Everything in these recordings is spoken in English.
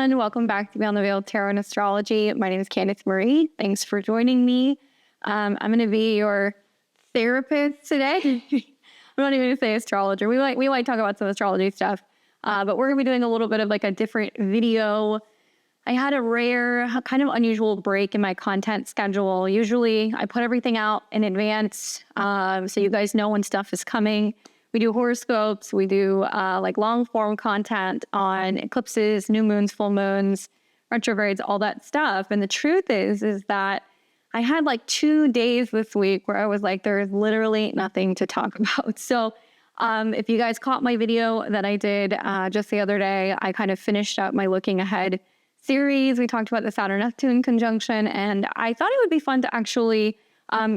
everyone. Welcome back to Beyond the Veil Tarot and Astrology. My name is Candice Marie. Thanks for joining me. I'm going to be your therapist today. I'm not even going to say astrologer. We might talk about some astrology stuff, but we're going to be doing a little bit of like a different video. I had a rare, kind of unusual break in my content schedule. Usually I put everything out in advance, so you guys know when stuff is coming. We do horoscopes, we do like long form content on eclipses, new moons, full moons, retrogrades, all that stuff. And the truth is that I had like 2 days this week where I was like, there is literally nothing to talk about. So if you guys caught my video that I did just the other day, I kind of finished up my looking ahead series. We talked about the Saturn-Neptune conjunction, and I thought it would be fun to actually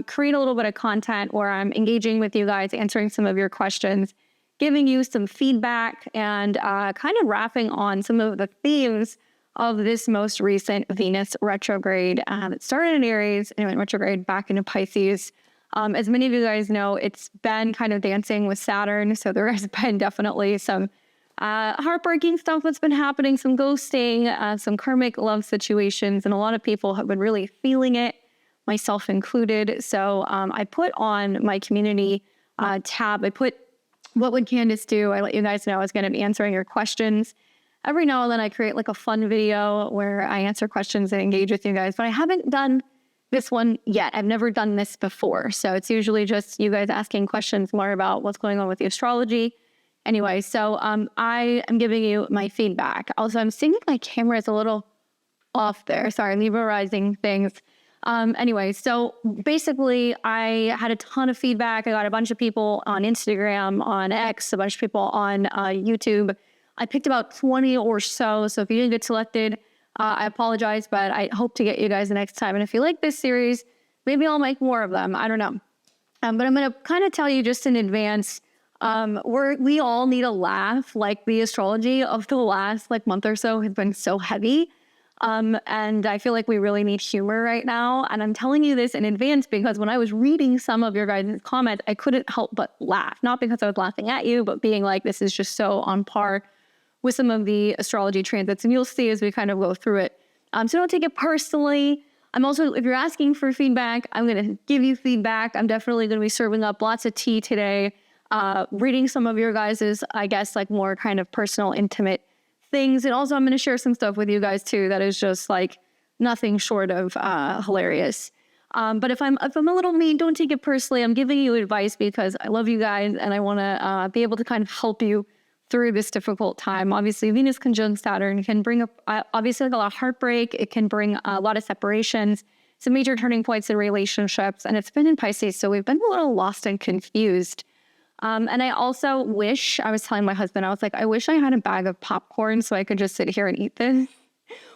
create a little bit of content where I'm engaging with you guys, answering some of your questions, giving you some feedback, and kind of wrapping on some of the themes of this most recent Venus retrograde that started in Aries and went retrograde back into Pisces. As many of you guys know, it's been kind of dancing with Saturn, so there has been definitely some heartbreaking stuff that's been happening, some ghosting, some karmic love situations, and a lot of people have been really feeling it, myself included. So I put on my community tab, I put, what would Candice do? I let you guys know I was going to be answering your questions. Every now and then I create like a fun video where I answer questions and engage with you guys, but I haven't done this one yet. I've never done this before. So it's usually just you guys asking questions more about what's going on with the astrology. Anyway, so I am giving you my feedback. Also, I'm seeing my camera is a little off there. Sorry, Libra-rising things. Anyway, so basically I had a ton of feedback. I got a bunch of people on Instagram, on X, a bunch of people on YouTube. I picked about 20 or so. So if you didn't get selected, I apologize, but I hope to get you guys the next time. And if you like this series, maybe I'll make more of them. I don't know. But I'm going to kind of tell you just in advance, we all need a laugh. Like the astrology of the last like month or so has been so heavy. And I feel like we really need humor right now. And I'm telling you this in advance because when I was reading some of your guys' comments, I couldn't help but laugh. Not because I was laughing at you, but being like, this is just so on par with some of the astrology transits. And you'll see as we kind of go through it. So don't take it personally. I'm also, if you're asking for feedback, I'm going to give you feedback. I'm definitely going to be serving up lots of tea today. Reading some of your guys's, I guess, like more kind of personal, intimate things. And also I'm going to share some stuff with you guys too that is just like nothing short of hilarious. But if I'm a little mean, don't take it personally. I'm giving you advice because I love you guys and I want to be able to kind of help you through this difficult time. Obviously, Venus conjunct Saturn can bring up obviously like a lot of heartbreak. It can bring a lot of separations, some major turning points in relationships. And it's been in Pisces, so we've been a little lost and confused. And I also wish, I was telling my husband, I was like, I wish I had a bag of popcorn so I could just sit here and eat this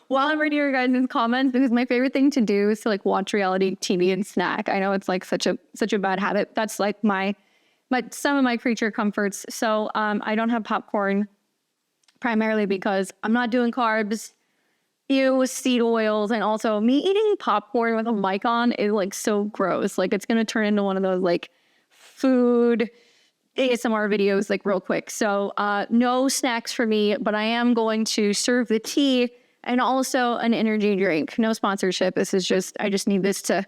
while I'm reading your guys' comments, because my favorite thing to do is to like watch reality TV and snack. I know it's like such a bad habit. That's like some of my creature comforts. So I don't have popcorn primarily because I'm not doing carbs, with seed oils, and also me eating popcorn with a mic on is like so gross. Like it's going to turn into one of those like food ASMR videos like real quick. So no snacks for me, but I am going to serve the tea and also an energy drink. No sponsorship. This is just, I just need this to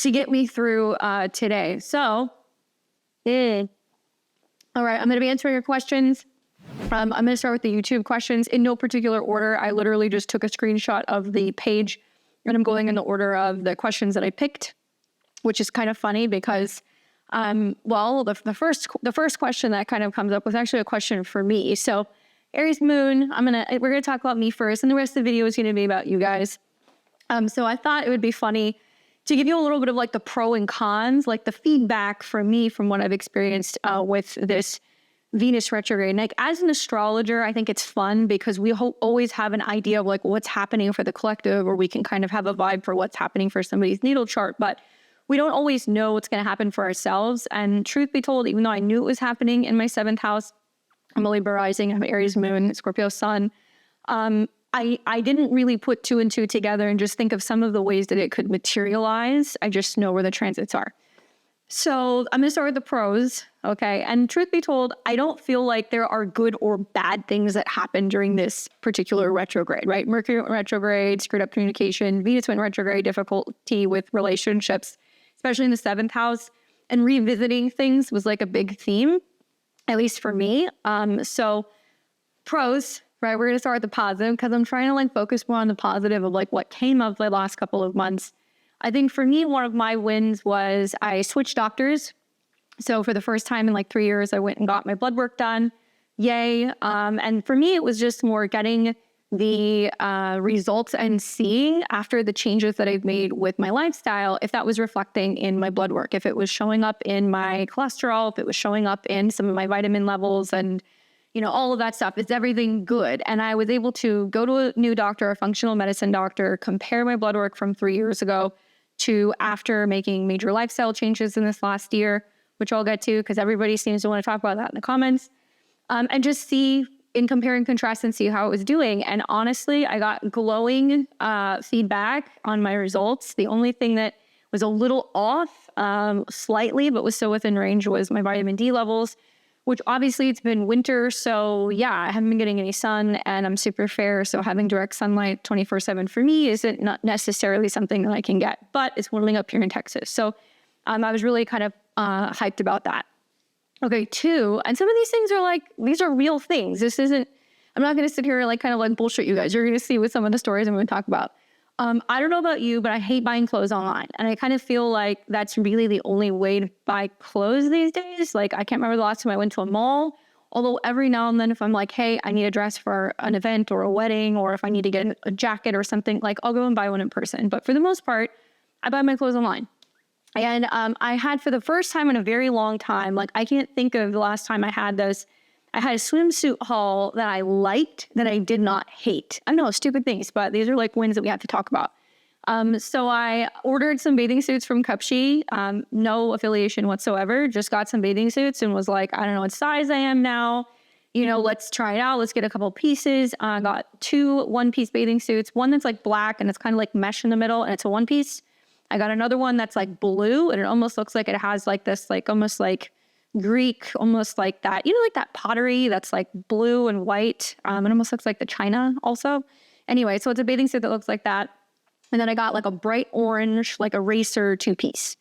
get me through today. So, all right, I'm going to be answering your questions. I'm going to start with the YouTube questions in no particular order. I literally just took a screenshot of the page and I'm going in the order of the questions that I picked, which is kind of funny because well, the first question that kind of comes up was actually a question for me. So Aries moon, we're going to talk about me first, and the rest of the video is going to be about you guys. So I thought it would be funny to give you a little bit of like the pro and cons, like the feedback from me from what I've experienced with this Venus retrograde. And like as an astrologer, I think it's fun because we always have an idea of like what's happening for the collective, or we can kind of have a vibe for what's happening for somebody's natal chart, but we don't always know what's going to happen for ourselves. And truth be told, even though I knew it was happening in my 7th house, I'm a Libra rising, I'm Aries moon, Scorpio sun, I didn't really put 2 and 2 together and just think of some of the ways that it could materialize. I just know where the transits are. So I'm going to start with the pros. Okay. And truth be told, I don't feel like there are good or bad things that happen during this particular retrograde, right? Mercury went retrograde, screwed up communication. Venus went retrograde, difficulty with relationships, especially in the seventh house. And revisiting things was like a big theme, at least for me. So pros, right? We're going to start with the positive because I'm trying to like focus more on the positive of like what came of the last couple of months. I think for me, one of my wins was I switched doctors. So for the first time in like 3 years, I went and got my blood work done. Yay. And for me, it was just more getting the results and seeing after the changes that I've made with my lifestyle, if that was reflecting in my blood work, if it was showing up in my cholesterol, if it was showing up in some of my vitamin levels and, you know, all of that stuff. Is everything good? And I was able to go to a new doctor, a functional medicine doctor, compare my blood work from 3 years ago to after making major lifestyle changes in this last year, which I'll get to because everybody seems to want to talk about that in the comments, and just see in compare and contrast and see how it was doing. And honestly, I got glowing feedback on my results. The only thing that was a little off slightly, but was still within range, was my vitamin D levels, which obviously it's been winter. So yeah, I haven't been getting any sun and I'm super fair. So having direct sunlight 24/7 for me isn't not necessarily something that I can get, but it's warming up here in Texas. So I was really kind of hyped about that. Okay, two, and some of these things are like, these are real things. This isn't, I'm not going to sit here and like kind of like bullshit you guys. You're going to see with some of the stories I'm going to talk about. I don't know about you, but I hate buying clothes online. And I kind of feel like that's really the only way to buy clothes these days. Like, I can't remember the last time I went to a mall. Although every now and then, if I'm like, hey, I need a dress for an event or a wedding, or if I need to get a jacket or something, like I'll go and buy one in person. But for the most part, I buy my clothes online. And I had, for the first time in a very long time, like I can't think of the last time I had this. I had a swimsuit haul that I liked, that I did not hate. I know, stupid things, but these are like wins that we have to talk about. So I ordered some bathing suits from Cupshe, no affiliation whatsoever, just got some bathing suits and was like, I don't know what size I am now. You know, let's try it out. Let's get a couple pieces. I got 2 one-piece bathing suits, one that's like black and it's kind of like mesh in the middle and it's a one piece. I got another one that's like blue and it almost looks like it has like this, like almost like Greek, almost like that, you know, like that pottery that's like blue and white. It almost looks like the china also. Anyway, so it's a bathing suit that looks like that. And then I got like a bright orange, like a racer 2-piece.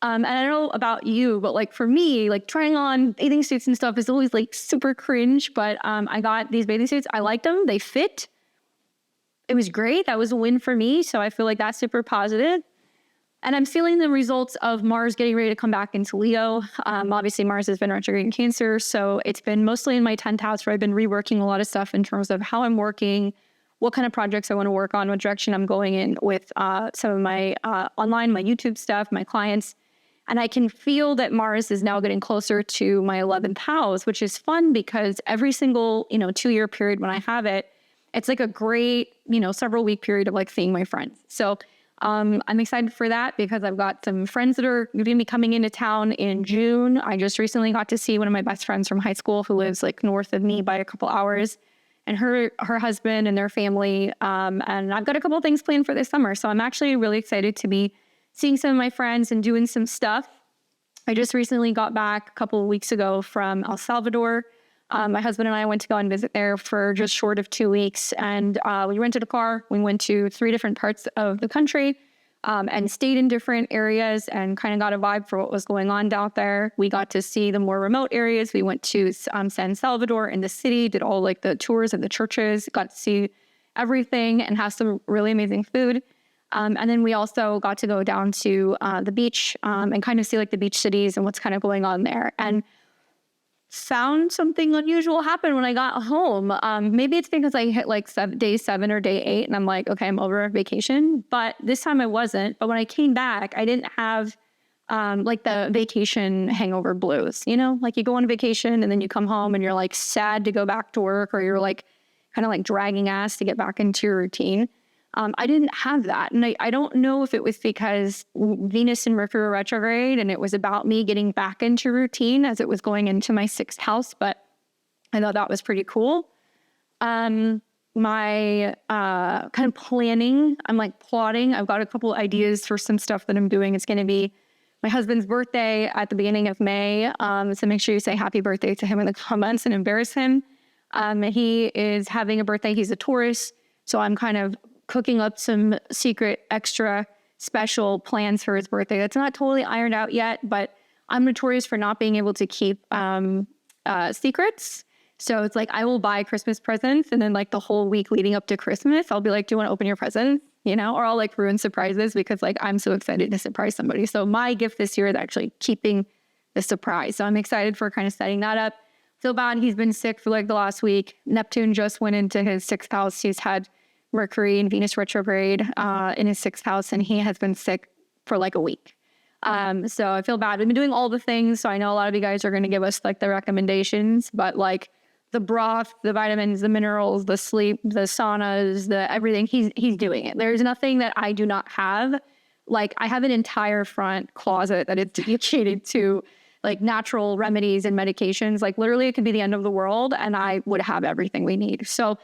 And I don't know about you, but like for me, like trying on bathing suits and stuff is always like super cringe. But I got these bathing suits. I liked them. They fit. It was great. That was a win for me. So I feel like that's super positive. And I'm feeling the results of Mars getting ready to come back into Leo. Obviously, Mars has been retrograde in Cancer. So it's been mostly in my 10th house where I've been reworking a lot of stuff in terms of how I'm working, what kind of projects I want to work on, what direction I'm going in with some of my online, my YouTube stuff, my clients. And I can feel that Mars is now getting closer to my 11th house, which is fun because every single, 2-year period when I have it, it's like a great, several week period of like seeing my friends. So I'm excited for that because I've got some friends that are going to be coming into town in June. I just recently got to see one of my best friends from high school who lives like north of me by a couple hours, and her husband and their family. And I've got a couple of things planned for this summer. So I'm actually really excited to be seeing some of my friends and doing some stuff. I just recently got back a couple of weeks ago from El Salvador. My husband and I went to go and visit there for just short of 2 weeks. And we rented a car. We went to 3 different parts of the country and stayed in different areas and kind of got a vibe for what was going on down there. We got to see the more remote areas. We went to San Salvador in the city, did all like the tours of the churches, got to see everything and have some really amazing food. And then we also got to go down to the beach and kind of see like the beach cities and what's kind of going on there. And found something unusual happen when I got home. Maybe it's because I hit like day 7 or day 8 and I'm like, okay, I'm over vacation. But this time I wasn't. But when I came back, I didn't have like the vacation hangover blues, like you go on vacation and then you come home and you're like sad to go back to work, or you're like kind of like dragging ass to get back into your routine. I didn't have that. And I don't know if it was because Venus and Mercury were retrograde and it was about me getting back into routine as it was going into my 6th house, but I thought that was pretty cool. My kind of planning, I'm like plotting. I've got a couple ideas for some stuff that I'm doing. It's going to be my husband's birthday at the beginning of May. So make sure you say happy birthday to him in the comments and embarrass him. He is having a birthday. He's a Taurus. So I'm kind of cooking up some secret extra special plans for his birthday. That's not totally ironed out yet, but I'm notorious for not being able to keep secrets. So it's like I will buy Christmas presents, and then like the whole week leading up to Christmas, I'll be like, do you want to open your presents? You know, or I'll like ruin surprises because like I'm so excited to surprise somebody. So my gift this year is actually keeping the surprise. So I'm excited for kind of setting that up. Feel bad he's been sick for like the last week. Neptune just went into his 6th house. He's had Mercury and Venus retrograde in his 6th house, and he has been sick for like a week. So I feel bad. We've been doing all the things. So I know a lot of you guys are going to give us like the recommendations, but like the broth, the vitamins, the minerals, the sleep, the saunas, the everything, he's doing it. There's nothing that I do not have. Like I have an entire front closet that is dedicated to like natural remedies and medications. Like literally it could be the end of the world and I would have everything we need. So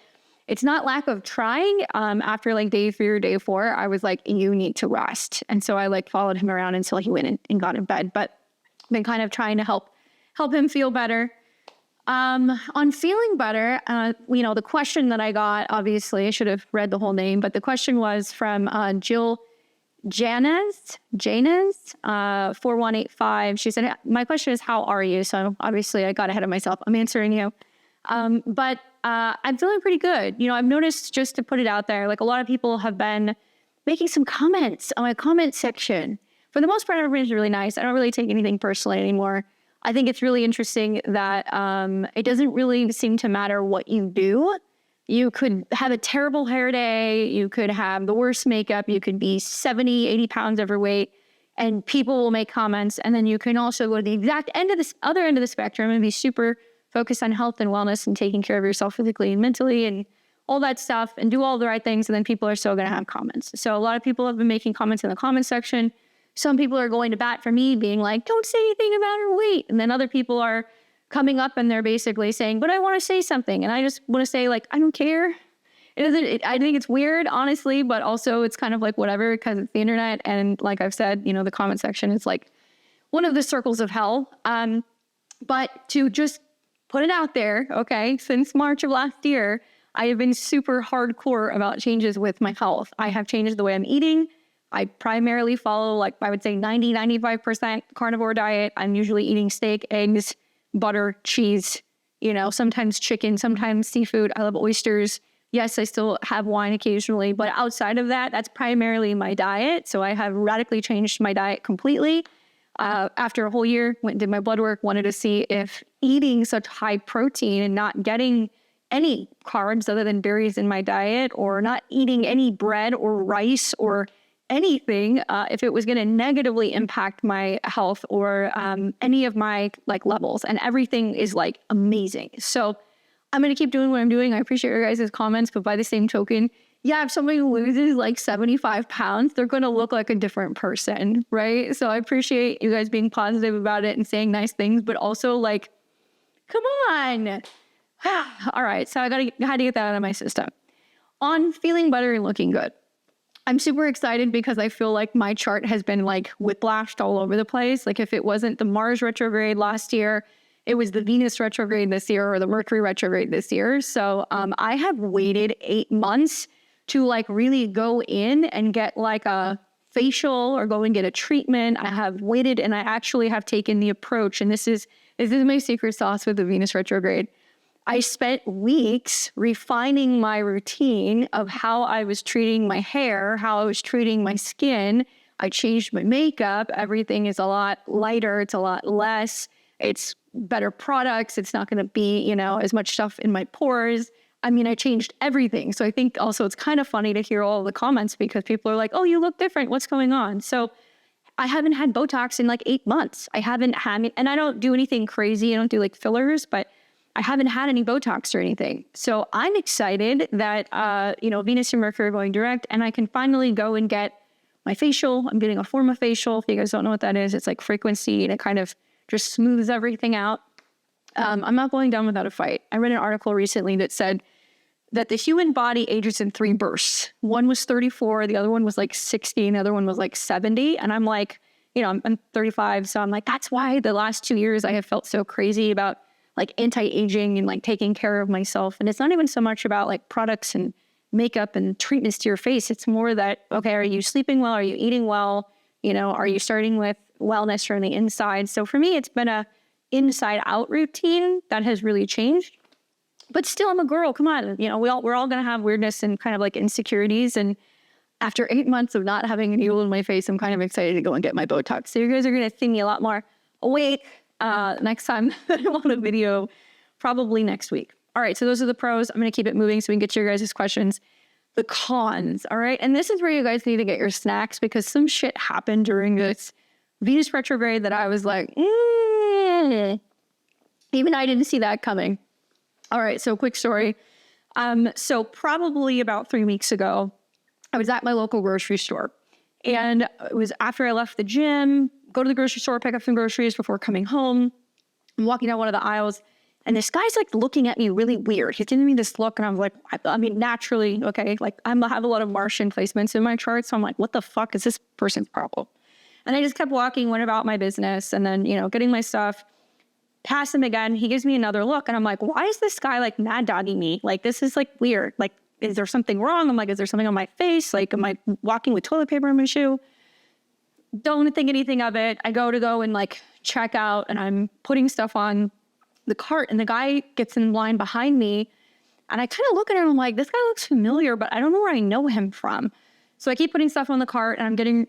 it's not lack of trying. After like day 3 or day 4, I was like, you need to rest. And so I like followed him around until he went and got in bed, but I've been kind of trying to help him feel better. On feeling better, you know, the question that I got, obviously I should have read the whole name, but the question was from Jill Janez, 4185. She said, my question is, how are you? So obviously I got ahead of myself. I'm answering you. But I'm feeling pretty good. You know, I've noticed, just to put it out there, like a lot of people have been making some comments on my comment section. For the most part, everybody's really nice. I don't really take anything personally anymore. I think it's really interesting that it doesn't really seem to matter what you do. You could have a terrible hair day. You could have the worst makeup. You could be 70, 80 pounds overweight, and people will make comments. And then you can also go to the exact end of this other end of the spectrum and be super focused on health and wellness and taking care of yourself physically and mentally and all that stuff and do all the right things. And then people are still going to have comments. So a lot of people have been making comments in the comment section. Some people are going to bat for me, being like, don't say anything about her weight. And then other people are coming up and they're basically saying, but I want to say something. And I just want to say, like, I don't care. I think it's weird, honestly, but also it's kind of like whatever, because it's the internet. And like I've said, you know, the comment section is like one of the circles of hell. But to just put it out there, okay, since March of last year, I have been super hardcore about changes with my health. I have changed the way I'm eating. I primarily follow, like, I would say 95% carnivore diet. I'm usually eating steak, eggs, butter, cheese, you know, sometimes chicken, sometimes seafood. I love oysters. Yes, I still have wine occasionally, but outside of that, that's primarily my diet. So I have radically changed my diet completely. After a whole year, went and did my blood work, wanted to see if eating such high protein and not getting any carbs other than berries in my diet, or not eating any bread or rice or anything, if it was going to negatively impact my health or any of my like levels. And everything is like amazing. So I'm going to keep doing what I'm doing. I appreciate your guys' comments, but by the same token, yeah, if somebody loses like 75 pounds, they're going to look like a different person, right? So I appreciate you guys being positive about it and saying nice things, but also like, come on. All right, so I had to get that out of my system. On feeling better and looking good, I'm super excited because I feel like my chart has been like whiplashed all over the place. Like if it wasn't the Mars retrograde last year, it was the Venus retrograde this year or the Mercury retrograde this year. So I have waited 8 months to like really go in and get like a facial or go and get a treatment. I have waited and I actually have taken the approach. And this is my secret sauce with the Venus retrograde. I spent weeks refining my routine of how I was treating my hair, how I was treating my skin. I changed my makeup. Everything is a lot lighter. It's a lot less. It's better products. It's not going to be, you know, as much stuff in my pores. I mean, I changed everything. So I think also it's kind of funny to hear all the comments because people are like, oh, you look different. What's going on? So I haven't had Botox in like 8 months. I haven't had, and I don't do anything crazy. I don't do like fillers, but I haven't had any Botox or anything. So I'm excited that, you know, Venus and Mercury are going direct and I can finally go and get my facial. I'm getting a Forma facial. If you guys don't know what that is, it's like frequency and it kind of just smooths everything out. I'm not going down without a fight. I read an article recently that said that the human body ages in 3 bursts. One was 34, the other one was like 60, and the other one was like 70. And I'm like, I'm 35. So I'm like, that's why the last 2 years I have felt so crazy about like anti-aging and like taking care of myself. And it's not even so much about like products and makeup and treatments to your face. It's more that, okay, are you sleeping well? Are you eating well? Are you starting with wellness from the inside? So for me, it's been a inside out routine that has really changed. But still, I'm a girl. Come on. We're all going to have weirdness and kind of like insecurities. And after 8 months of not having an needle in my face, I'm kind of excited to go and get my Botox. So you guys are going to see me a lot more awake next time I'm on a video, probably next week. All right. So those are the pros. I'm going to keep it moving so we can get to your guys' questions. The cons. All right. And this is where you guys need to get your snacks because some shit happened during this Venus retrograde that I was like, even I didn't see that coming. All right, so quick story. So probably about 3 weeks ago, I was at my local grocery store. And it was after I left the gym, go to the grocery store, pick up some groceries before coming home. I'm walking down one of the aisles, and this guy's like looking at me really weird. He's giving me this look, and I'm like, I mean, naturally, okay, like I have a lot of Martian placements in my chart, so I'm like, what the fuck is this person's problem? And I just kept walking, went about my business, and then, getting my stuff. Pass him again. He gives me another look and I'm like, why is this guy like mad dogging me? Like, this is like weird. Like, is there something wrong? I'm like, is there something on my face? Like, am I walking with toilet paper in my shoe? Don't think anything of it. I go and like check out and I'm putting stuff on the cart and the guy gets in line behind me and I kind of look at him and I'm like, this guy looks familiar, but I don't know where I know him from. So I keep putting stuff on the cart and I'm getting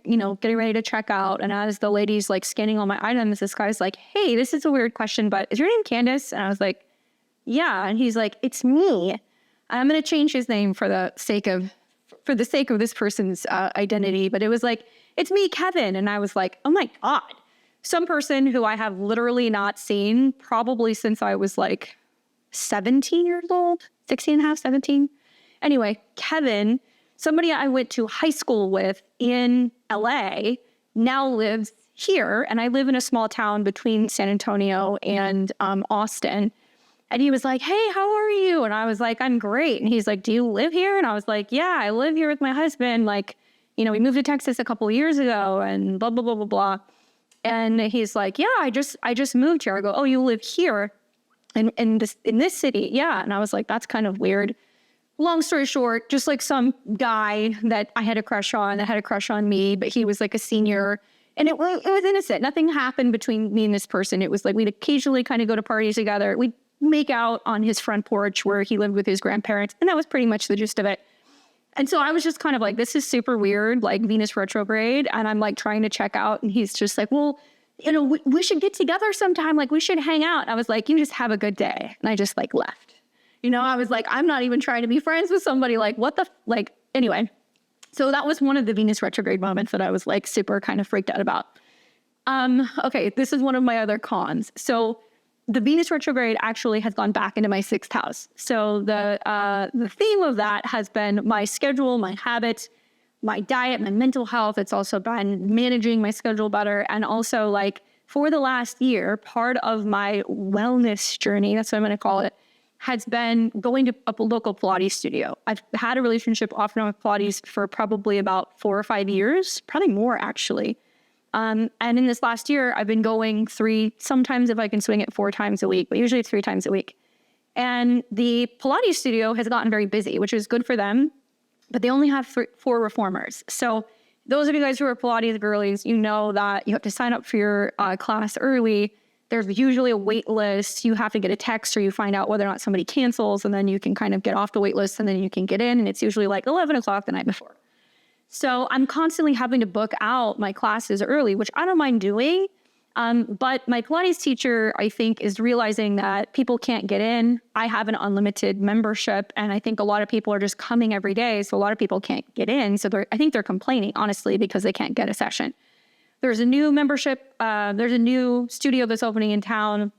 ready to check out. And as the lady's like scanning all my items, this guy's like, hey, this is a weird question, but is your name Candace? And I was like, yeah. And he's like, it's me. And I'm going to change his name for the sake of this person's identity. But it was like, it's me, Kevin. And I was like, oh my God, some person who I have literally not seen probably since I was like 17 years old, 16 and a half, 17. Anyway, Kevin, somebody I went to high school with in LA, now lives here. And I live in a small town between San Antonio and Austin. And he was like, hey, how are you? And I was like, I'm great. And he's like, do you live here? And I was like, yeah, I live here with my husband. Like, we moved to Texas a couple of years ago and blah, blah, blah, blah, blah. And he's like, yeah, I just moved here. I go, oh, you live here in this city? Yeah. And I was like, that's kind of weird. Long story short, just like some guy that I had a crush on that had a crush on me, but he was like a senior and it was innocent. Nothing happened between me and this person. It was like we'd occasionally kind of go to parties together. We'd make out on his front porch where he lived with his grandparents. And that was pretty much the gist of it. And so I was just kind of like, this is super weird, like Venus retrograde. And I'm like trying to check out. And he's just like, well, we should get together sometime. Like we should hang out. And I was like, you just have a good day. And I just like left. I was like, I'm not even trying to be friends with somebody. Like, anyway. So that was one of the Venus retrograde moments that I was like super kind of freaked out about. Okay, this is one of my other cons. So the Venus retrograde actually has gone back into my 6th house. So the theme of that has been my schedule, my habits, my diet, my mental health. It's also been managing my schedule better. And also like for the last year, part of my wellness journey, that's what I'm going to call it, has been going to a local Pilates studio. I've had a relationship off and on with Pilates for probably about 4 or 5 years, probably more actually. And in this last year, I've been going 3, sometimes if I can swing it 4 times a week, but usually 3 times a week. And the Pilates studio has gotten very busy, which is good for them, but they only have 4 reformers. So those of you guys who are Pilates girlies, you know that you have to sign up for your class early. There's usually a wait list. You have to get a text or you find out whether or not somebody cancels and then you can kind of get off the wait list and then you can get in and it's usually like 11 o'clock the night before. So I'm constantly having to book out my classes early, which I don't mind doing. But my Pilates teacher, I think, is realizing that people can't get in. I have an unlimited membership and I think a lot of people are just coming every day. So a lot of people can't get in. So I think they're complaining, honestly, because they can't get a session. There's a new membership. There's a new studio that's opening in town.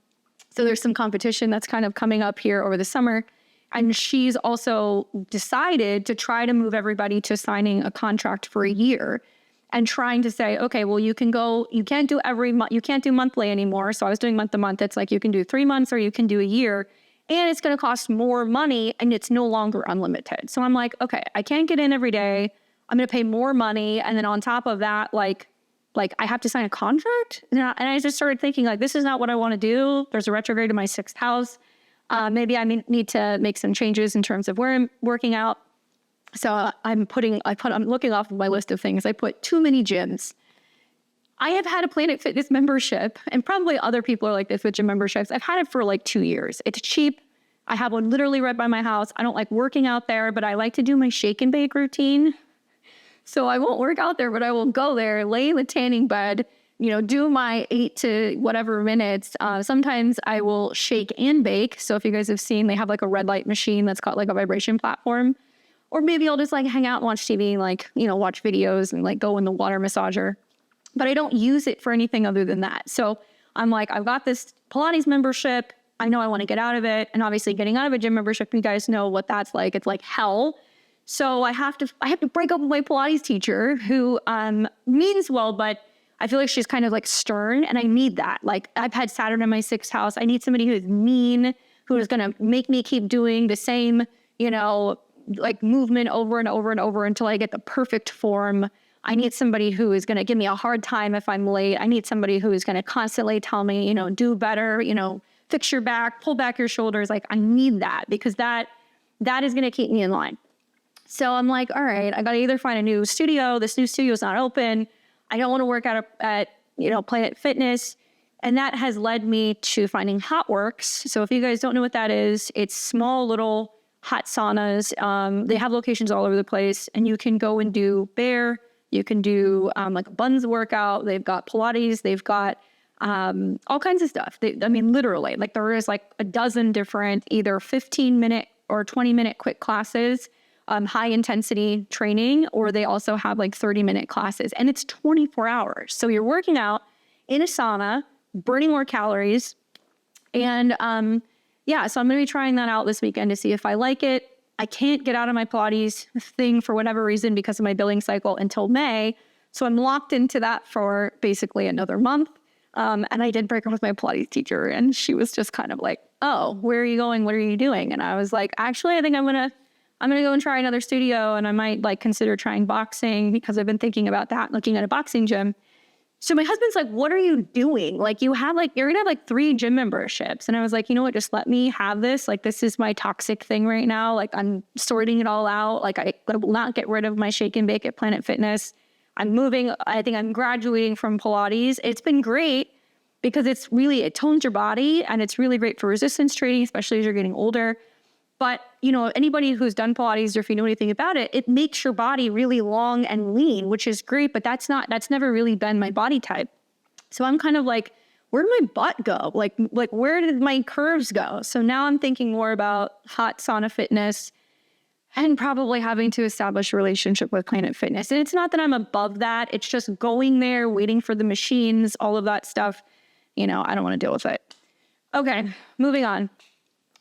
So there's some competition that's kind of coming up here over the summer. And she's also decided to try to move everybody to signing a contract for a year and trying to say, okay, well, you can go, you can't do every month, you can't do monthly anymore. So I was doing month to month. It's like you can do 3 months or you can do a year and it's going to cost more money and it's no longer unlimited. So I'm like, okay, I can't get in every day. I'm going to pay more money. And then on top of that, like, like, I have to sign a contract? And I just started thinking, like, this is not what I want to do. There's a retrograde in my 6th house. Maybe I need to make some changes in terms of where I'm working out. So I'm looking off of my list of things. I put too many gyms. I have had a Planet Fitness membership, and probably other people are like this with gym memberships. I've had it for like 2 years. It's cheap. I have one literally right by my house. I don't like working out there, but I like to do my shake and bake routine. So I won't work out there, but I will go there, lay in the tanning bed, do my 8 to whatever minutes. Sometimes I will shake and bake. So if you guys have seen, they have like a red light machine that's got like a vibration platform. Or maybe I'll just like hang out and watch TV, like, watch videos and like go in the water massager. But I don't use it for anything other than that. So I'm like, I've got this Pilates membership. I know I want to get out of it. And obviously getting out of a gym membership, you guys know what that's like. It's like hell. So I have to break up with my Pilates teacher who means well, but I feel like she's kind of like stern, and I need that. Like, I've had Saturn in my 6th house. I need somebody who is mean, who is going to make me keep doing the same, like movement over and over and over until I get the perfect form. I need somebody who is going to give me a hard time if I'm late. I need somebody who is going to constantly tell me, do better, fix your back, pull back your shoulders. Like, I need that, because that is going to keep me in line. So I'm like, all right, I got to either find a new studio. This new studio is not open. I don't want to work out at Planet Fitness. And that has led me to finding Hotworks. So if you guys don't know what that is, it's small little hot saunas. They have locations all over the place, and you can go and do bear. You can do like a buns workout. They've got Pilates. They've got all kinds of stuff. Literally, like there is like a dozen different either 15-minute or 20-minute quick classes, high intensity training, or they also have like 30-minute classes, and it's 24 hours. So you're working out in a sauna, burning more calories. And so I'm going to be trying that out this weekend to see if I like it. I can't get out of my Pilates thing for whatever reason because of my billing cycle until May. So I'm locked into that for basically another month. And I did break up with my Pilates teacher, and she was just kind of like, oh, where are you going? What are you doing? And I was like, actually, I think I'm going to go and try another studio, and I might like consider trying boxing, because I've been thinking about that, looking at a boxing gym. So my husband's like, what are you doing? Like, you're going to have like 3 gym memberships. And I was like, you know what, just let me have this. Like, this is my toxic thing right now. Like, I'm sorting it all out. Like, I will not get rid of my shake and bake at Planet Fitness. I'm moving. I think I'm graduating from Pilates. It's been great because it tones your body, and it's really great for resistance training, especially as you're getting older. But, anybody who's done Pilates, or if you know anything about it, it makes your body really long and lean, which is great, but that's never really been my body type. So I'm kind of like, where did my butt go? Like where did my curves go? So now I'm thinking more about hot sauna fitness and probably having to establish a relationship with Planet Fitness. And it's not that I'm above that. It's just going there, waiting for the machines, all of that stuff. I don't want to deal with it. Okay, moving on.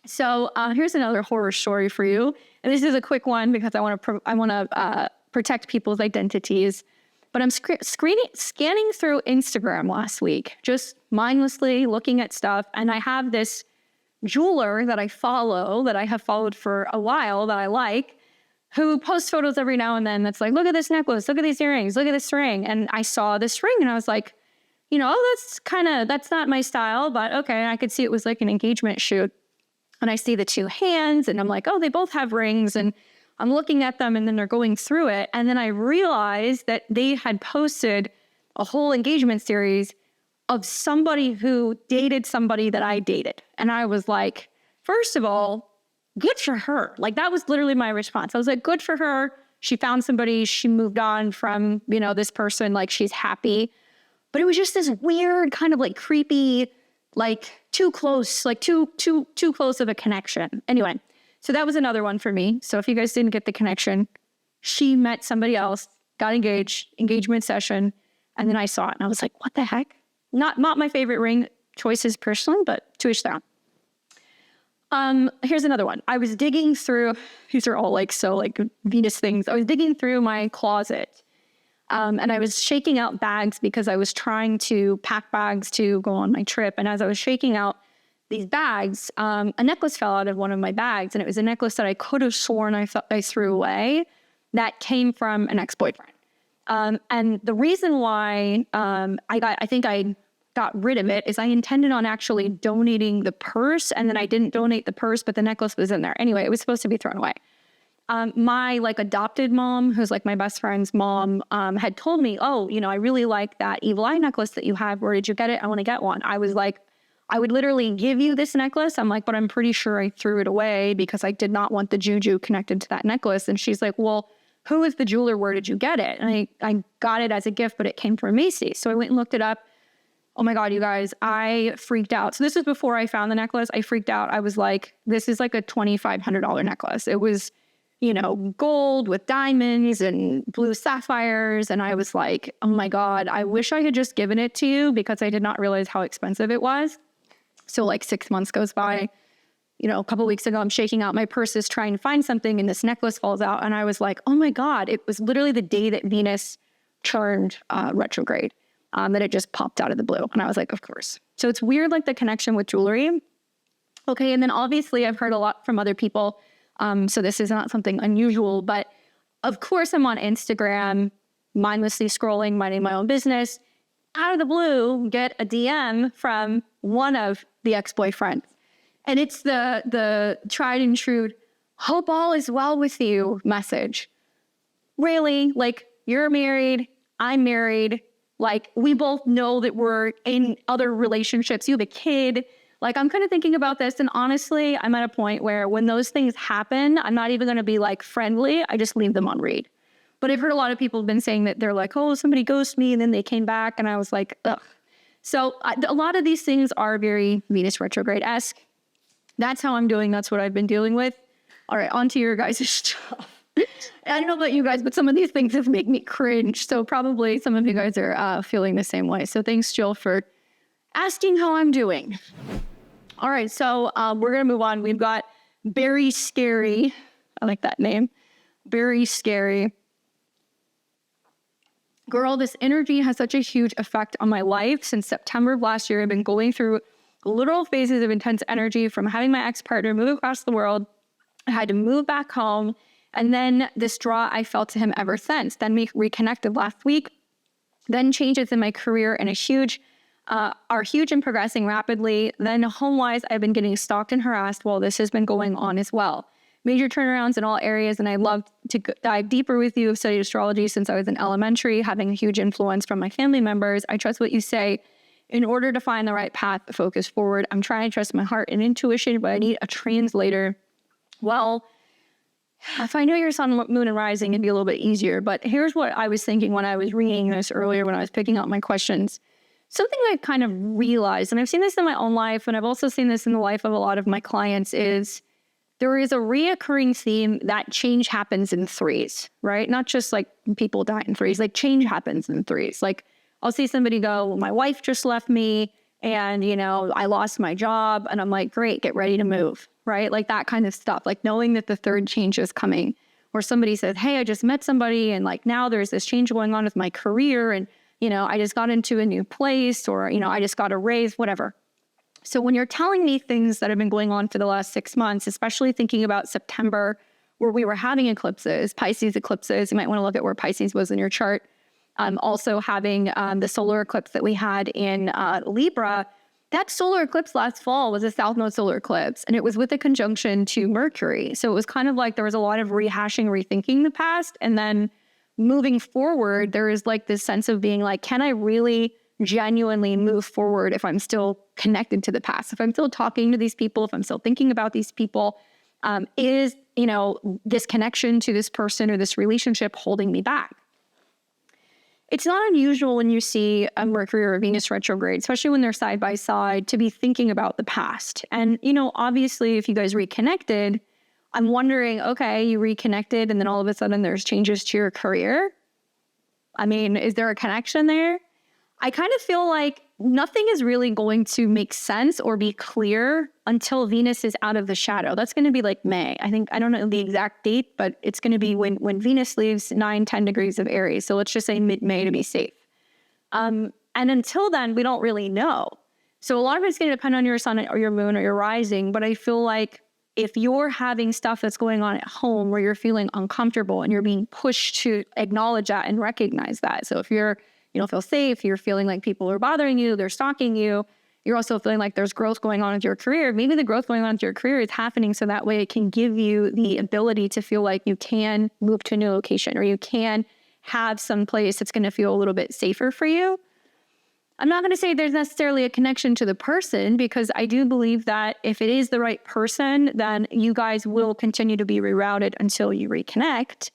So here's another horror story for you. And this is a quick one because I want to protect people's identities. But I'm scanning through Instagram last week, just mindlessly looking at stuff. And I have this jeweler that I follow, that I have followed for a while, that I like, who posts photos every now and then that's like, look at this necklace, look at these earrings, look at this ring. And I saw this ring and I was like, that's not my style, but okay. And I could see it was like an engagement shoot. And I see the 2 hands and I'm like, oh, they both have rings. And I'm looking at them and then they're going through it. And then I realized that they had posted a whole engagement series of somebody who dated somebody that I dated. And I was like, first of all, good for her. Like, that was literally my response. I was like, good for her. She found somebody. She moved on from, this person. Like, she's happy. But it was just this weird kind of like creepy, like too close, like too close of a connection. Anyway, so that was another one for me. So if you guys didn't get the connection, she met somebody else, got engaged, engagement session, and then I saw it and I was like, what the heck? Not my favorite ring choices personally, but to each their own. Here's another one. I was digging through, these are all like Venus things. I was digging through my closet. And I was shaking out bags because I was trying to pack bags to go on my trip. And as I was shaking out these bags, a necklace fell out of one of my bags. And it was a necklace that I could have sworn I threw away that came from an ex-boyfriend. And the reason why I think I got rid of it is I intended on actually donating the purse, and then I didn't donate the purse, but the necklace was in there. Anyway, it was supposed to be thrown away. My adopted mom, who's my best friend's mom, had told me, oh, I really like that evil eye necklace that you have. Where did you get it? I want to get one. I was like, I would literally give you this necklace. I'm like, but I'm pretty sure I threw it away because I did not want the juju connected to that necklace. And she's like, well, who is the jeweler? Where did you get it? And I got it as a gift, but it came from Macy's. So I went and looked it up. Oh my God, you guys, I freaked out. So this is before I found the necklace. I freaked out. I was like, this is like a $2,500 necklace. It was, gold with diamonds and blue sapphires. And I was like, oh my God, I wish I had just given it to you because I did not realize how expensive it was. So 6 months goes by, a couple weeks ago, I'm shaking out my purses trying to find something and this necklace falls out. And I was like, oh my God, it was literally the day that Venus turned retrograde, that it just popped out of the blue. And I was like, of course. So it's weird, the connection with jewelry. Okay. And then obviously I've heard a lot from other people. So this is not something unusual, but of course I'm on Instagram, mindlessly scrolling, minding my own business. Out of the blue, get a DM from one of the ex-boyfriends. And it's the tried and true, hope all is well with you message. Really? You're married, I'm married. We both know that we're in other relationships. You have a kid. I'm kind of thinking about this. And honestly, I'm at a point where when those things happen, I'm not even going to be friendly. I just leave them on read. But I've heard a lot of people have been saying that they're like, oh, somebody ghosted me. And then they came back. And I was like, ugh. So a lot of these things are very Venus retrograde-esque. That's how I'm doing. That's what I've been dealing with. All right, on to your guys' stuff. I don't know about you guys, but some of these things have made me cringe. So probably some of you guys are feeling the same way. So thanks, Jill, for asking how I'm doing. All right, so we're going to move on. We've got Very Scary. I like that name. Very Scary. Girl, this energy has such a huge effect on my life. Since September of last year, I've been going through literal phases of intense energy from having my ex-partner move across the world. I had to move back home. And then this draw I felt to him ever since. Then we reconnected last week. Then changes in my career and are huge and progressing rapidly. Then home-wise, I've been getting stalked and harassed while this has been going on as well. Major turnarounds in all areas, and I'd love to dive deeper with you. I've studied astrology since I was in elementary, having a huge influence from my family members. I trust what you say. In order to find the right path to focus forward, I'm trying to trust my heart and intuition, but I need a translator. Well, if I knew your sun, moon, and rising, it'd be a little bit easier. But here's what I was thinking when I was reading this earlier, when I was picking out my questions. Something I kind of realized, and I've seen this in my own life, and I've also seen this in the life of a lot of my clients, is there is a reoccurring theme that change happens in threes, right? Not just people die in threes, change happens in threes. I'll see somebody go, well, my wife just left me and, I lost my job. And I'm like, great, get ready to move, right? That kind of stuff, knowing that the third change is coming. Or somebody says, hey, I just met somebody and now there's this change going on with my career and, I just got into a new place or, I just got a raise, whatever. So when you're telling me things that have been going on for the last 6 months, especially thinking about September, where we were having eclipses, Pisces eclipses, you might want to look at where Pisces was in your chart. Also having the solar eclipse that we had in Libra, that solar eclipse last fall was a south node solar eclipse, and it was with a conjunction to Mercury. So it was kind of there was a lot of rehashing, rethinking the past, and then moving forward, there is this sense of being can I really genuinely move forward if I'm still connected to the past, if I'm still talking to these people, if I'm still thinking about these people, is, this connection to this person or this relationship holding me back? It's not unusual when you see a Mercury or a Venus retrograde, especially when they're side by side, to be thinking about the past. And, obviously if you guys reconnected, I'm wondering, okay, you reconnected and then all of a sudden there's changes to your career. I mean, is there a connection there? I kind of feel like nothing is really going to make sense or be clear until Venus is out of the shadow. That's going to be May. I don't know the exact date, but it's going to be when Venus leaves 9-10 degrees of Aries. So let's just say mid-May to be safe. And until then, we don't really know. So a lot of it's going to depend on your sun or your moon or your rising, but I feel like if you're having stuff that's going on at home where you're feeling uncomfortable and you're being pushed to acknowledge that and recognize that. So if you don't feel safe, you're feeling like people are bothering you, they're stalking you, you're also feeling like there's growth going on with your career. Maybe the growth going on with your career is happening so that way it can give you the ability to feel like you can move to a new location, or you can have some place that's going to feel a little bit safer for you. I'm not going to say there's necessarily a connection to the person, because I do believe that if it is the right person, then you guys will continue to be rerouted until you reconnect.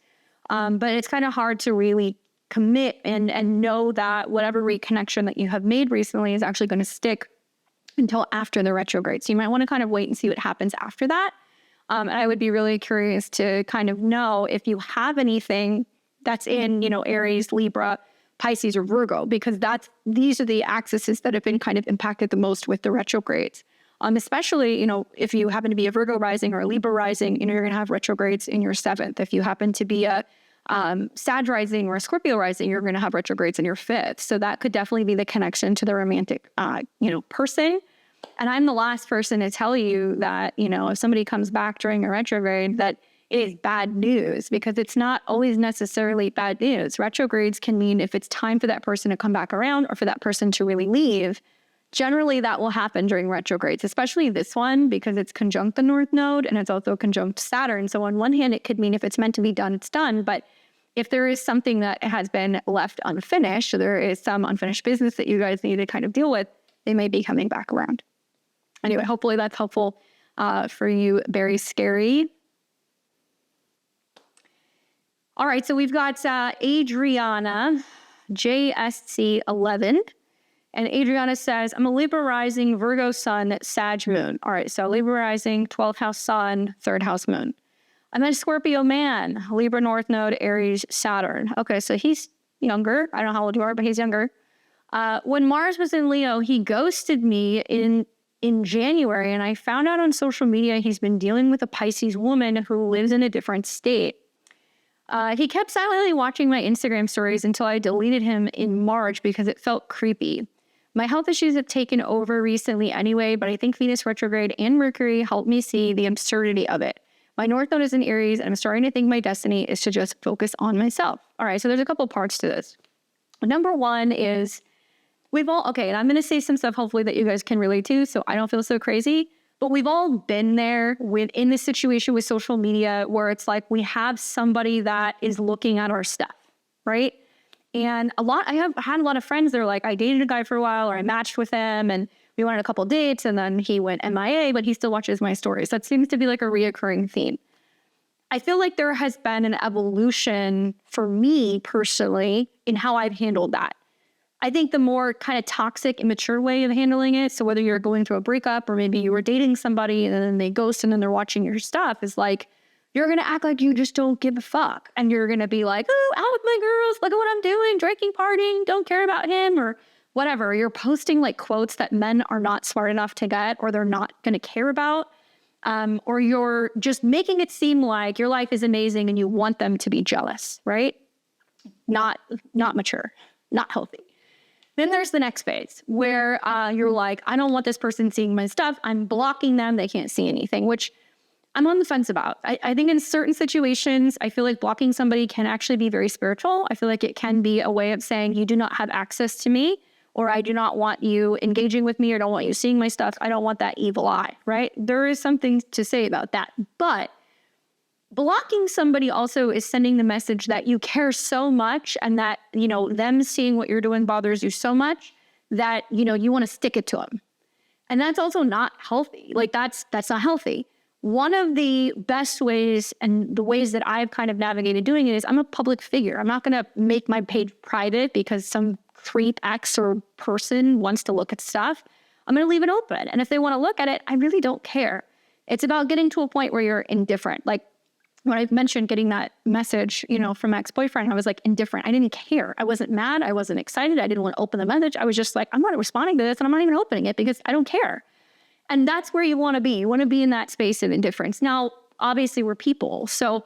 But it's kind of hard to really commit and know that whatever reconnection that you have made recently is actually going to stick until after the retrograde. So you might want to kind of wait and see what happens after that. And I would be really curious to kind of know if you have anything that's in, Aries, Libra, Pisces, or Virgo, because these are the axes that have been kind of impacted the most with the retrogrades. Especially, if you happen to be a Virgo rising or a Libra rising, you're going to have retrogrades in your 7th. If you happen to be a Sag rising or a Scorpio rising, you're going to have retrogrades in your 5th. So that could definitely be the connection to the romantic, person. And I'm the last person to tell you that, if somebody comes back during a retrograde, that it is bad news, because it's not always necessarily bad news. Retrogrades can mean if it's time for that person to come back around or for that person to really leave. Generally, that will happen during retrogrades, especially this one, because it's conjunct the North Node and it's also conjunct Saturn. So on one hand, it could mean if it's meant to be done, it's done. But if there is something that has been left unfinished, so there is some unfinished business that you guys need to kind of deal with, they may be coming back around. Anyway, hopefully that's helpful for you. Very scary. All right, so we've got Adriana, JSC11. And Adriana says, I'm a Libra rising, Virgo sun, Sag moon. All right, so Libra rising, 12th house sun, 3rd house moon. I'm a Scorpio man, Libra North Node, Aries, Saturn. Okay, so he's younger. I don't know how old you are, but he's younger. When Mars was in Leo, he ghosted me in January, and I found out on social media he's been dealing with a Pisces woman who lives in a different state. He kept silently watching my Instagram stories until I deleted him in March because it felt creepy. My health issues have taken over recently anyway, but I think Venus retrograde and Mercury helped me see the absurdity of it. My North Node is in Aries, and I'm starting to think my destiny is to just focus on myself. All right, so there's a couple parts to this. Number one is and I'm going to say some stuff hopefully that you guys can relate to so I don't feel so crazy, but we've all been there in this situation with social media where it's like we have somebody that is looking at our stuff, right? And I have had a lot of friends that are like, I dated a guy for a while, or I matched with him and we went on a couple dates and then he went MIA, but he still watches my stories. That seems to be like a reoccurring theme. I feel like there has been an evolution for me personally in how I've handled that. I think the more kind of toxic, immature way of handling it, so whether you're going through a breakup or maybe you were dating somebody and then they ghost and then they're watching your stuff, is like, you're going to act like you just don't give a fuck. And you're going to be like, oh, out with my girls, look at what I'm doing, drinking, partying, don't care about him, or whatever. You're posting like quotes that men are not smart enough to get, or they're not going to care about. Or you're just making it seem like your life is amazing and you want them to be jealous, right? Not mature, not healthy. Then there's the next phase where you're like, I don't want this person seeing my stuff. I'm blocking them. They can't see anything, which I'm on the fence about. I think in certain situations, I feel like blocking somebody can actually be very spiritual. I feel like it can be a way of saying you do not have access to me, or I do not want you engaging with me, or don't want you seeing my stuff. I don't want that evil eye, right? There is something to say about that. But blocking somebody also is sending the message that you care so much, and that, them seeing what you're doing bothers you so much that, you want to stick it to them. And that's also not healthy. Like that's not healthy. One of the best ways, and the ways that I've kind of navigated doing it, is I'm a public figure. I'm not going to make my page private because some creep X or person wants to look at stuff. I'm going to leave it open. And if they want to look at it, I really don't care. It's about getting to a point where you're indifferent. Like when I've mentioned getting that message, from my ex-boyfriend, I was like indifferent. I didn't care. I wasn't mad. I wasn't excited. I didn't want to open the message. I was just like, I'm not responding to this, and I'm not even opening it because I don't care. And that's where you want to be. You want to be in that space of indifference. Now, obviously we're people. So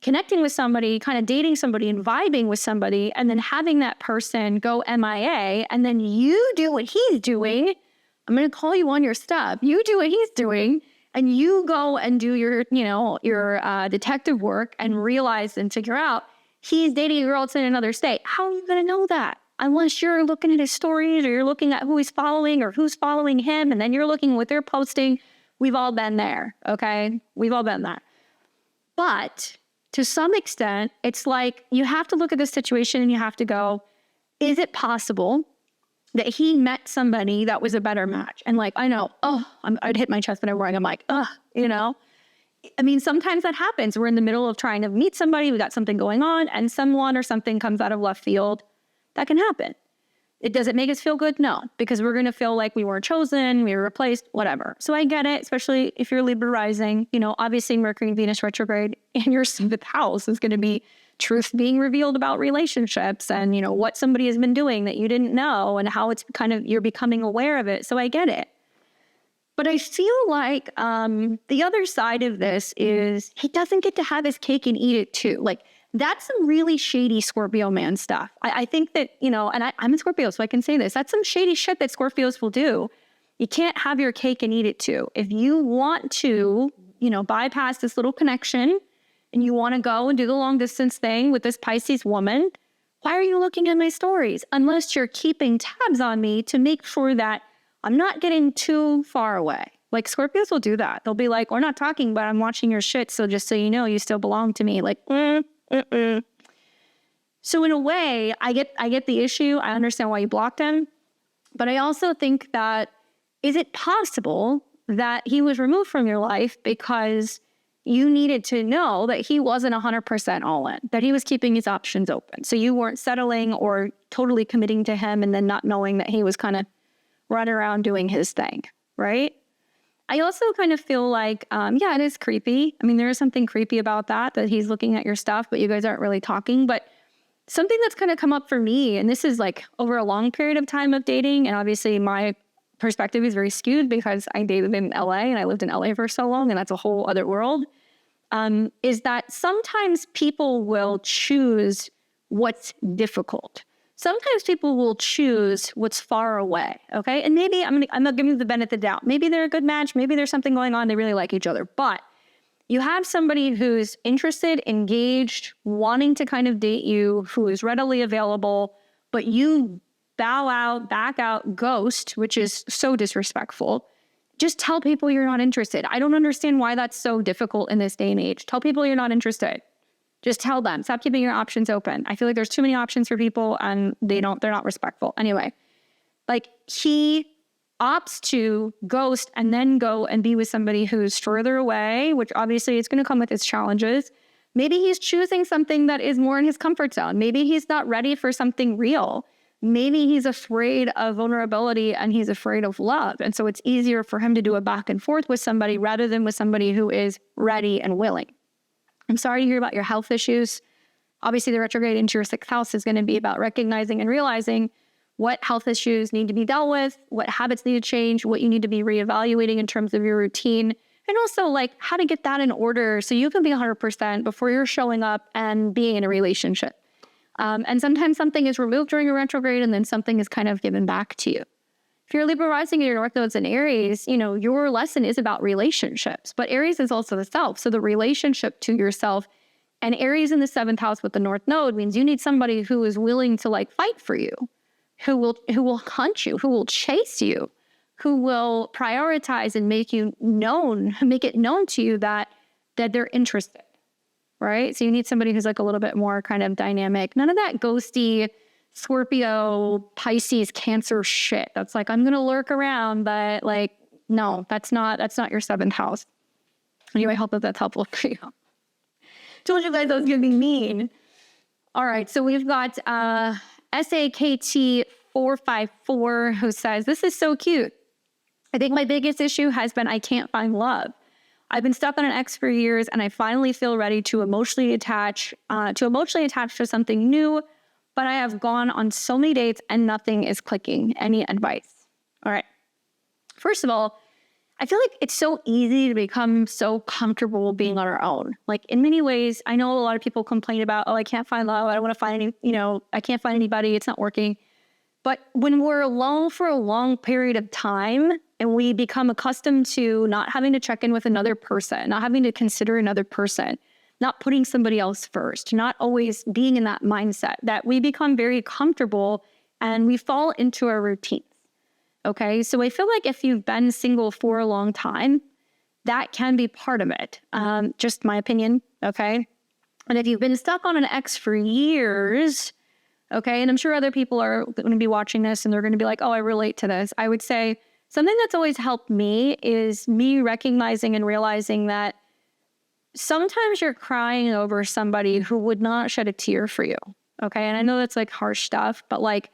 connecting with somebody, kind of dating somebody and vibing with somebody, and then having that person go MIA, and then you do what he's doing. I'm going to call you on your stuff. You do what he's doing. and you go and do your, your detective work and realize and figure out he's dating a girl that's in another state. How are you going to know that? Unless you're looking at his stories, or you're looking at who he's following or who's following him, and then you're looking at what they're posting. We've all been there, okay? We've all been there. But to some extent, it's like you have to look at the situation and you have to go, is it possible that he met somebody that was a better match? And like, I know, I'd hit my chest whenever I'm like, I mean, sometimes that happens. We're in the middle of trying to meet somebody. We got something going on, and someone or something comes out of left field. That can happen. Does it make us feel good? No, because we're going to feel like we weren't chosen, we were replaced, whatever. So I get it, especially if you're Libra rising. Obviously Mercury and Venus retrograde in your 7th house is going to be truth being revealed about relationships and, what somebody has been doing that you didn't know and how it's kind of, you're becoming aware of it. So I get it. But I feel like the other side of this is he doesn't get to have his cake and eat it too. Like, that's some really shady Scorpio man stuff. I think that, and I'm a Scorpio, so I can say this. That's some shady shit that Scorpios will do. You can't have your cake and eat it too. If you want to, bypass this little connection and you want to go and do the long distance thing with this Pisces woman, why are you looking at my stories? Unless you're keeping tabs on me to make sure that I'm not getting too far away. Like, Scorpios will do that. They'll be like, we're not talking, but I'm watching your shit, so just so you know, you still belong to me. Like, So in a way, I get the issue. I understand why you blocked him. But I also think that, is it possible that he was removed from your life because you needed to know that he wasn't 100% all in, that he was keeping his options open? So you weren't settling or totally committing to him and then not knowing that he was kind of running around doing his thing, right? I also kind of feel like, it is creepy. I mean, there is something creepy about that he's looking at your stuff, but you guys aren't really talking. But something that's kind of come up for me, and this is like over a long period of time of dating, and obviously my perspective is very skewed because I dated in LA and I lived in LA for so long, and that's a whole other world, is that sometimes people will choose what's difficult. Sometimes people will choose what's far away, okay? And maybe I'm not giving you the benefit of the doubt. Maybe they're a good match. Maybe there's something going on. They really like each other. But you have somebody who's interested, engaged, wanting to kind of date you, who is readily available, but you bow out, back out, ghost, which is so disrespectful. Just tell people you're not interested. I don't understand why that's so difficult in this day and age. Tell people you're not interested. Just tell them. Stop keeping your options open. I feel like there's too many options for people and they're not respectful. Anyway, like, he opts to ghost and then go and be with somebody who's further away, which obviously is going to come with its challenges. Maybe he's choosing something that is more in his comfort zone. Maybe he's not ready for something real. Maybe he's afraid of vulnerability and he's afraid of love. And so it's easier for him to do a back and forth with somebody rather than with somebody who is ready and willing. I'm sorry to hear about your health issues. Obviously, the retrograde into your 6th house is going to be about recognizing and realizing what health issues need to be dealt with, what habits need to change, what you need to be reevaluating in terms of your routine, and also like how to get that in order so you can be 100% before you're showing up and being in a relationship. And sometimes something is removed during a retrograde and then something is kind of given back to you. If you're Libra rising and your North Node's in Aries, your lesson is about relationships, but Aries is also the self. So the relationship to yourself, and Aries in the 7th house with the North Node means you need somebody who is willing to like fight for you, who will hunt you, who will chase you, who will prioritize and make it known to you that they're interested, right? So you need somebody who's like a little bit more kind of dynamic. None of that ghosty Scorpio, Pisces, Cancer shit. That's like, I'm going to lurk around, but like, no, that's not your 7th house. Anyway, I hope that's helpful for you. Told you guys I was going to be mean. All right. So we've got SAKT454 who says, this is so cute. I think my biggest issue has been I can't find love. I've been stuck on an ex for years and I finally feel ready to emotionally attach to something new. But I have gone on so many dates and nothing is clicking. Any advice? All right. First of all, I feel like it's so easy to become so comfortable being on our own. Like, in many ways, I know a lot of people complain about, I can't find love. I don't want to find I can't find anybody. It's not working. But when we're alone for a long period of time, and we become accustomed to not having to check in with another person, not having to consider another person, not putting somebody else first, not always being in that mindset, that we become very comfortable and we fall into our routines. Okay, so I feel like if you've been single for a long time, that can be part of it. Just my opinion, okay? And if you've been stuck on an ex for years, okay, and I'm sure other people are going to be watching this and they're going to be like, oh, I relate to this. I would say something that's always helped me is me recognizing and realizing that sometimes you're crying over somebody who would not shed a tear for you, okay? And I know that's like harsh stuff, but like,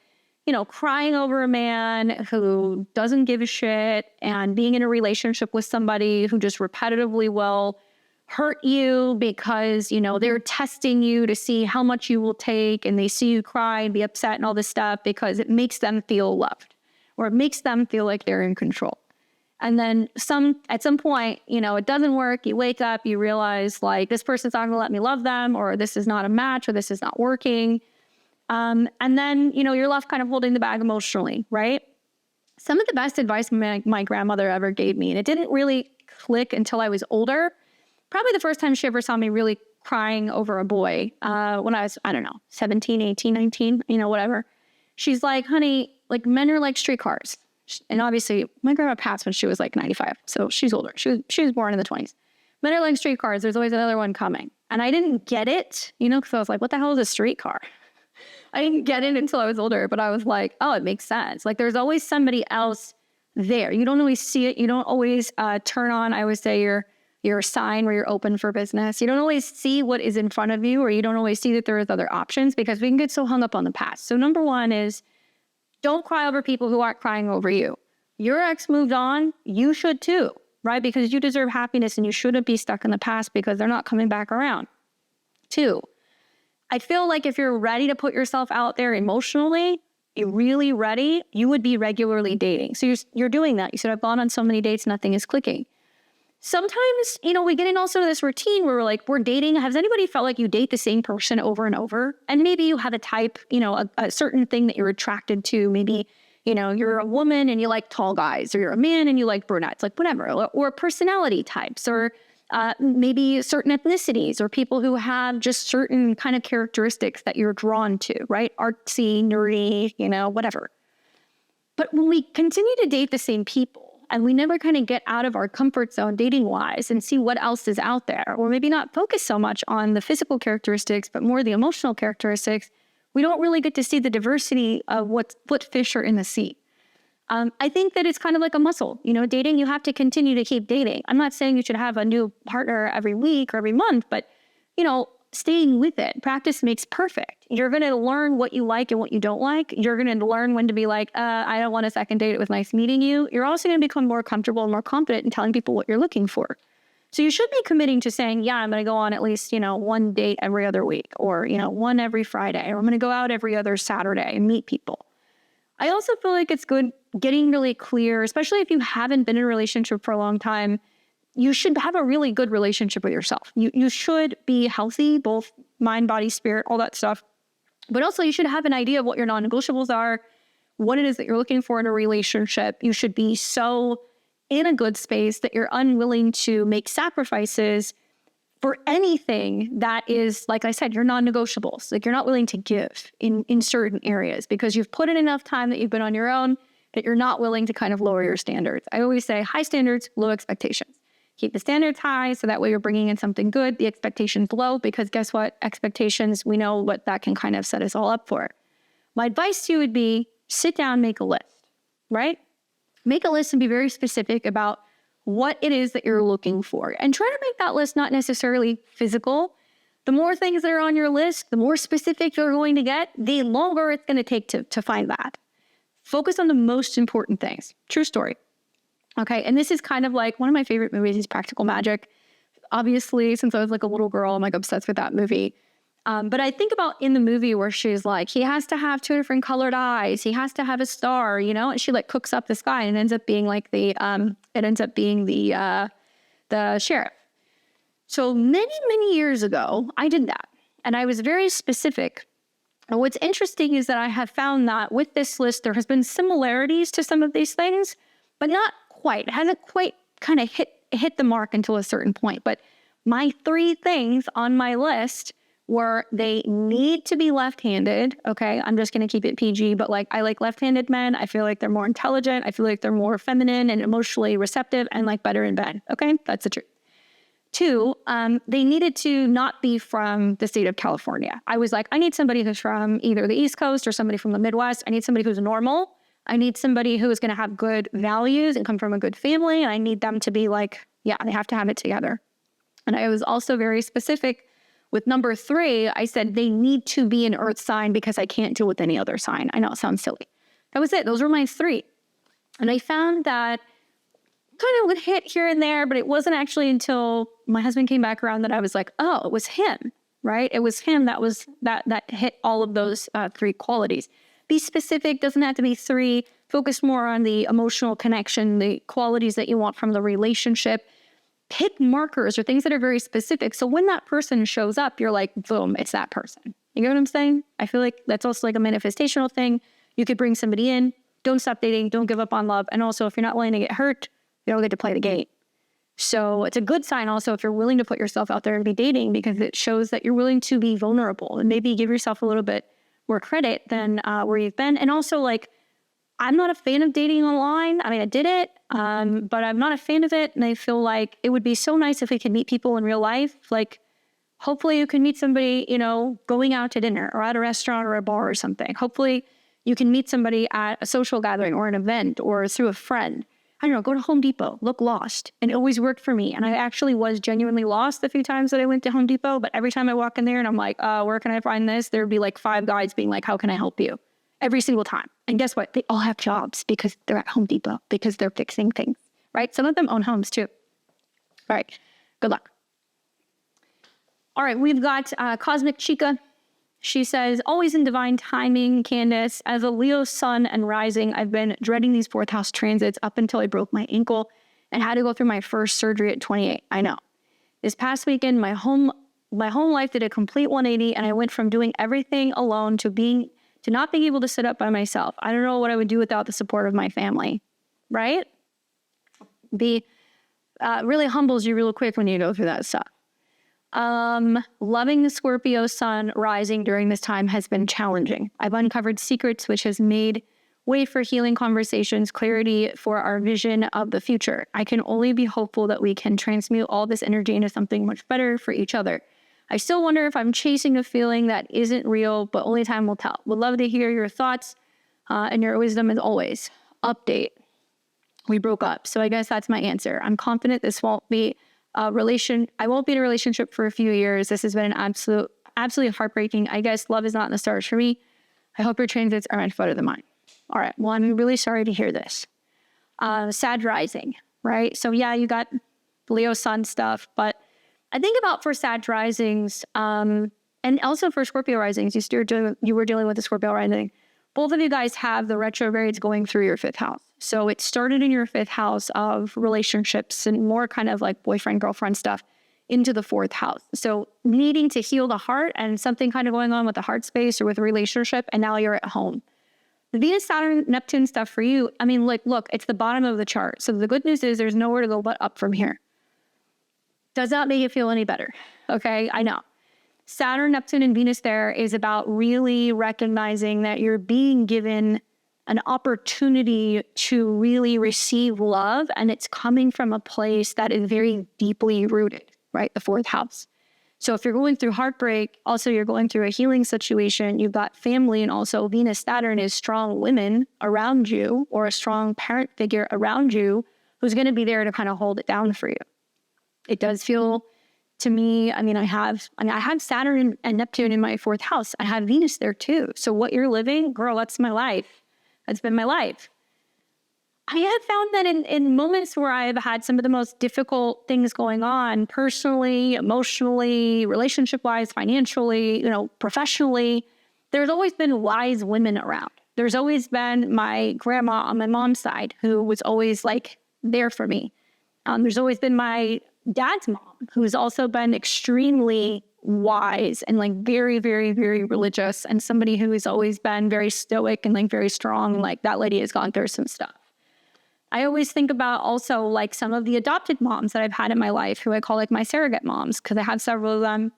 you know, crying over a man who doesn't give a shit and being in a relationship with somebody who just repetitively will hurt you because, you know, they're testing you to see how much you will take, and they see you cry and be upset and all this stuff because it makes them feel loved or it makes them feel like they're in control. And then at some point, you know, it doesn't work. You wake up, you realize like this person's not going to let me love them, or this is not a match, or this is not working. And then, you know, you're left kind of holding the bag emotionally, right? Some of the best advice my grandmother ever gave me, and it didn't really click until I was older. Probably the first time she ever saw me really crying over a boy when I was, I don't know, 17, 18, 19, you know, whatever. She's like, honey, like men are like streetcars. And obviously my grandma passed when she was like 95. So she's older. She was born in the 20s. Men are like streetcars. There's always another one coming. And I didn't get it, you know, because I was like, what the hell is a streetcar? I didn't get it until I was older, but I was like, oh, it makes sense. Like there's always somebody else there. You don't always see it. You don't always turn on, I would say, your sign where you're open for business. You don't always see what is in front of you, or you don't always see that there is other options, because we can get so hung up on the past. So number one is don't cry over people who aren't crying over you. Your ex moved on. You should too, right? Because you deserve happiness and you shouldn't be stuck in the past because they're not coming back around. Two, I feel like if you're ready to put yourself out there emotionally, you're really ready, you would be regularly dating. So you're doing that. You said, I've gone on so many dates, nothing is clicking. Sometimes, you know, we get in also this routine where we're dating. Has anybody felt like you date the same person over and over? And maybe you have a type, you know, a certain thing that you're attracted to. Maybe, you know, you're a woman and you like tall guys, or you're a man and you like brunettes, like whatever, or personality types, or maybe certain ethnicities, or people who have just certain kind of characteristics that you're drawn to, right? Artsy, nerdy, you know, whatever. But when we continue to date the same people, and we never kind of get out of our comfort zone dating-wise and see what else is out there, or maybe not focus so much on the physical characteristics, but more the emotional characteristics, we don't really get to see the diversity of what fish are in the sea. I think that it's kind of like a muscle. You know, dating, you have to continue to keep dating. I'm not saying you should have a new partner every week or every month, but, you know, staying with it. Practice makes perfect. You're going to learn what you like and what you don't like. You're going to learn when to be like, I don't want a second date. It was nice meeting you. You're also going to become more comfortable and more confident in telling people what you're looking for. So you should be committing to saying, yeah, I'm going to go on at least, you know, one date every other week, or, you know, one every Friday, or I'm going to go out every other Saturday and meet people. I also feel like it's good getting really clear, especially if you haven't been in a relationship for a long time. You should have a really good relationship with yourself. You should be healthy, both mind, body, spirit, all that stuff. But also you should have an idea of what your non-negotiables are, what it is that you're looking for in a relationship. You should be so in a good space that you're unwilling to make sacrifices for anything that is, like I said, your non-negotiables. Like you're not willing to give in certain areas because you've put in enough time that you've been on your own that you're not willing to kind of lower your standards. I always say high standards, low expectations. Keep the standards high so that way you're bringing in something good, the expectations low, because guess what? Expectations, we know what that can kind of set us all up for. My advice to you would be sit down, make a list, right? Make a list and be very specific about what it is that you're looking for. And try to make that list not necessarily physical. The more things that are on your list, the more specific you're going to get, the longer it's going to take to find that. Focus on the most important things. True story. Okay, and this is kind of like one of my favorite movies is Practical Magic. Obviously, since I was like a little girl, I'm like obsessed with that movie. But I think about in the movie where she's like, he has to have 2 different colored eyes. He has to have a star, you know, and she like cooks up this guy and it ends up being like the sheriff. So many, many years ago, I did that. And I was very specific. And what's interesting is that I have found that with this list, there has been similarities to some of these things, but not quite. It hasn't quite kind of hit the mark until a certain point. But my 3 things on my list were they need to be left-handed. Okay, I'm just going to keep it PG, but like I like left-handed men. I feel like they're more intelligent. I feel like they're more feminine and emotionally receptive and like better in bed. Okay, that's the truth. 2, they needed to not be from the state of California. I was like, I need somebody who's from either the East Coast or somebody from the Midwest. I need somebody who's normal. I need somebody who is going to have good values and come from a good family. And I need them to be like, yeah, they have to have it together. And I was also very specific with number 3. I said they need to be an earth sign because I can't deal with any other sign. I know it sounds silly. That was it. Those were my 3. And I found that kind of would hit here and there, but it wasn't actually until my husband came back around that I was like, oh, it was him, right? It was him that hit all of those 3 qualities. Be specific, doesn't have to be 3. Focus more on the emotional connection, the qualities that you want from the relationship. Pick markers or things that are very specific. So when that person shows up, you're like, boom, it's that person. You get what I'm saying? I feel like that's also like a manifestational thing. You could bring somebody in, don't stop dating, don't give up on love. And also if you're not willing to get hurt, you don't get to play the game. So it's a good sign also if you're willing to put yourself out there and be dating, because it shows that you're willing to be vulnerable and maybe give yourself a little bit more credit than where you've been. And also like, I'm not a fan of dating online. I mean, I did it, but I'm not a fan of it. And I feel like it would be so nice if we could meet people in real life. Like, hopefully you can meet somebody, you know, going out to dinner or at a restaurant or a bar or something. Hopefully you can meet somebody at a social gathering or an event or through a friend. I don't know, go to Home Depot, look lost. And it always worked for me. And I actually was genuinely lost a few times that I went to Home Depot. But every time I walk in there and I'm like, where can I find this? There'd be like 5 guys being like, how can I help you? Every single time. And guess what? They all have jobs because they're at Home Depot, because they're fixing things, right? Some of them own homes too. All right, good luck. All right, we've got Cosmic Chica. She says, always in divine timing, Candace. As a Leo sun and rising, I've been dreading these 4th house transits up until I broke my ankle and had to go through my first surgery at 28. I know. This past weekend, my home life did a complete 180, and I went from doing everything alone to not being able to sit up by myself. I don't know what I would do without the support of my family, right? Really humbles you real quick when you go through that stuff. Loving the Scorpio sun rising during this time has been challenging. I've uncovered secrets which has made way for healing conversations, clarity for our vision of the future. I can only be hopeful that we can transmute all this energy into something much better for each other. I still wonder if I'm chasing a feeling that isn't real, but only time will tell. Would love to hear your thoughts and your wisdom as always. Update. We broke up. So I guess that's my answer. I'm confident this won't be I won't be in a relationship for a few years. This has been an absolutely heartbreaking. I guess love is not in the stars for me. I hope your transits are much better than mine. All right. Well, I'm really sorry to hear this. Sad rising, right? So yeah, you got Leo sun stuff, but I think about for Sag risings, and also for Scorpio risings, you were dealing with the Scorpio rising. Both of you guys have the retrogrades going through your 5th house. So it started in your 5th house of relationships and more kind of like boyfriend, girlfriend stuff into the 4th house. So needing to heal the heart and something kind of going on with the heart space or with a relationship, and now you're at home. The Venus, Saturn, Neptune stuff for you, I mean, like, look, it's the bottom of the chart. So the good news is there's nowhere to go but up from here. Does not make you feel any better. Okay, I know. Saturn, Neptune, and Venus there is about really recognizing that you're being given an opportunity to really receive love, and it's coming from a place that is very deeply rooted, right? The 4th house. So if you're going through heartbreak, also you're going through a healing situation, you've got family, and also Venus, Saturn is strong women around you or a strong parent figure around you who's going to be there to kind of hold it down for you. It does feel to me, I have Saturn and Neptune in my 4th house. I have Venus there too. So what you're living, girl, that's my life. That's been my life. I have found that in moments where I've had some of the most difficult things going on personally, emotionally, relationship-wise, financially, professionally, there's always been wise women around. There's always been my grandma on my mom's side who was always like there for me. There's always been my dad's mom, who's also been extremely wise and like very, very, very religious, and somebody who has always been very stoic and like very strong. Like that lady has gone through some stuff. I always think about also like some of the adopted moms that I've had in my life who I call like my surrogate moms because I have several of them.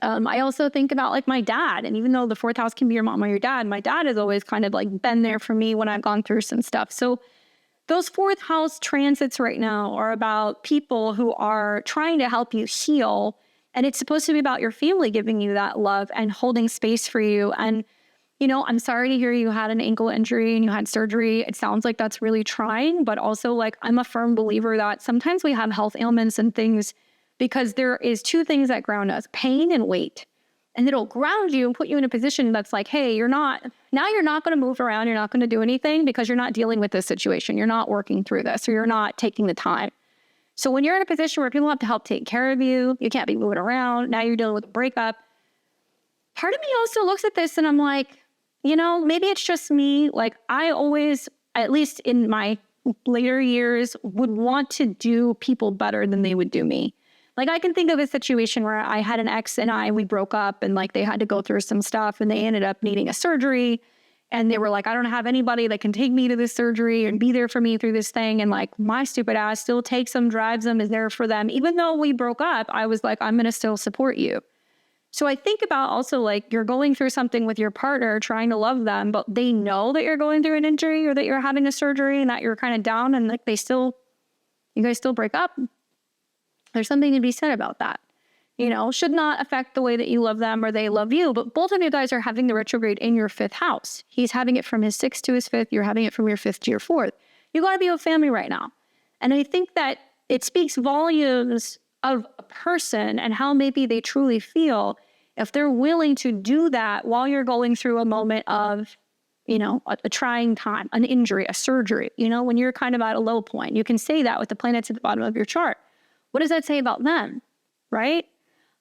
I also think about like my dad. And even though the fourth house can be your mom or your dad, my dad has always kind of like been there for me when I've gone through some stuff. So those fourth house transits right now are about people who are trying to help you heal. And it's supposed to be about your family giving you that love and holding space for you. And, you know, I'm sorry to hear you had an ankle injury and you had surgery. It sounds like that's really trying, but also like I'm a firm believer that sometimes we have health ailments and things because there is two things that ground us, pain and weight. And it'll ground you and put you in a position that's like, hey, you're not going to move around. You're not going to do anything because you're not dealing with this situation. You're not working through this or you're not taking the time. So when you're in a position where people have to help take care of you, you can't be moving around. Now you're dealing with a breakup. Part of me also looks at this and I'm like, you know, maybe it's just me. Like I always, at least in my later years, would want to do people better than they would do me. Like I can think of a situation where I had an ex and we broke up and like they had to go through some stuff and they ended up needing a surgery. And they were like, I don't have anybody that can take me to this surgery and be there for me through this thing. And like my stupid ass still takes them, drives them, is there for them. Even though we broke up, I was like, I'm going to still support you. So I think about also like you're going through something with your partner, trying to love them, but they know that you're going through an injury or that you're having a surgery and that you're kind of down and like you guys still break up. There's something to be said about that. You know, should not affect the way that you love them or they love you. But both of you guys are having the retrograde in your fifth house. He's having it from his sixth to his fifth. You're having it from your fifth to your fourth. You got to be with family right now. And I think that it speaks volumes of a person and how maybe they truly feel if they're willing to do that while you're going through a moment of, you know, a trying time, an injury, a surgery, you know, when you're kind of at a low point. You can say that with the planets at the bottom of your chart. What does that say about them, right?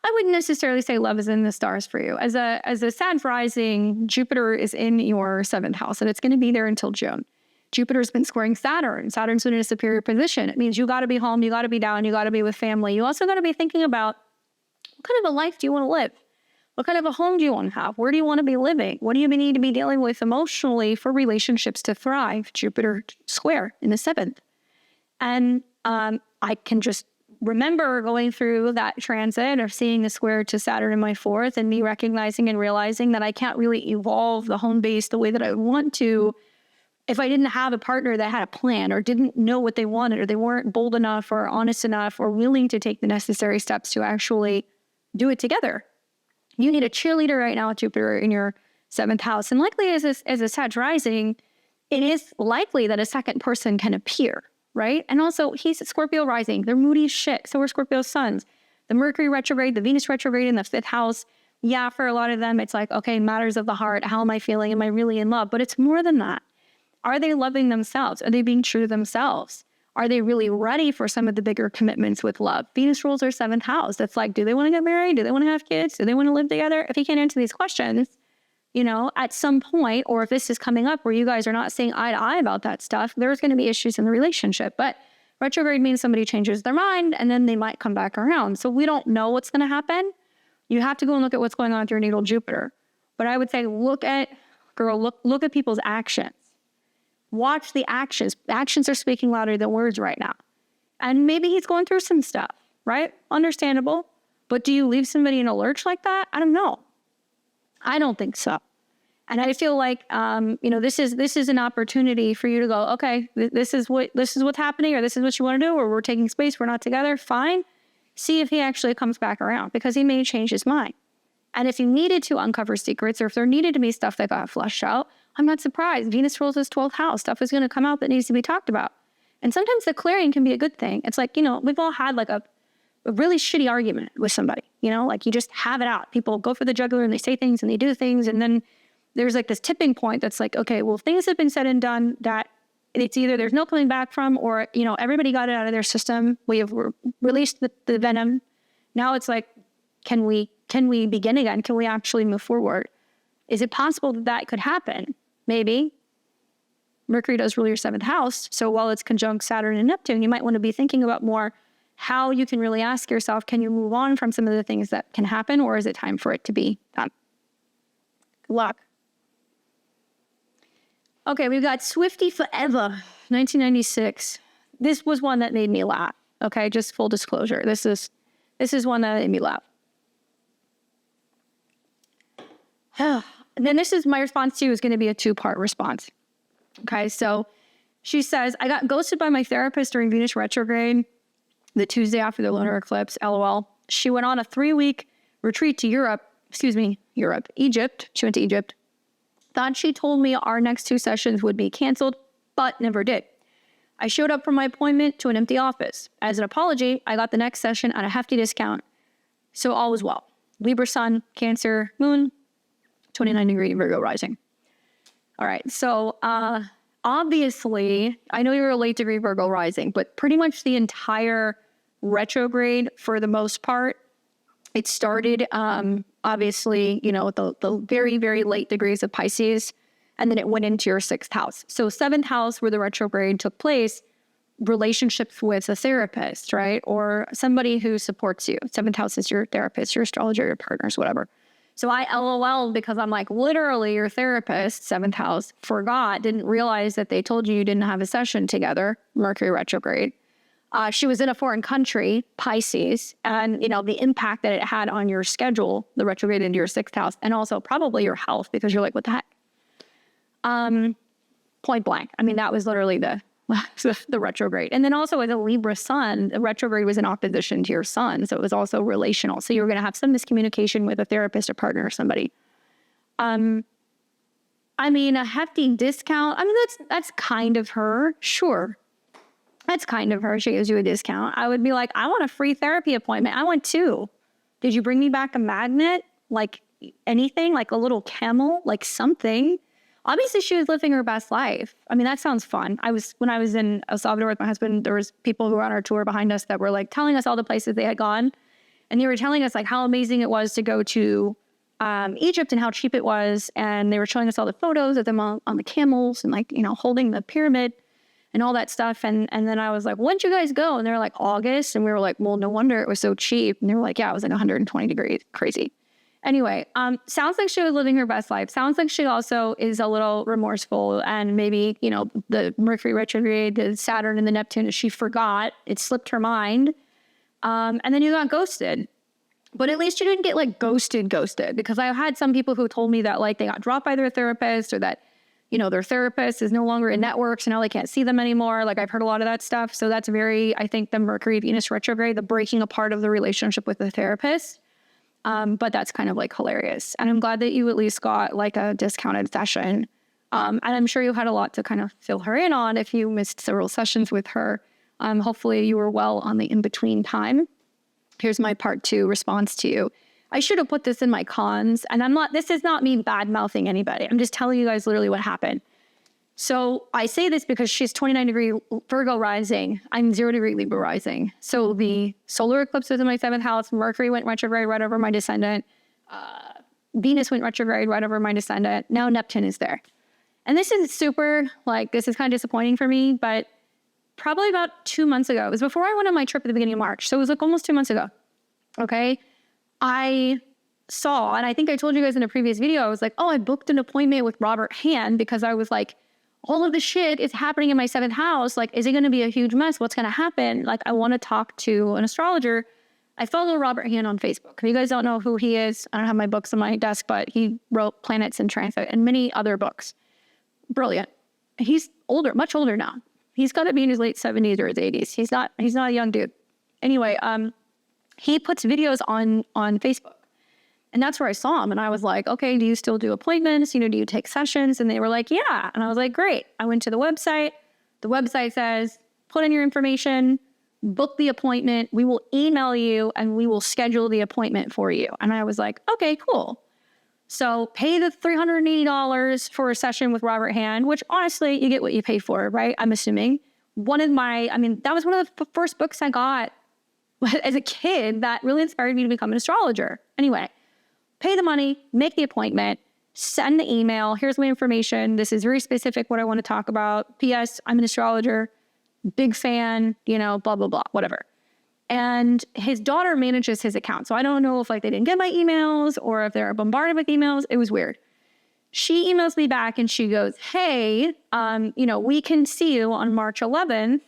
I wouldn't necessarily say love is in the stars for you. As a Sag rising, Jupiter is in your seventh house, and it's going to be there until June. Jupiter's been squaring Saturn. Saturn's been in a superior position. It means you got to be home, you got to be down, you got to be with family. You also got to be thinking about what kind of a life do you want to live? What kind of a home do you want to have? Where do you want to be living? What do you need to be dealing with emotionally for relationships to thrive? Jupiter square in the seventh. And I can just remember going through that transit of seeing the square to Saturn in my fourth and me recognizing and realizing that I can't really evolve the home base the way that I want to if I didn't have a partner that had a plan or didn't know what they wanted or they weren't bold enough or honest enough or willing to take the necessary steps to actually do it together. You need a cheerleader right now with Jupiter in your seventh house. And likely as a Sag rising, it is likely that a second person can appear. Right? And also he's Scorpio rising. They're moody as shit. So are Scorpio suns. The Mercury retrograde, the Venus retrograde in the fifth house. Yeah, for a lot of them, it's like, okay, matters of the heart. How am I feeling? Am I really in love? But it's more than that. Are they loving themselves? Are they being true to themselves? Are they really ready for some of the bigger commitments with love? Venus rules their seventh house. That's like, do they want to get married? Do they want to have kids? Do they want to live together? If you can't answer these questions, you know, at some point, or if this is coming up where you guys are not saying eye to eye about that stuff, there's going to be issues in the relationship. But retrograde means somebody changes their mind and then they might come back around. So we don't know what's going to happen. You have to go and look at what's going on with your natal Jupiter. But I would say look at people's actions. Watch the actions. Actions are speaking louder than words right now. And maybe he's going through some stuff, right? Understandable. But do you leave somebody in a lurch like that? I don't know. I don't think so. And I feel like, you know, this is an opportunity for you to go, okay, this is what's happening, or this is what you want to do, or we're taking space, we're not together. Fine. See if he actually comes back around, because he may change his mind. And if you needed to uncover secrets, or if there needed to be stuff that got flushed out, I'm not surprised. Venus rules his 12th house. Stuff is going to come out that needs to be talked about. And sometimes the clearing can be a good thing. It's like, you know, we've all had like a really shitty argument with somebody, you know, like you just have it out. People go for the jugular and they say things and they do things. And then there's like this tipping point that's like, okay, well, things have been said and done that it's either there's no coming back from, or, you know, everybody got it out of their system. We have released the venom. Now it's like, can we begin again? Can we actually move forward? Is it possible that that could happen? Maybe. Mercury does rule your seventh house. So while it's conjunct Saturn and Neptune, you might want to be thinking about more how you can really ask yourself, can you move on from some of the things that can happen, or is it time for it to be done? Good luck. Okay, we've got Swifty Forever. 1996. This was one that made me laugh. Okay, just full disclosure. This is one that made me laugh. And then this is my response to you is going to be a 2-part response. Okay, so she says, I got ghosted by my therapist during Venus retrograde, the Tuesday after the lunar eclipse, LOL. She went on a 3-week retreat to Egypt. She went to Egypt. Thought she told me our next 2 sessions would be canceled, but never did. I showed up for my appointment to an empty office. As an apology, I got the next session at a hefty discount. So all was well. Libra sun, Cancer moon, 29-degree Virgo rising. All right, so obviously, I know you're a late degree Virgo rising, but pretty much the entire retrograde, for the most part, it started, obviously, the very, very late degrees of Pisces, and then it went into your 6th house. So 7th house, where the retrograde took place, relationships with a therapist, right? Or somebody who supports you. 7th house is your therapist, your astrologer, your partners, whatever. So I LOL because I'm like, literally your therapist, 7th house, didn't realize that they told you didn't have a session together, Mercury retrograde. She was in a foreign country, Pisces, and, the impact that it had on your schedule, the retrograde into your 6th house, and also probably your health, because you're like, what the heck? Point blank. I mean, that was literally the retrograde. And then also as a Libra sun, the retrograde was in opposition to your sun. So it was also relational. So you were going to have some miscommunication with a therapist, a partner, or somebody. A hefty discount. I mean, that's kind of her. Sure. That's kind of her. She gives you a discount. I would be like, I want a free therapy appointment. I want 2. Did you bring me back a magnet? Like anything, like a little camel, like something. Obviously, she was living her best life. I mean, that sounds fun. When I was in El Salvador with my husband, there was people who were on our tour behind us that were like telling us all the places they had gone. And they were telling us like how amazing it was to go to Egypt and how cheap it was. And they were showing us all the photos of them on the camels and like, holding the pyramid and all that stuff. And then I was like, when'd you guys go? And they were like, August. And we were like, well, no wonder it was so cheap. And they were like, yeah, it was like 120 degrees. Crazy. Anyway, sounds like she was living her best life. Sounds like she also is a little remorseful, and maybe, the Mercury retrograde, the Saturn and the Neptune, she forgot. It slipped her mind. And then you got ghosted. But at least you didn't get like ghosted, because I had some people who told me that like they got dropped by their therapist, or that, their therapist is no longer in network, so now they can't see them anymore. Like I've heard a lot of that stuff. So that's I think the Mercury Venus retrograde, the breaking apart of the relationship with the therapist. But that's kind of like hilarious. And I'm glad that you at least got like a discounted session. And I'm sure you had a lot to kind of fill her in on if you missed several sessions with her. Hopefully you were well on the in-between time. Here's my part 2 response to you. I should have put this in my cons, and this is not me bad-mouthing anybody. I'm just telling you guys literally what happened. So I say this because she's 29-degree Virgo rising. I'm 0-degree Libra rising. So the solar eclipse was in my 7th house. Mercury went retrograde right over my descendant. Venus went retrograde right over my descendant. Now Neptune is there. And this is this is kind of disappointing for me, but probably about 2 months ago. It was before I went on my trip at the beginning of March. So it was like almost 2 months ago. Okay. I saw, and I think I told you guys in a previous video, I was like, oh, I booked an appointment with Robert Hand because I was like, all of the shit is happening in my 7th house. Like, is it going to be a huge mess? What's going to happen? Like, I want to talk to an astrologer. I follow Robert Hand on Facebook. If you guys don't know who he is, I don't have my books on my desk, but he wrote Planets in Transit and many other books. Brilliant. He's older, much older now. He's got to be in his late 70s or his 80s. He's not a young dude. Anyway, he puts videos on Facebook. And that's where I saw him. And I was like, okay, do you still do appointments? Do you take sessions? And they were like, yeah. And I was like, great. I went to the website. The website says, put in your information, book the appointment. We will email you and we will schedule the appointment for you. And I was like, okay, cool. So pay the $380 for a session with Robert Hand, which honestly, you get what you pay for, right? I'm assuming. That was one of the first books I got as a kid that really inspired me to become an astrologer. Anyway, pay the money, make the appointment, send the email. Here's my information. This is very specific what I want to talk about. P.S. I'm an astrologer, big fan, blah, blah, blah, whatever. And his daughter manages his account. So I don't know if they didn't get my emails or if they're bombarded with emails. It was weird. She emails me back and she goes, hey, we can see you on March 11th.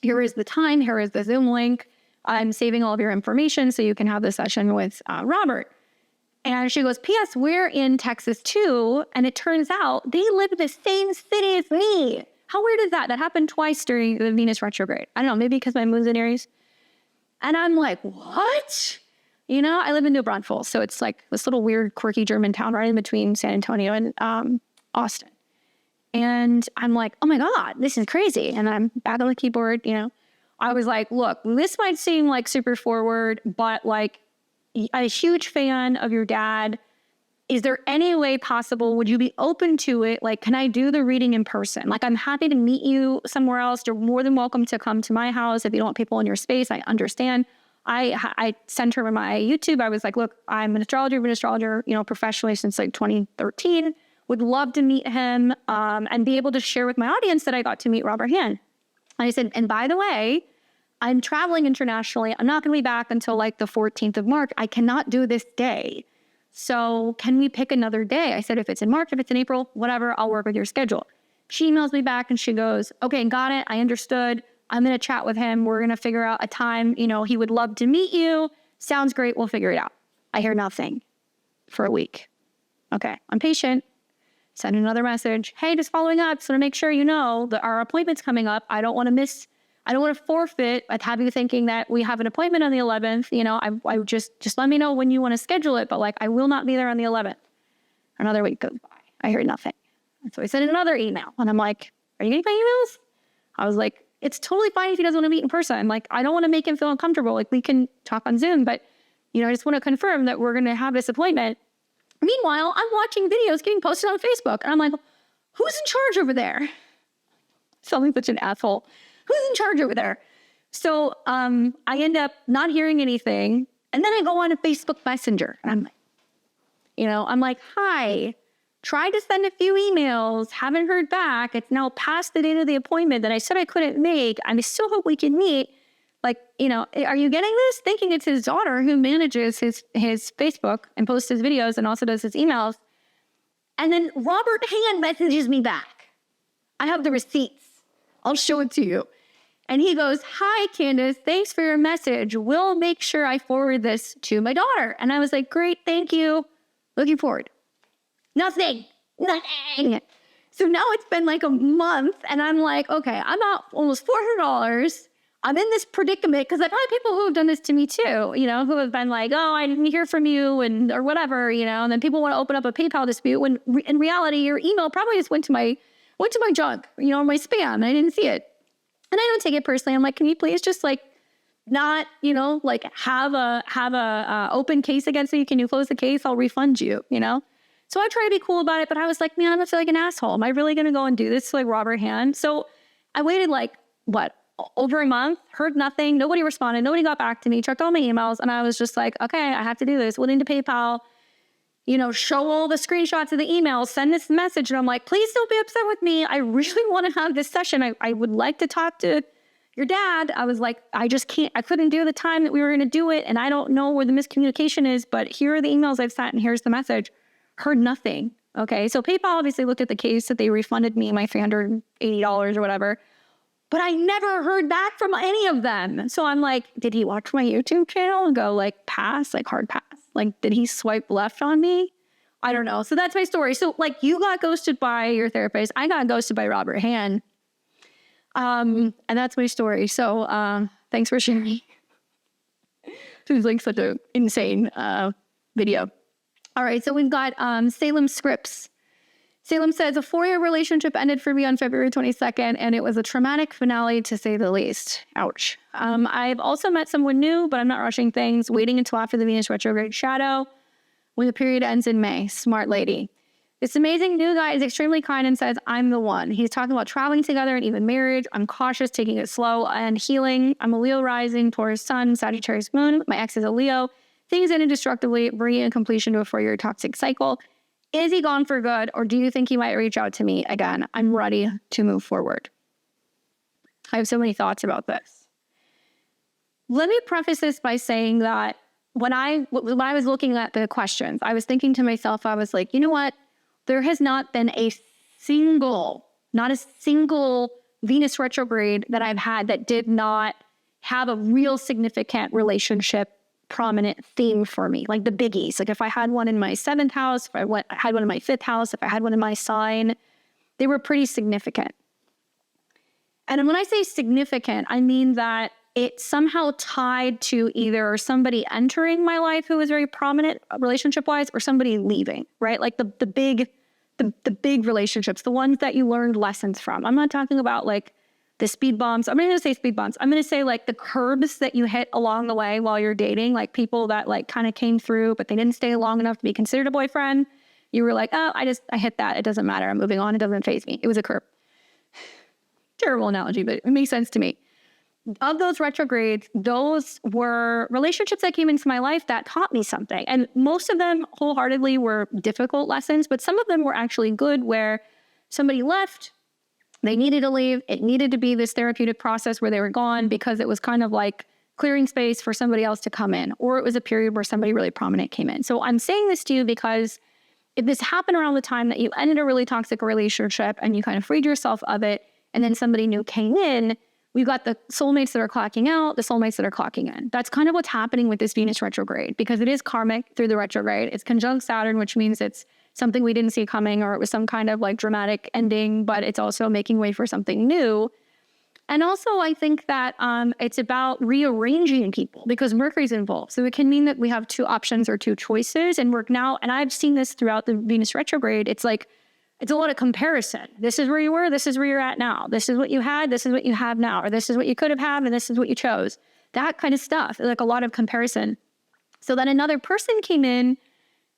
Here is the time. Here is the Zoom link. I'm saving all of your information so you can have the session with Robert. And she goes, P.S., we're in Texas too. And it turns out they live in the same city as me. How weird is that? That happened twice during the Venus retrograde. I don't know, maybe because my moon's in Aries. And I'm like, what? I live in New Braunfels. So it's like this little weird, quirky German town right in between San Antonio and Austin. And I'm like, oh my God, this is crazy. And I'm back on the keyboard, I was like, look, this might seem like super forward, but like, I'm a huge fan of your dad. Is there any way possible? Would you be open to it? Like, can I do the reading in person? Like, I'm happy to meet you somewhere else. You're more than welcome to come to my house. If you don't want people in your space, I understand. I sent her my YouTube. I was like, look, I'm an astrologer, professionally since like 2013. Would love to meet him and be able to share with my audience that I got to meet Robert Hand. I said, and by the way, I'm traveling internationally. I'm not going to be back until like the 14th of March. I cannot do this day. So can we pick another day? I said, if it's in March, if it's in April, whatever, I'll work with your schedule. She emails me back and she goes, okay, got it. I understood. I'm going to chat with him. We're going to figure out a time. He would love to meet you. Sounds great. We'll figure it out. I hear nothing for a week. Okay. I'm patient. Send another message. Hey, just following up. So to make sure you know that our appointment's coming up. I don't want to forfeit at have you thinking that we have an appointment on the 11th. I just let me know when you want to schedule it. But like, I will not be there on the 11th. Another week goes by. I hear nothing. And so I sent another email and I'm like, are you getting my emails? I was like, it's totally fine if he doesn't want to meet in person. Like, I don't want to make him feel uncomfortable. Like, we can talk on Zoom, but I just want to confirm that we're going to have this appointment. Meanwhile, I'm watching videos getting posted on Facebook and I'm like, who's in charge over there? Sounding such an asshole. Who's in charge over there? So I end up not hearing anything. And then I go on to Facebook Messenger. And I'm like, hi, tried to send a few emails, haven't heard back. It's now past the date of the appointment that I said I couldn't make. I still hope we can meet. Like, are you getting this? Thinking it's his daughter who manages his Facebook and posts his videos and also does his emails. And then Robert Hand messages me back. I have the receipts. I'll show it to you. And he goes, hi, Candace, thanks for your message. We'll make sure I forward this to my daughter. And I was like, great, thank you. Looking forward. Nothing. So now it's been like a month and I'm like, okay, I'm out almost $400. I'm in this predicament because I've had people who have done this to me too, who have been like, oh, I didn't hear from you or whatever, and then people want to open up a PayPal dispute when in reality, your email probably just went to my junk, my spam. I didn't see it. And I don't take it personally. I'm like, can you please just like not, have a open case against me? Can you close the case? I'll refund you, So I try to be cool about it, but I was like, man, I'm gonna feel like an asshole. Am I really gonna go and do this to like Robert Hand? So I waited over a month, heard nothing. Nobody responded. Nobody got back to me, checked all my emails. And I was just like, okay, I have to do this. Went into PayPal, show all the screenshots of the emails, send this message. And I'm like, please don't be upset with me. I really want to have this session. I would like to talk to your dad. I was like, I couldn't do the time that we were going to do it. And I don't know where the miscommunication is, but here are the emails I've sent and here's the message. Heard nothing. Okay. So PayPal obviously looked at the case that they refunded me my $380 or whatever, but I never heard back from any of them. So I'm like, did he watch my YouTube channel and go like pass, like hard pass? Like, did he swipe left on me? I don't know. So that's my story. So like you got ghosted by your therapist. I got ghosted by Robert Hand. And that's my story. So thanks for sharing. It was like such an insane video. All right. So we've got Salem Scripps. Salem says, a 4-year relationship ended for me on February 22nd, and it was a traumatic finale to say the least. Ouch. I've also met someone new, but I'm not rushing things, waiting until after the Venus retrograde shadow when the period ends in May. Smart lady. This amazing new guy is extremely kind and says, I'm the one. He's talking about traveling together and even marriage. I'm cautious, taking it slow and healing. I'm a Leo rising, Taurus sun, Sagittarius moon. My ex is a Leo. Things ended destructively, bringing a completion to a 4-year toxic cycle. Is he gone for good, or do you think he might reach out to me again? I'm ready to move forward. I have so many thoughts about this. Let me preface this by saying that when I was looking at the questions, I was thinking to myself, I was like, you know what? there has not been not a single Venus retrograde that I've had that did not have a real significant relationship prominent theme for me, like the biggies. Like if I had one in my 7th house, if I had one in my 5th house, if I had one in my sign, they were pretty significant. And when I say significant, I mean that it somehow tied to either somebody entering my life who was very prominent relationship-wise or somebody leaving, right? Like the big relationships, the ones that you learned lessons from. I'm not talking about like the speed bumps. I'm not going to say speed bumps. I'm going to say like the curbs that you hit along the way while you're dating, like people that like kind of came through, but they didn't stay long enough to be considered a boyfriend. You were like, oh, I hit that. It doesn't matter. I'm moving on. It doesn't faze me. It was a curb. Terrible analogy, but it makes sense to me. Of those retrogrades, those were relationships that came into my life that taught me something. And most of them wholeheartedly were difficult lessons, but some of them were actually good where somebody left, they needed to leave. It needed to be this therapeutic process where they were gone because it was kind of like clearing space for somebody else to come in, or it was a period where somebody really prominent came in. So I'm saying this to you because if this happened around the time that you ended a really toxic relationship and you kind of freed yourself of it, and then somebody new came in, we've got the soulmates that are clocking out, the soulmates that are clocking in. That's kind of what's happening with this Venus retrograde because it is karmic through the retrograde. It's conjunct Saturn, which means it's something we didn't see coming or it was some kind of like dramatic ending, but it's also making way for something new. And also I think that it's about rearranging people because Mercury's involved. So it can mean that we have two options or two choices and and I've seen this throughout the Venus retrograde. It's like, it's a lot of comparison. This is where you were. This is where you're at now. This is what you had. This is what you have now. Or this is what you could have had. And this is what you chose. That kind of stuff. Like a lot of comparison. So then another person came in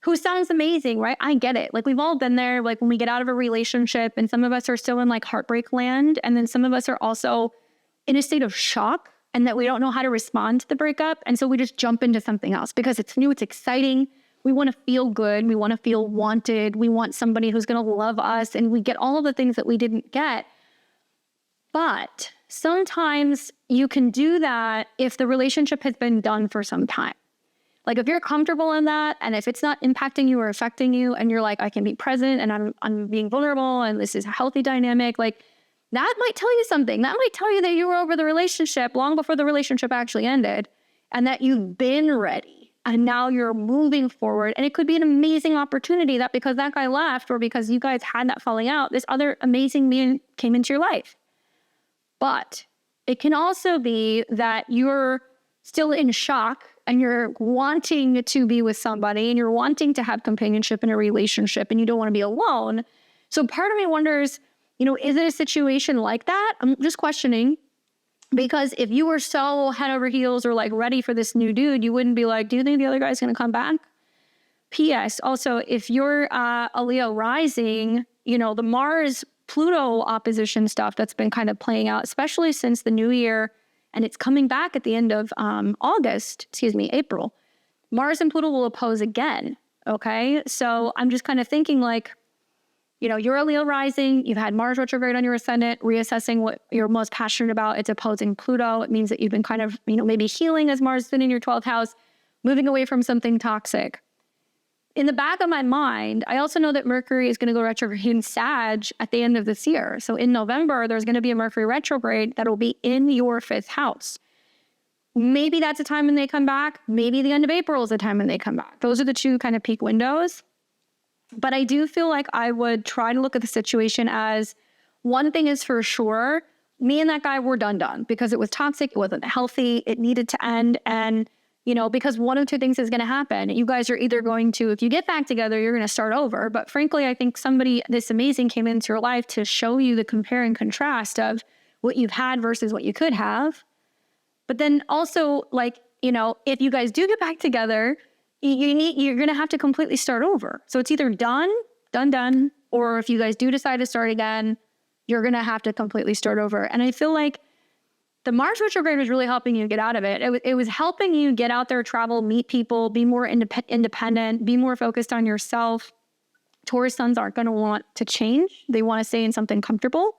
who sounds amazing, right? I get it. Like we've all been there. Like when we get out of a relationship and some of us are still in like heartbreak land. And then some of us are also in a state of shock and that we don't know how to respond to the breakup. And so we just jump into something else because it's new. It's exciting. We want to feel good. We want to feel wanted. We want somebody who's going to love us. And we get all of the things that we didn't get. But sometimes you can do that if the relationship has been done for some time. Like if you're comfortable in that and if it's not impacting you or affecting you and you're like, I can be present and I'm being vulnerable and this is a healthy dynamic, like that might tell you something. That might tell you that you were over the relationship long before the relationship actually ended and that you've been ready. And now you're moving forward. And it could be an amazing opportunity that because that guy left or because you guys had that falling out, this other amazing man came into your life. But it can also be that you're still in shock and you're wanting to be with somebody and you're wanting to have companionship in a relationship and you don't want to be alone. So part of me wonders, is it a situation like that? I'm just questioning. Because if you were so head over heels or like ready for this new dude, you wouldn't be like, do you think the other guy's going to come back? P.S. Also, if you're a Leo rising, the Mars-Pluto opposition stuff that's been kind of playing out, especially since the new year, and it's coming back at the end of April, Mars and Pluto will oppose again, okay? So I'm just kind of thinking like, you're a Leo rising, you've had Mars retrograde on your ascendant, reassessing what you're most passionate about. It's opposing Pluto. It means that you've been kind of, maybe healing as Mars has been in your 12th house, moving away from something toxic. In the back of my mind, I also know that Mercury is going to go retrograde in Sag at the end of this year. So in November, there's going to be a Mercury retrograde that will be in your 5th house. Maybe that's the time when they come back. Maybe the end of April is the time when they come back. Those are the two kind of peak windows. But I do feel like I would try to look at the situation as one thing is for sure, me and that guy were done because it was toxic. It wasn't healthy. It needed to end. And, because one of two things is going to happen. You guys are either going to, if you get back together, you're going to start over. But frankly, I think somebody this amazing came into your life to show you the compare and contrast of what you've had versus what you could have. But then also if you guys do get back together, you're going to have to completely start over. So it's either done, or if you guys do decide to start again, you're going to have to completely start over. And I feel like the Mars retrograde was really helping you get out of it. It was helping you get out there, travel, meet people, be more independent, be more focused on yourself. Taurus suns aren't going to want to change. They want to stay in something comfortable.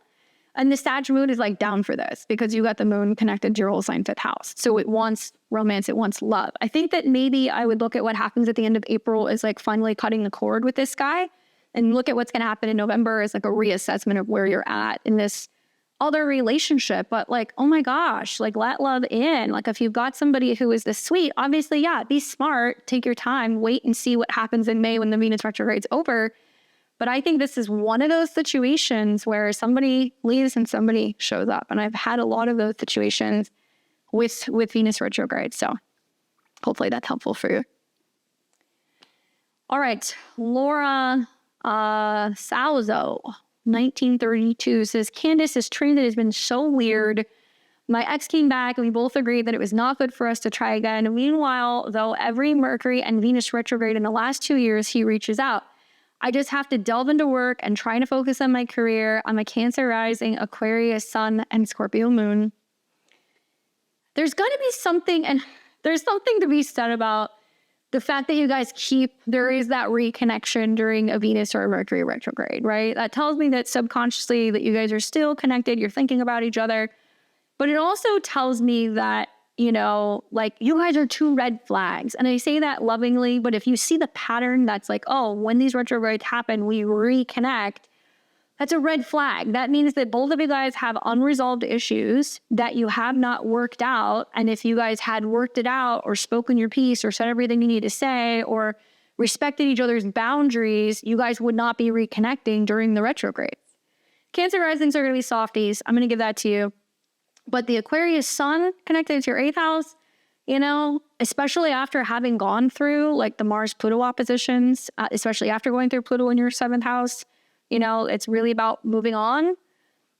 And the Sag moon is like down for this because you got the moon connected to your whole sign 5th house. So it wants romance, it wants love. I think that maybe I would look at what happens at the end of April as like finally cutting the cord with this guy. And look at what's going to happen in November as like a reassessment of where you're at in this other relationship. But like, oh my gosh, like let love in. Like if you've got somebody who is this sweet, obviously, yeah, be smart, take your time, wait and see what happens in May when the Venus retrograde's over. But I think this is one of those situations where somebody leaves and somebody shows up. And I've had a lot of those situations with Venus retrograde. So hopefully that's helpful for you. All right, Laura Salzo, 1932 says, Candace, this transit has been so weird. My ex came back and we both agreed that it was not good for us to try again. Meanwhile, though, every Mercury and Venus retrograde in the last 2 years, he reaches out. I just have to delve into work and try to focus on my career. I'm a Cancer rising, Aquarius sun, and Scorpio moon. There's going to be something, and there's something to be said about the fact that you guys there is that reconnection during a Venus or a Mercury retrograde, right? That tells me that subconsciously that you guys are still connected, you're thinking about each other. But it also tells me that, you know, like you guys are two red flags. And I say that lovingly, but if you see the pattern that's like, oh, when these retrogrades happen, we reconnect, that's a red flag. That means that both of you guys have unresolved issues that you have not worked out. And if you guys had worked it out or spoken your piece or said everything you need to say or respected each other's boundaries, you guys would not be reconnecting during the retrogrades. Cancer risings are going to be softies. I'm going to give that to you. But the Aquarius sun connected to your 8th house, you know, especially after having gone through like the Mars-Pluto oppositions, especially after going through Pluto in your 7th house, you know, it's really about moving on.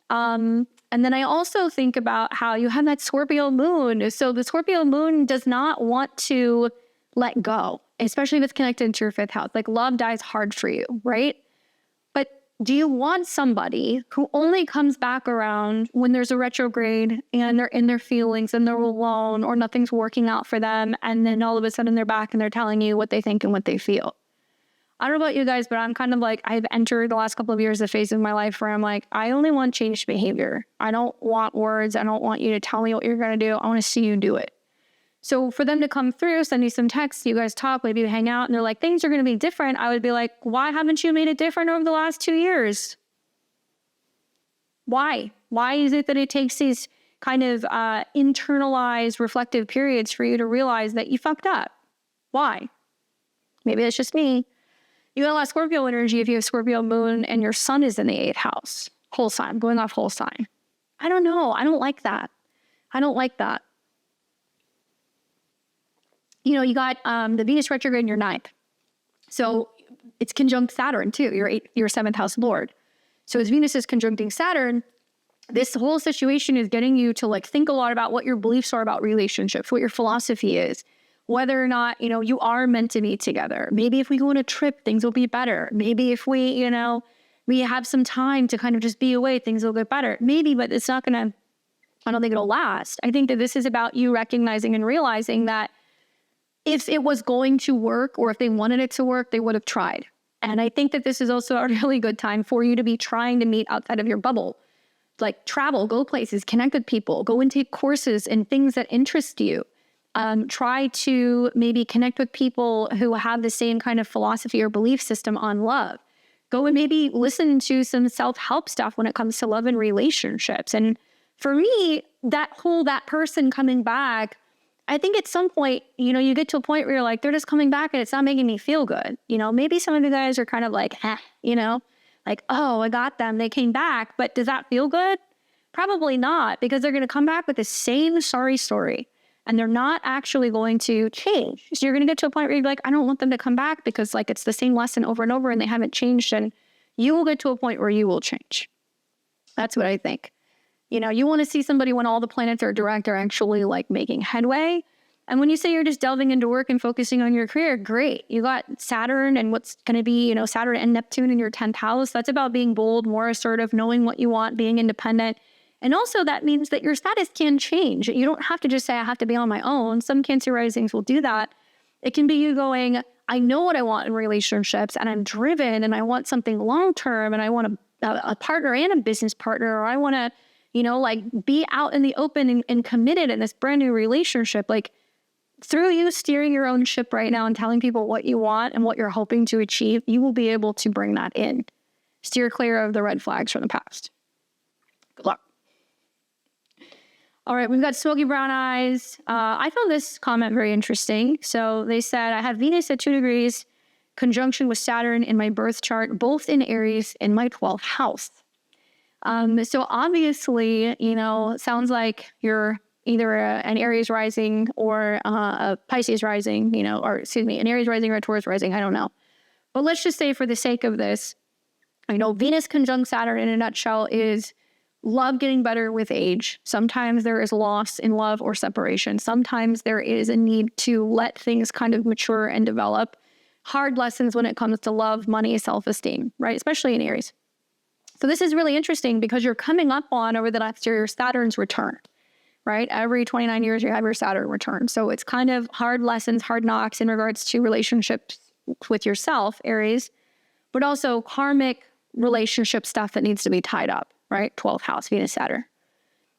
And then I also think about how you have that Scorpio moon. So the Scorpio moon does not want to let go, especially if it's connected to your 5th house. Like love dies hard for you, right? But do you want somebody who only comes back around when there's a retrograde and they're in their feelings and they're alone or nothing's working out for them, and then all of a sudden they're back and they're telling you what they think and what they feel? I don't know about you guys, but I'm kind of like, I've entered the last couple of years a phase of my life where I'm like, I only want changed behavior. I don't want words. I don't want you to tell me what you're going to do. I want to see you do it. So for them to come through, send you some texts, you guys talk, maybe you hang out, and they're like, things are going to be different. I would be like, why haven't you made it different over the last 2 years? Why? Why is it that it takes these kind of internalized reflective periods for you to realize that you fucked up? Why? Maybe it's just me. You got a lot of Scorpio energy if you have Scorpio moon and your sun is in the 8th house. Whole sign, going off whole sign. I don't know. I don't like that. I don't like that. You know, you got the Venus retrograde in your 9th. So it's conjunct Saturn too, your 7th house lord. So as Venus is conjuncting Saturn, this whole situation is getting you to like think a lot about what your beliefs are about relationships, what your philosophy is, whether or not, you know, you are meant to be together. Maybe if we go on a trip, things will be better. Maybe if we, you know, we have some time to kind of just be away, things will get better. Maybe, but it's not going to, I don't think it'll last. I think that this is about you recognizing and realizing that if it was going to work or if they wanted it to work, they would have tried. And I think that this is also a really good time for you to be trying to meet outside of your bubble. Like travel, go places, connect with people, go and take courses and things that interest you. Try to maybe connect with people who have the same kind of philosophy or belief system on love. Go and maybe listen to some self-help stuff when it comes to love and relationships. And for me, that person coming back, I think at some point, you know, you get to a point where you're like, they're just coming back and it's not making me feel good. You know, maybe some of you guys are kind of like, you know, like, oh, I got them. They came back. But does that feel good? Probably not, because they're going to come back with the same sorry story. And they're not actually going to change. So you're going to get to a point where you're like, I don't want them to come back because like it's the same lesson over and over and they haven't changed. And you will get to a point where you will change. That's what I think. You know, you want to see somebody when all the planets are direct are actually like making headway. And when you say you're just delving into work and focusing on your career, great. You got Saturn and what's going to be, you know, Saturn and Neptune in your 10th house. That's about being bold, more assertive, knowing what you want, being independent. And also that means that your status can change. You don't have to just say, I have to be on my own. Some Cancer risings will do that. It can be you going, I know what I want in relationships and I'm driven and I want something long-term and I want a partner and a business partner, or I want to, you know, like be out in the open and committed in this brand new relationship. Like through you steering your own ship right now and telling people what you want and what you're hoping to achieve, you will be able to bring that in. Steer clear of the red flags from the past. Good luck. All right, we've got smoky brown eyes. I found this comment very interesting. So they said, I have Venus at 2 degrees, conjunction with Saturn in my birth chart, both in Aries in my 12th house. So obviously, sounds like you're either an Aries rising or a Pisces rising, an Aries rising or a Taurus rising, I don't know. But let's just say for the sake of this, Venus conjunct Saturn in a nutshell is love getting better with age. Sometimes there is loss in love or separation. Sometimes there is a need to let things kind of mature and develop. Hard lessons when it comes to love, money, self-esteem, right? Especially in Aries. So this is really interesting because you're coming up on over the next year, your Saturn's return, right? Every 29 years, you have your Saturn return. So it's kind of hard lessons, hard knocks in regards to relationships with yourself, Aries, but also karmic relationship stuff that needs to be tied up, right? 12th house, Venus, Saturn.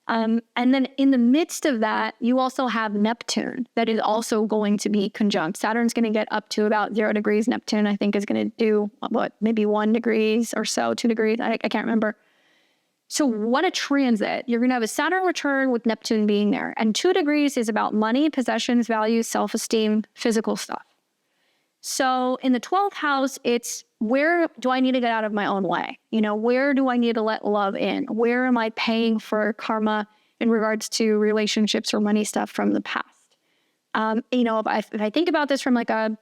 And then in the midst of that, you also have Neptune that is also going to be conjunct. Saturn's going to get up to about 0 degrees. Neptune, I think, is going to do maybe 1 degrees or so, 2 degrees. I can't remember. So what a transit. You're going to have a Saturn return with Neptune being there. And 2 degrees is about money, possessions, values, self-esteem, physical stuff. So in the 12th house, it's where do I need to get out of my own way? Where do I need to let love in? Where am I paying for karma in regards to relationships or money stuff from the past? If I think about this from like a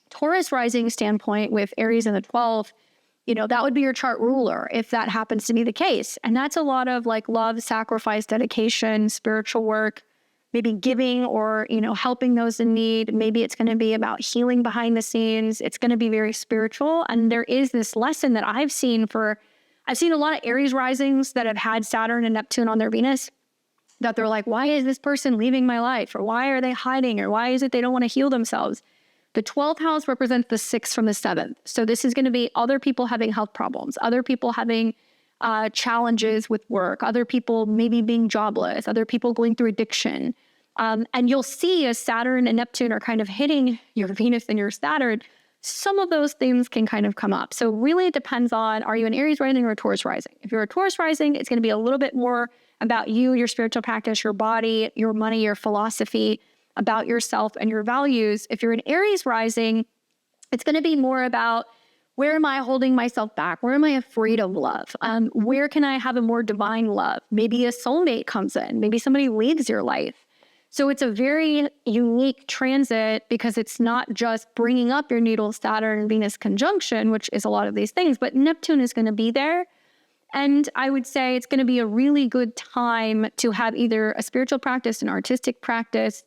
Taurus rising standpoint with Aries in the 12th, that would be your chart ruler if that happens to be the case. And that's a lot of like love, sacrifice, dedication, spiritual work, maybe giving or, helping those in need. Maybe it's going to be about healing behind the scenes. It's going to be very spiritual. And there is this lesson that I've seen a lot of Aries risings that have had Saturn and Neptune on their Venus that they're like, why is this person leaving my life? Or why are they hiding? Or why is it they don't want to heal themselves? The 12th house represents the 6th from the 7th. So this is going to be other people having health problems, other people having challenges with work, other people maybe being jobless, other people going through addiction. And you'll see as Saturn and Neptune are kind of hitting your Venus and your Saturn, some of those things can kind of come up. So really it depends on, are you an Aries rising or a Taurus rising? If you're a Taurus rising, it's going to be a little bit more about you, your spiritual practice, your body, your money, your philosophy, about yourself and your values. If you're an Aries rising, it's going to be more about where am I holding myself back? Where am I afraid of love? Where can I have a more divine love? Maybe a soulmate comes in. Maybe somebody leaves your life. So it's a very unique transit because it's not just bringing up your natal Saturn Venus conjunction, which is a lot of these things, but Neptune is going to be there. And I would say it's going to be a really good time to have either a spiritual practice, an artistic practice,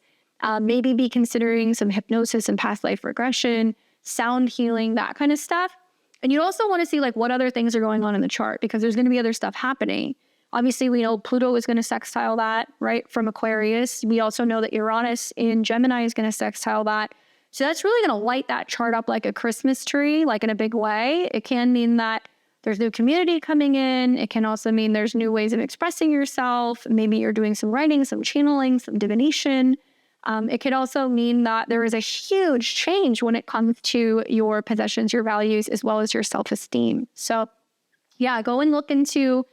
maybe be considering some hypnosis and past life regression, sound healing, that kind of stuff. And you also want to see like what other things are going on in the chart because there's going to be other stuff happening. Obviously, we know Pluto is going to sextile that, right, from Aquarius. We also know that Uranus in Gemini is going to sextile that. So that's really going to light that chart up like a Christmas tree, like in a big way. It can mean that there's new community coming in. It can also mean there's new ways of expressing yourself. Maybe you're doing some writing, some channeling, some divination. It could also mean that there is a huge change when it comes to your possessions, your values, as well as your self-esteem. So yeah, go and look into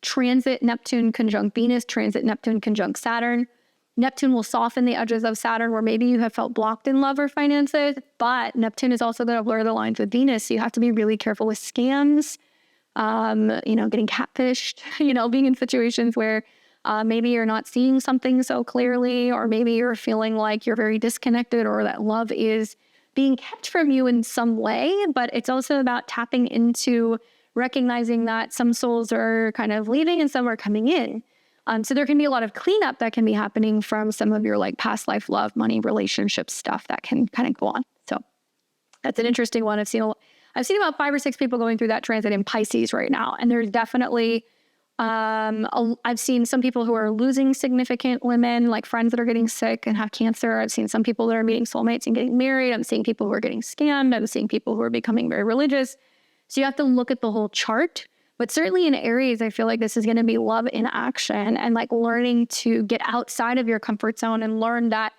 transit Neptune conjunct Venus, transit Neptune conjunct Saturn. Neptune will soften the edges of Saturn where maybe you have felt blocked in love or finances, but Neptune is also going to blur the lines with Venus. So you have to be really careful with scams, getting catfished, being in situations where maybe you're not seeing something so clearly, or maybe you're feeling like you're very disconnected or that love is being kept from you in some way. But it's also about tapping into recognizing that some souls are kind of leaving and some are coming in. So there can be a lot of cleanup that can be happening from some of your like past life love, money, relationship stuff that can kind of go on. So that's an interesting one. I've seen about 5 or 6 people going through that transit in Pisces right now. And there's definitely, I've seen some people who are losing significant women, like friends that are getting sick and have cancer. I've seen some people that are meeting soulmates and getting married. I'm seeing people who are getting scammed. I'm seeing people who are becoming very religious. So you have to look at the whole chart. But certainly in Aries, I feel like this is going to be love in action and like learning to get outside of your comfort zone and learn that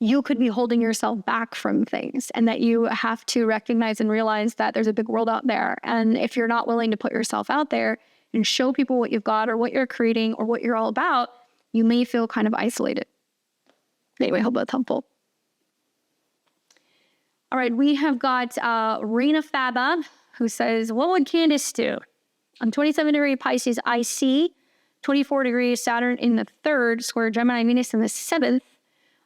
you could be holding yourself back from things, and that you have to recognize and realize that there's a big world out there. And if you're not willing to put yourself out there and show people what you've got or what you're creating or what you're all about, you may feel kind of isolated. Anyway, hope that's helpful. All right, we have got Reina Faba, who says, what would Candace do? I'm 27-degree Pisces IC, 24 degrees Saturn in the 3rd, square Gemini Venus in the 7th.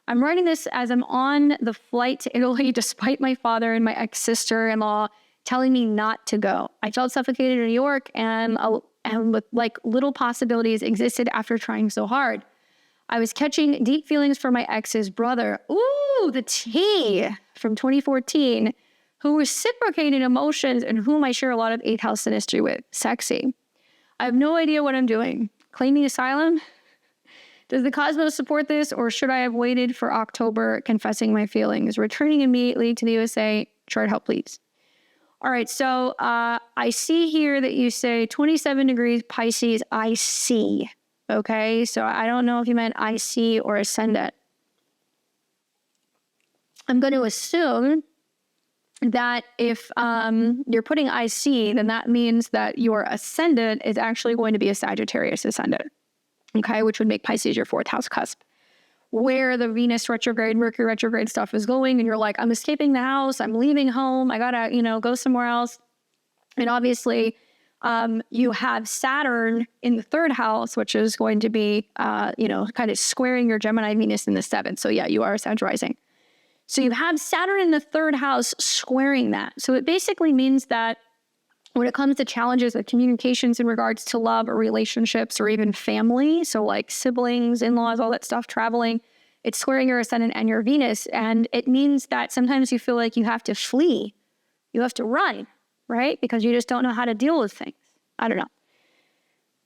I'm writing this as I'm on the flight to Italy, despite my father and my ex-sister-in-law telling me not to go. I felt suffocated in New York, and with like little possibilities existed after trying so hard. I was catching deep feelings for my ex's brother. Ooh, the tea from 2014, who reciprocated emotions and whom I share a lot of 8th house synastry with. Sexy. I have no idea what I'm doing. Claiming asylum? Does the cosmos support this, or should I have waited for October, confessing my feelings? Returning immediately to the USA. Try to help, please. All right, so I see here that you say 27 degrees Pisces IC. Okay, so I don't know if you meant IC or ascendant. I'm going to assume that if you're putting IC, then that means that your ascendant is actually going to be a Sagittarius ascendant, okay, which would make Pisces your 4th house cusp. Where the Venus retrograde, Mercury retrograde stuff is going, and you're like, I'm escaping the house, I'm leaving home, I gotta, go somewhere else. And obviously, you have Saturn in the 3rd house, which is going to be, kind of squaring your Gemini Venus in the 7th. So yeah, you are a Sag rising. So you have Saturn in the 3rd house squaring that. So it basically means that when it comes to challenges of communications in regards to love or relationships or even family, so like siblings, in-laws, all that stuff, traveling, it's squaring your ascendant and your Venus. And it means that sometimes you feel like you have to flee. You have to run, right? Because you just don't know how to deal with things. I don't know.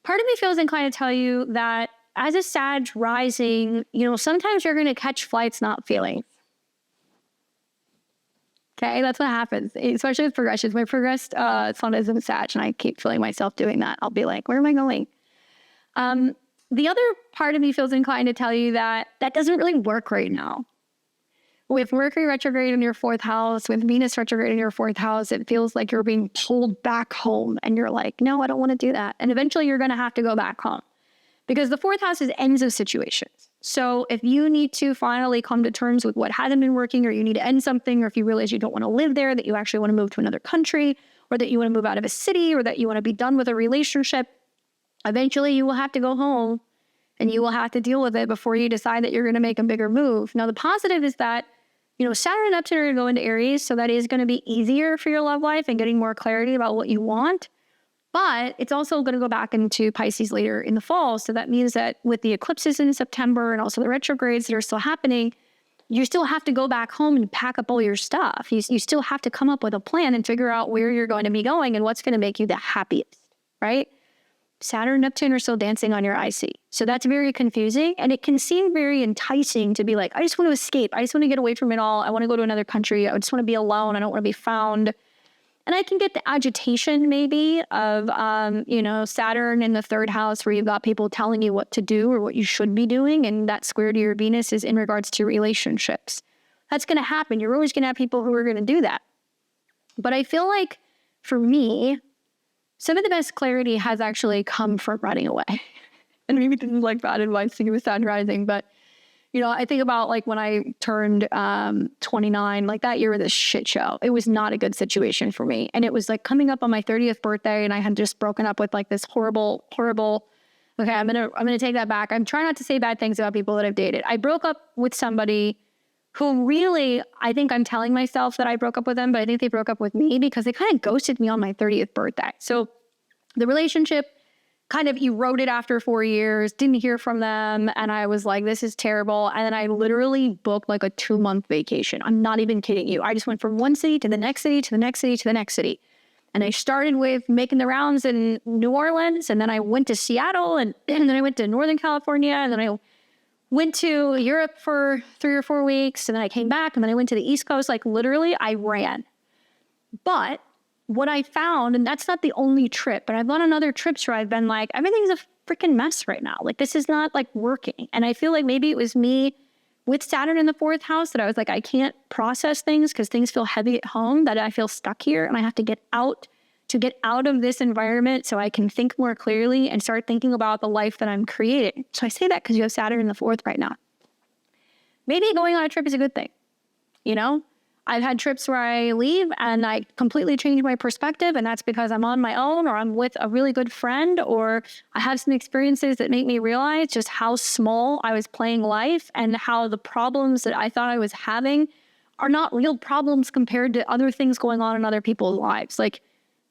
Part of me feels inclined to tell you that as a Sag rising, sometimes you're going to catch flights, not feelings. Okay, that's what happens, especially with progressions. My progressed sun is in Sag, and I keep feeling myself doing that. I'll be like, where am I going? The other part of me feels inclined to tell you that doesn't really work right now. With Mercury retrograde in your 4th house, with Venus retrograde in your 4th house, it feels like you're being pulled back home, and you're like, no, I don't want to do that. And eventually you're going to have to go back home, because the 4th house is ends of situations. So if you need to finally come to terms with what hasn't been working, or you need to end something, or if you realize you don't want to live there, that you actually want to move to another country, or that you want to move out of a city, or that you want to be done with a relationship, eventually you will have to go home and you will have to deal with it before you decide that you're going to make a bigger move. Now, the positive is that, Saturn and Neptune are going to go into Aries, so that is going to be easier for your love life and getting more clarity about what you want. But it's also going to go back into Pisces later in the fall. So that means that with the eclipses in September and also the retrogrades that are still happening, you still have to go back home and pack up all your stuff. You still have to come up with a plan and figure out where you're going to be going and what's going to make you the happiest, right? Saturn and Neptune are still dancing on your IC. So that's very confusing. And it can seem very enticing to be like, I just want to escape. I just want to get away from it all. I want to go to another country. I just want to be alone. I don't want to be found. And I can get the agitation maybe of, Saturn in the 3rd house, where you've got people telling you what to do or what you should be doing. And that square to your Venus is in regards to relationships. That's going to happen. You're always going to have people who are going to do that. But I feel like for me, some of the best clarity has actually come from running away. And maybe this is like bad advice to give a Saturn rising, but I think about like when I turned 29, like that year was a shit show. It was not a good situation for me. And it was like coming up on my 30th birthday, and I had just broken up with like this horrible, okay, I'm gonna take that back. I'm trying not to say bad things about people that I've dated. I broke up with somebody who really, I think I'm telling myself that I broke up with them, but I think they broke up with me because they kind of ghosted me on my 30th birthday. So the relationship kind of eroded after 4 years, didn't hear from them. And I was like, this is terrible. And then I literally booked like a 2-month vacation. I'm not even kidding you. I just went from one city to the next city, to the next city, to the next city. And I started with making the rounds in New Orleans. And then I went to Seattle, and then I went to Northern California. And then I went to Europe for 3 or 4 weeks. And then I came back, and then I went to the East Coast. Like literally I ran. But what I found, and that's not the only trip, but I've gone on other trips where I've been like, everything's a freaking mess right now. Like this is not like working. And I feel like maybe it was me with Saturn in the 4th house that I was like, I can't process things because things feel heavy at home, that I feel stuck here and I have to get out of this environment so I can think more clearly and start thinking about the life that I'm creating. So I say that because you have Saturn in the 4th right now. Maybe going on a trip is a good thing. You know, I've had trips where I leave and I completely change my perspective, and that's because I'm on my own or I'm with a really good friend, or I have some experiences that make me realize just how small I was playing life and how the problems that I thought I was having are not real problems compared to other things going on in other people's lives. Like,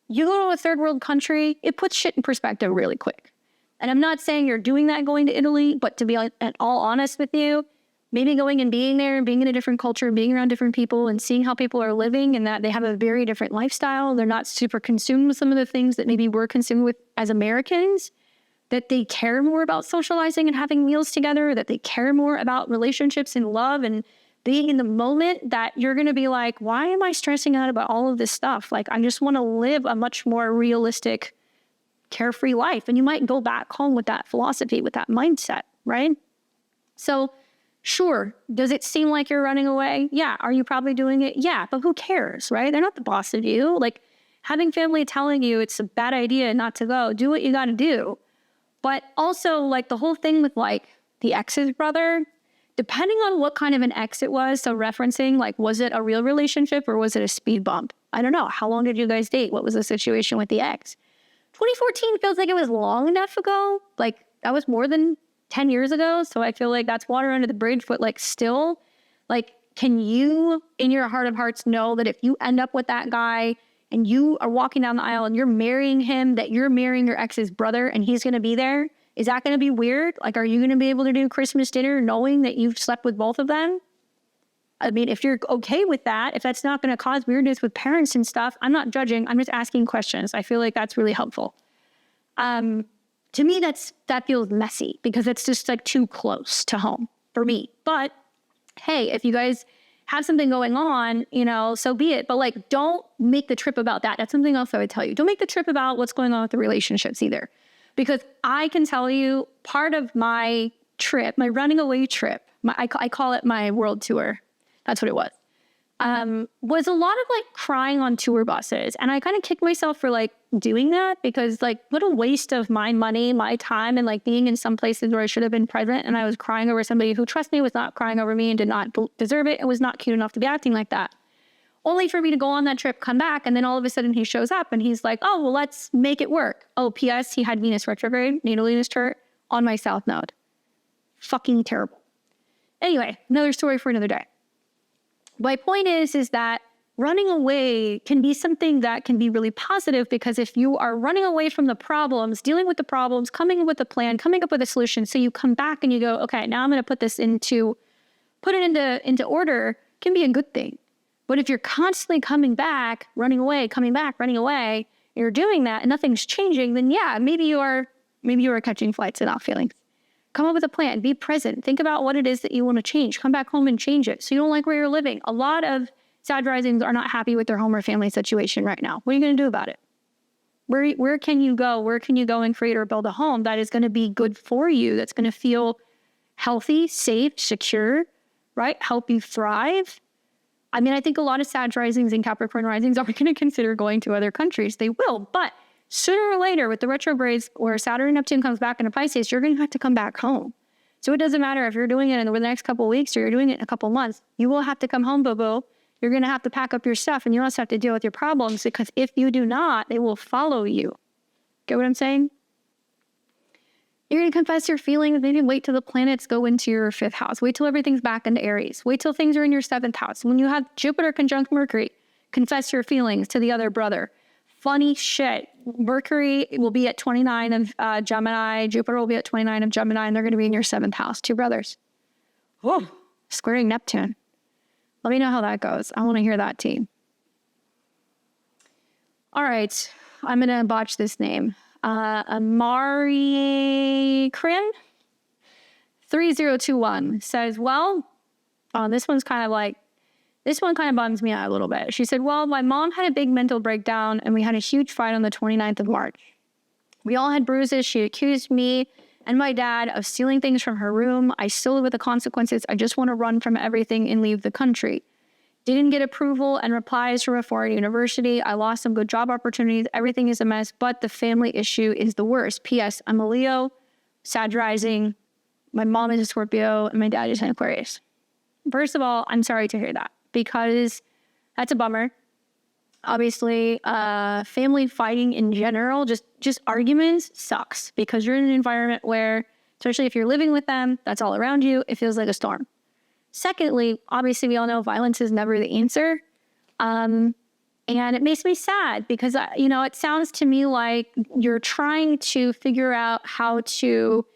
you go to a third world country, it puts shit in perspective really quick. And I'm not saying you're doing that going to Italy, but to be at all honest with you, maybe going and being there and being in a different culture, being around different people and seeing how people are living and that they have a very different lifestyle. They're not super consumed with some of the things that maybe we're consumed with as Americans, that they care more about socializing and having meals together, that they care more about relationships and love and being in the moment, that you're going to be like, why am I stressing out about all of this stuff? Like, I just want to live a much more realistic, carefree life. And you might go back home with that philosophy, with that mindset, right? So sure, does it seem like you're running away? Yeah. Are you probably doing it? Yeah. But who cares, right? They're not the boss of you. Like, having family telling you it's a bad idea not to go, do what you got to do. But also, like, the whole thing with like the ex's brother, depending on what kind of an ex it was, so referencing, like, was it a real relationship or was it a speed bump? I don't know. How long did you guys date? What was the situation with the ex? 2014 feels like it was long enough ago. Like, that was more than 10 years ago. So I feel like that's water under the bridge, but like, still, like, can you in your heart of hearts know that if you end up with that guy and you are walking down the aisle and you're marrying him, that you're marrying your ex's brother and he's going to be there? Is that going to be weird? Like, are you going to be able to do Christmas dinner knowing that you've slept with both of them? I mean, if you're okay with that, if that's not going to cause weirdness with parents and stuff, I'm not judging. I'm just asking questions. I feel like that's really helpful. To me, that feels messy because it's just like too close to home for me. But hey, if you guys have something going on, you know, so be it. But like, don't make the trip about that. That's something else I would tell you. Don't make the trip about what's going on with the relationships either. Because I can tell you, part of my trip, my running away trip, I call it my world tour. That's what it was a lot of like crying on tour buses. And I kind of kicked myself for like doing that because like, what a waste of my money, my time, and like being in some places where I should have been present. And I was crying over somebody who, trust me, was not crying over me and did not deserve it and was not cute enough to be acting like that. Only for me to go on that trip, come back, and then all of a sudden he shows up and he's like, oh, well, let's make it work. Oh, P.S. he had Venus retrograde, natal Venus chart, on my south node. Fucking terrible. Anyway, another story for another day. My point is that running away can be something that can be really positive, because if you are running away from the problems, dealing with the problems, coming up with a plan, coming up with a solution, so you come back and you go, okay, now I'm going to put it into order, can be a good thing. But if you're constantly coming back, running away, coming back, running away, and you're doing that and nothing's changing, then yeah, maybe you are catching flights and not feelings. Come up with a plan, be present, think about what it is that you want to change, come back home and change it. So you don't like where you're living. A lot of Sag risings are not happy with their home or family situation right now. What are you going to do about it? Where can you go? Where can you go and create or build a home that is going to be good for you, that's going to feel healthy, safe, secure, right? Help you thrive. I mean, I think a lot of Sag risings and Capricorn risings are going to consider going to other countries. They will, but sooner or later with the retrogrades where Saturn and Neptune comes back into Pisces, you're going to have to come back home. So it doesn't matter if you're doing it in the next couple of weeks or you're doing it in a couple of months. You will have to come home, boo-boo. You're going to have to pack up your stuff and you also have to deal with your problems, because if you do not, they will follow you. Get what I'm saying? You're going to confess your feelings. Maybe wait till the planets go into your 5th house. Wait till everything's back into Aries. Wait till things are in your 7th house. When you have Jupiter conjunct Mercury, confess your feelings to the other brother. Funny shit. Mercury will be at 29 of Gemini. Jupiter will be at 29 of Gemini, and they're going to be in your 7th house. Two brothers. Whoa. Squaring Neptune. Let me know how that goes. I want to hear that, team. All right. I'm going to botch this name. Amari Krin 3021 says, well, this one kind of bums me out a little bit. She said, well, my mom had a big mental breakdown and we had a huge fight on the 29th of March. We all had bruises. She accused me and my dad of stealing things from her room. I still live with the consequences. I just want to run from everything and leave the country. Didn't get approval and replies from a foreign university. I lost some good job opportunities. Everything is a mess, but the family issue is the worst. P.S. I'm a Leo, Sag rising. My mom is a Scorpio, and my dad is an Aquarius. First of all, I'm sorry to hear that, because that's a bummer. Obviously, family fighting in general, just arguments sucks, because you're in an environment where, especially if you're living with them, that's all around you, it feels like a storm. Secondly, obviously, we all know violence is never the answer. And it makes me sad because, it sounds to me like you're trying to figure out how to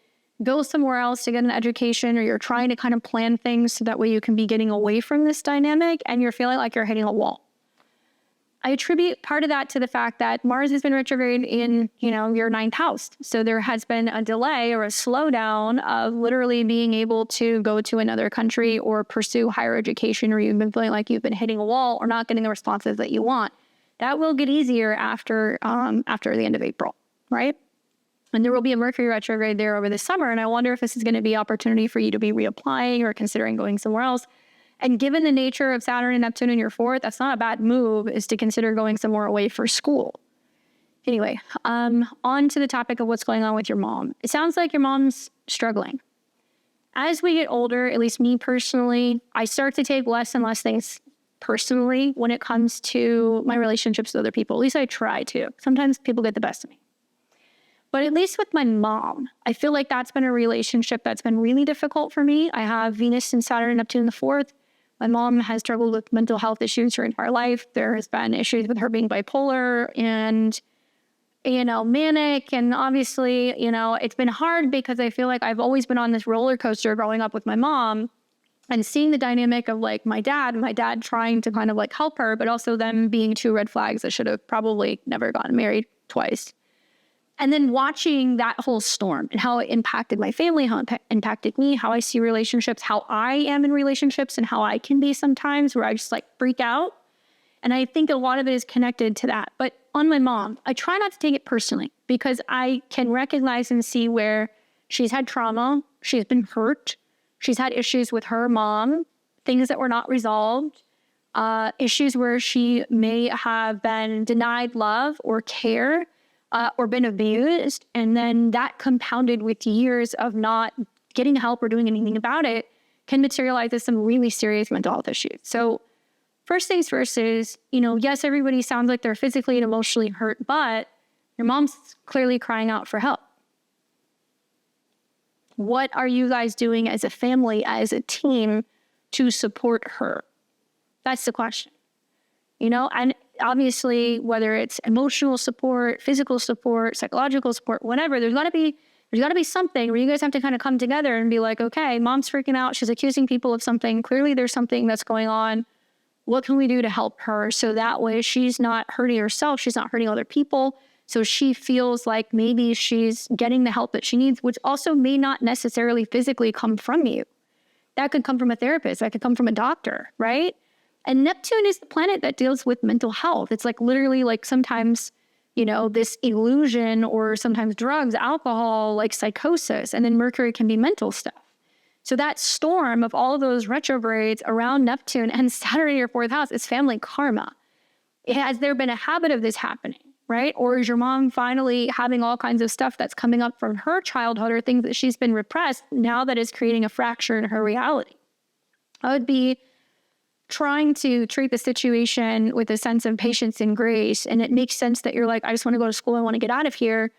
go somewhere else to get an education, or you're trying to kind of plan things so that way you can be getting away from this dynamic, and you're feeling like you're hitting a wall. I attribute part of that to the fact that Mars has been retrograde in, your 9th house. So there has been a delay or a slowdown of literally being able to go to another country or pursue higher education, or you've been feeling like you've been hitting a wall or not getting the responses that you want. That will get easier after the end of April, right? And there will be a Mercury retrograde there over the summer. And I wonder if this is going to be an opportunity for you to be reapplying or considering going somewhere else. And given the nature of Saturn and Neptune in your 4th, that's not a bad move, is to consider going somewhere away for school. Anyway, on to the topic of what's going on with your mom. It sounds like your mom's struggling. As we get older, at least me personally, I start to take less and less things personally when it comes to my relationships with other people. At least I try to. Sometimes people get the best of me. But at least with my mom, I feel like that's been a relationship that's been really difficult for me. I have Venus and Saturn and Neptune in the 4th. My mom has struggled with mental health issues her entire life. There has been issues with her being bipolar and, manic. And obviously, it's been hard because I feel like I've always been on this roller coaster growing up with my mom and seeing the dynamic of like my dad trying to kind of like help her, but also them being 2 red flags that should have probably never gotten married twice. And then watching that whole storm and how it impacted my family, how it impacted me, how I see relationships, how I am in relationships, and how I can be sometimes where I just like freak out. And I think a lot of it is connected to that. But on my mom, I try not to take it personally because I can recognize and see where she's had trauma, she's been hurt, she's had issues with her mom, things that were not resolved, issues where she may have been denied love or care, or been abused, and then that compounded with years of not getting help or doing anything about it can materialize as some really serious mental health issues. So first things first is, yes, everybody sounds like they're physically and emotionally hurt, but your mom's clearly crying out for help. What are you guys doing as a family, as a team to support her? That's the question. And obviously, whether it's emotional support, physical support, psychological support, whatever, there's got to be something where you guys have to kind of come together and be like, okay, mom's freaking out. She's accusing people of something. Clearly, there's something that's going on. What can we do to help her? So that way she's not hurting herself. She's not hurting other people. So she feels like maybe she's getting the help that she needs, which also may not necessarily physically come from you. That could come from a therapist. That could come from a doctor, right? And Neptune is the planet that deals with mental health. It's like literally like sometimes, this illusion, or sometimes drugs, alcohol, like psychosis. And then Mercury can be mental stuff. So that storm of all of those retrogrades around Neptune and Saturn in your 4th house is family karma. Has there been a habit of this happening, right? Or is your mom finally having all kinds of stuff that's coming up from her childhood or things that she's been repressed now that is creating a fracture in her reality? I would be trying to treat the situation with a sense of patience and grace. And it makes sense that you're like, I just want to go to school. I want to get out of here.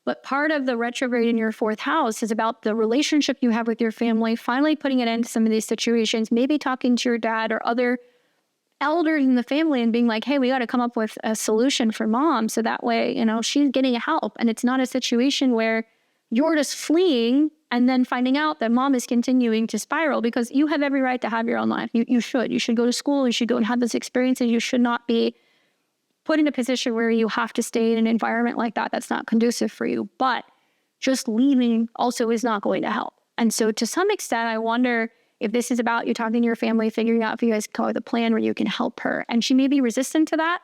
But part of the retrograde in your 4th house is about the relationship you have with your family, finally putting an end to some of these situations, maybe talking to your dad or other elders in the family and being like, hey, we got to come up with a solution for mom. So that way, she's getting help. And it's not a situation where you're just fleeing and then finding out that mom is continuing to spiral, because you have every right to have your own life. You should go to school. You should go and have those experiences. You should not be put in a position where you have to stay in an environment like that that's not conducive for you. But just leaving also is not going to help. And so to some extent, I wonder if this is about you talking to your family, figuring out if you guys come up with a plan where you can help her. And she may be resistant to that,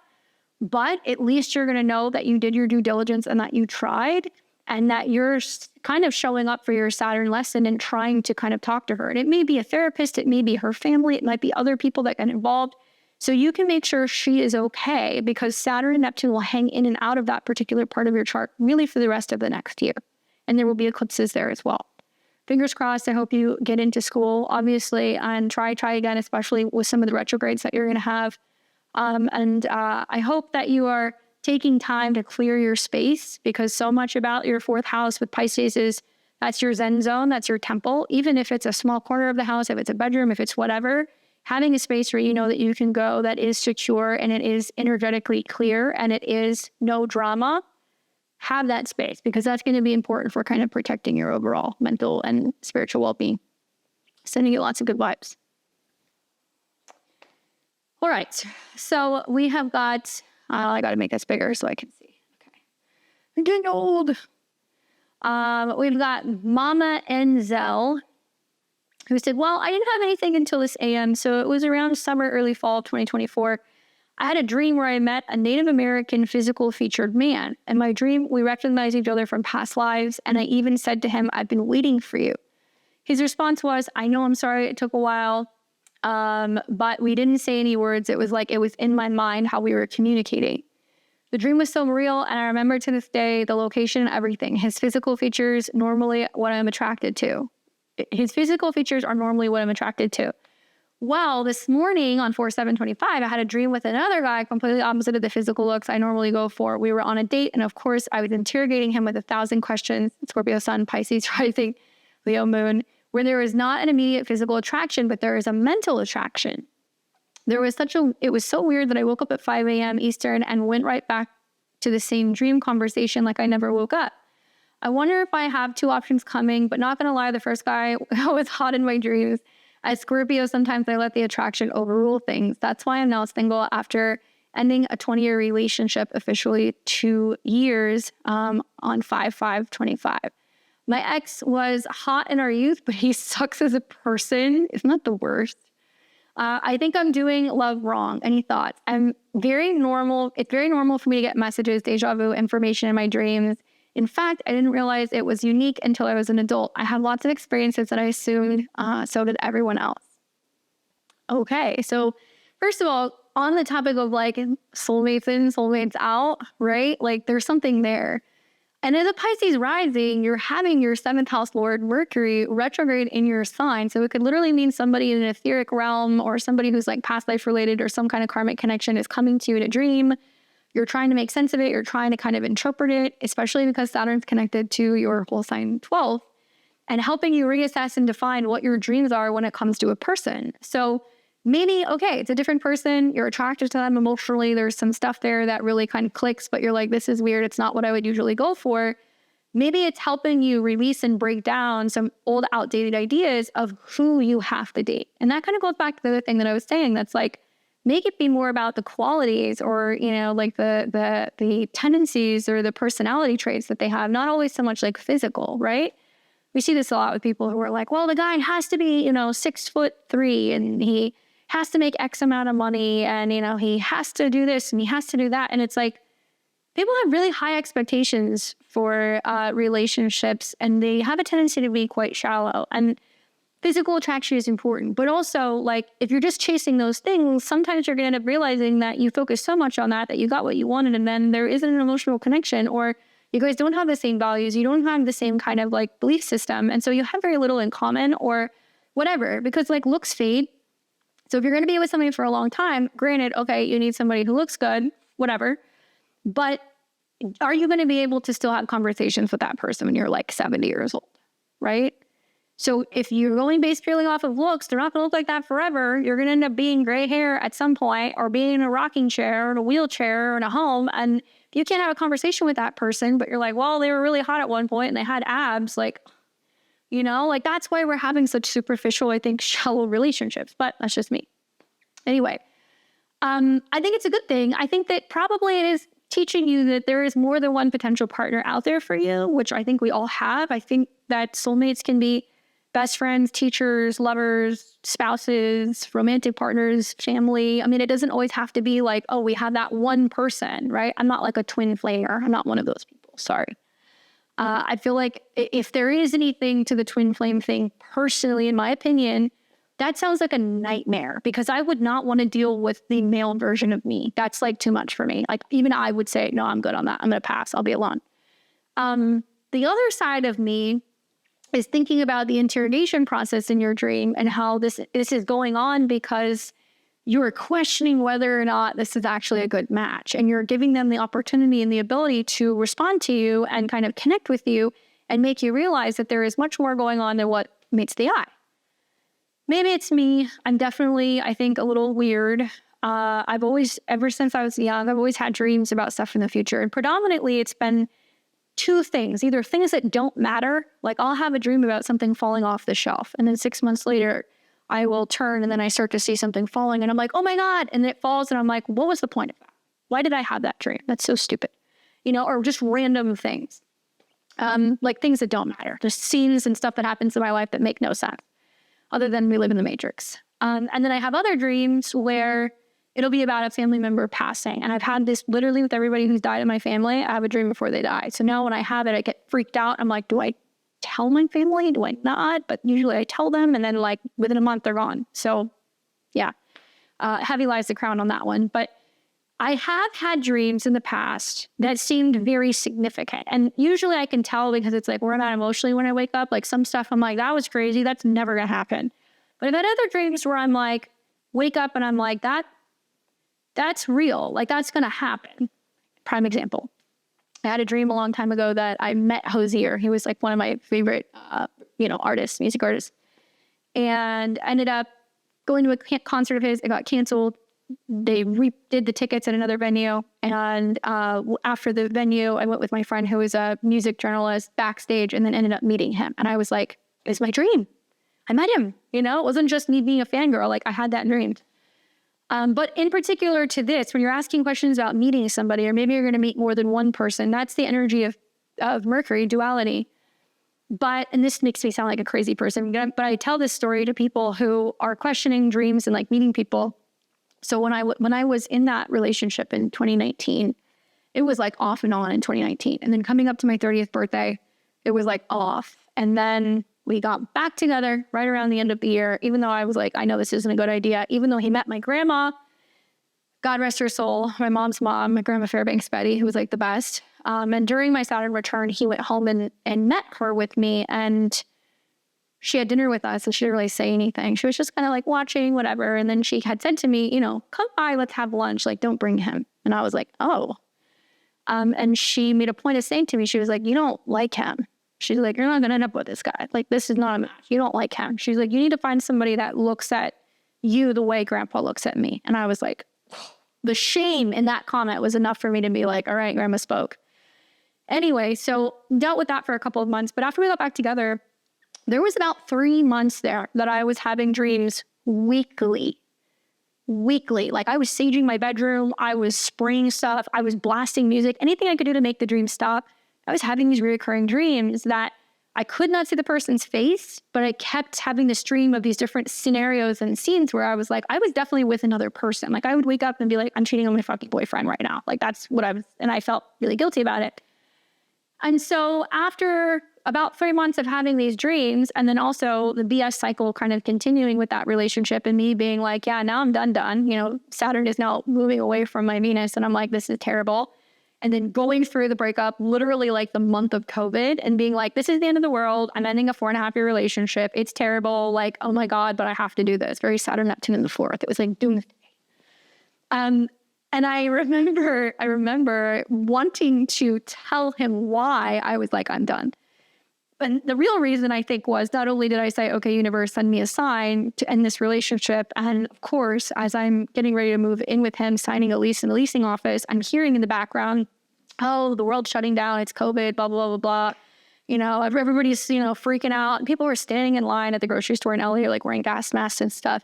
but at least you're going to know that you did your due diligence and that you tried. and that you're kind of showing up for your Saturn lesson and trying to kind of talk to her. And it may be a therapist, it may be her family, it might be other people that get involved. So you can make sure she is okay, because Saturn and Neptune will hang in and out of that particular part of your chart really for the rest of the next year. And there will be eclipses there as well. Fingers crossed, I hope you get into school, obviously, and try again, especially with some of the retrogrades that you're going to have. I hope that you are taking time to clear your space, because so much about your fourth house with Pisces is that's your Zen zone, that's your temple. Even if it's a small corner of the house, if it's a bedroom, if it's whatever, having a space where you know that you can go that is secure and it is energetically clear and it is no drama, have that space, because that's going to be important for kind of protecting your overall mental and spiritual well-being. Sending you lots of good vibes. All right, so we have got, I got to make this bigger so I can see. Okay, I'm getting old. We've got Mama Enzel, who said, well, I didn't have anything until this AM, so it was around summer, early fall of 2024. I had a dream where I met a Native American physical featured man. In my dream, we recognized each other from past lives, and I even said to him, I've been waiting for you. His response was, I know, I'm sorry, it took a while, but we didn't say any words. It was like it was in my mind how we were communicating. The dream was so real, and I remember to this day the location and everything. His physical features, normally what I'm attracted to. His physical features are normally what I'm attracted to. Well, this morning on 4/7/25, I had a dream with another guy completely opposite of the physical looks I normally go for. We were on a date, and of course, I was interrogating him with 1,000 questions. Scorpio sun, Pisces rising, Leo moon, where there is not an immediate physical attraction, but there is a mental attraction. It was so weird that I woke up at 5 a.m. Eastern and went right back to the same dream conversation like I never woke up. I wonder if I have two options coming, but not going to lie, the first guy was hot in my dreams. As Scorpio, sometimes I let the attraction overrule things. That's why I'm now single after ending a 20-year relationship, officially 2 years, on 5/5/25. My ex was hot in our youth, but he sucks as a person. Isn't that the worst? I think I'm doing love wrong. Any thoughts? It's very normal for me to get messages, deja vu information in my dreams. In fact, I didn't realize it was unique until I was an adult. I had lots of experiences that I assumed so did everyone else. Okay, so first of all, on the topic of like soulmates in, soulmates out, right? Like there's something there. And as a Pisces rising, you're having your 7th house lord Mercury retrograde in your sign. So it could literally mean somebody in an etheric realm or somebody who's like past life related or some kind of karmic connection is coming to you in a dream. You're trying to make sense of it. You're trying to kind of interpret it, especially because Saturn's connected to your whole sign 12 and helping you reassess and define what your dreams are when it comes to a person. So maybe, okay, it's a different person. You're attracted to them emotionally. There's some stuff there that really kind of clicks, but you're like, this is weird. It's not what I would usually go for. Maybe it's helping you release and break down some old outdated ideas of who you have to date. And that kind of goes back to the other thing that I was saying. That's like, make it be more about the qualities or, you know, like the tendencies or the personality traits that they have, not always so much like physical, right? We see this a lot with people who are like, well, the guy has to be, 6'3" and he has to make X amount of money and, he has to do this and he has to do that. And it's like, people have really high expectations for relationships and they have a tendency to be quite shallow. And physical attraction is important, but also like if you're just chasing those things, sometimes you're going to end up realizing that you focus so much on that you got what you wanted and then there isn't an emotional connection or you guys don't have the same values, you don't have the same kind of like belief system. And so you have very little in common or whatever, because like looks fade. So if you're going to be with somebody for a long time, granted, okay, you need somebody who looks good, whatever, but are you going to be able to still have conversations with that person when you're like 70 years old, right? So if you're going based purely off of looks, they're not going to look like that forever. You're going to end up being gray hair at some point or being in a rocking chair or in a wheelchair or in a home. And if you can't have a conversation with that person, but you're like, well, they were really hot at one point and they had abs, like, that's why we're having such superficial, I think, shallow relationships. But that's just me. Anyway, I think it's a good thing. I think that probably it is teaching you that there is more than one potential partner out there for you, which I think we all have. I think that soulmates can be best friends, teachers, lovers, spouses, romantic partners, family. I mean, it doesn't always have to be like, oh, we have that one person, right? I'm not like a twin flame. I'm not one of those people. Sorry. I feel like if there is anything to the twin flame thing, personally, in my opinion, that sounds like a nightmare because I would not want to deal with the male version of me. That's like too much for me. Like even I would say, no, I'm good on that. I'm going to pass. I'll be alone. The other side of me is thinking about the interrogation process in your dream and how this is going on because you're questioning whether or not this is actually a good match. And you're giving them the opportunity and the ability to respond to you and kind of connect with you and make you realize that there is much more going on than what meets the eye. Maybe it's me. I'm definitely, I think, a little weird. I've always, ever since I was young, I've always had dreams about stuff in the future. And predominantly it's been two things, either things that don't matter, like I'll have a dream about something falling off the shelf. And then 6 months later, I will turn and then I start to see something falling and I'm like, oh my God. And it falls and I'm like, what was the point of that? Why did I have that dream? That's so stupid. Or just random things. Like things that don't matter. There's scenes and stuff that happens in my life that make no sense other than we live in the Matrix. And then I have other dreams where it'll be about a family member passing. And I've had this literally with everybody who's died in my family. I have a dream before they die. So now when I have it, I get freaked out. I'm like, do I tell my family? Do I not? But usually I tell them and then like within a month they're gone. So yeah, heavy lies the crown on that one. But I have had dreams in the past that seemed very significant. And usually I can tell because it's like where I'm at emotionally when I wake up. Like some stuff I'm like, that was crazy. That's never going to happen. But I've had other dreams where I'm like, wake up and I'm like, that's real. Like that's going to happen. Prime example. I had a dream a long time ago that I met Hosier. He was like one of my favorite, artists, music artists, and ended up going to a concert of his. It got canceled. They redid the tickets at another venue. And after the venue, I went with my friend who was a music journalist backstage and then ended up meeting him. And I was like, it's my dream. I met him, it wasn't just me being a fangirl. Like I had that dream. But in particular to this, when you're asking questions about meeting somebody, or maybe you're going to meet more than one person, that's the energy of Mercury, duality. And this makes me sound like a crazy person, but I tell this story to people who are questioning dreams and like meeting people. So when I was in that relationship in 2019, it was like off and on in 2019. And then coming up to my 30th birthday, it was like off. And then we got back together right around the end of the year, even though I was like, I know this isn't a good idea. Even though he met my grandma, God rest her soul, my mom's mom, my grandma Fairbanks Betty, who was like the best. And during my Saturn return, he went home and met her with me. And she had dinner with us and she didn't really say anything. She was just kind of like watching, whatever. And then she had said to me, come by, let's have lunch. Like, don't bring him. And I was like, oh. And she made a point of saying to me, she was like, you don't like him. She's like, you're not going to end up with this guy. Like, this is not a match. You don't like him. She's like, you need to find somebody that looks at you the way grandpa looks at me. And I was like, the shame in that comment was enough for me to be like, all right, grandma spoke. Anyway, so dealt with that for a couple of months. But after we got back together, there was about 3 months there that I was having dreams weekly. Like I was saging my bedroom. I was spraying stuff. I was blasting music, anything I could do to make the dream stop. I was having these recurring dreams that I could not see the person's face, but I kept having this dream of these different scenarios and scenes where I was like, I was definitely with another person. Like I would wake up and be like, I'm cheating on my fucking boyfriend right now. Like that's what I was, and I felt really guilty about it. And so after about 3 months of having these dreams, and then also the BS cycle kind of continuing with that relationship and me being like, yeah, now I'm done. Saturn is now moving away from my Venus and I'm like, this is terrible. And then going through the breakup, literally like the month of COVID and being like, this is the end of the world. I'm ending a 4.5-year relationship. It's terrible. Like, oh my God, but I have to do this. Very Saturn, Neptune in the fourth. It was like doomsday. And I remember wanting to tell him why I was like, I'm done. And the real reason I think was not only did I say, okay, universe, send me a sign to end this relationship. And of course, as I'm getting ready to move in with him, signing a lease in the leasing office, I'm hearing in the background, oh, the world's shutting down. It's COVID, blah, blah, blah, blah. Everybody's, freaking out. And people were standing in line at the grocery store in LA, like wearing gas masks and stuff.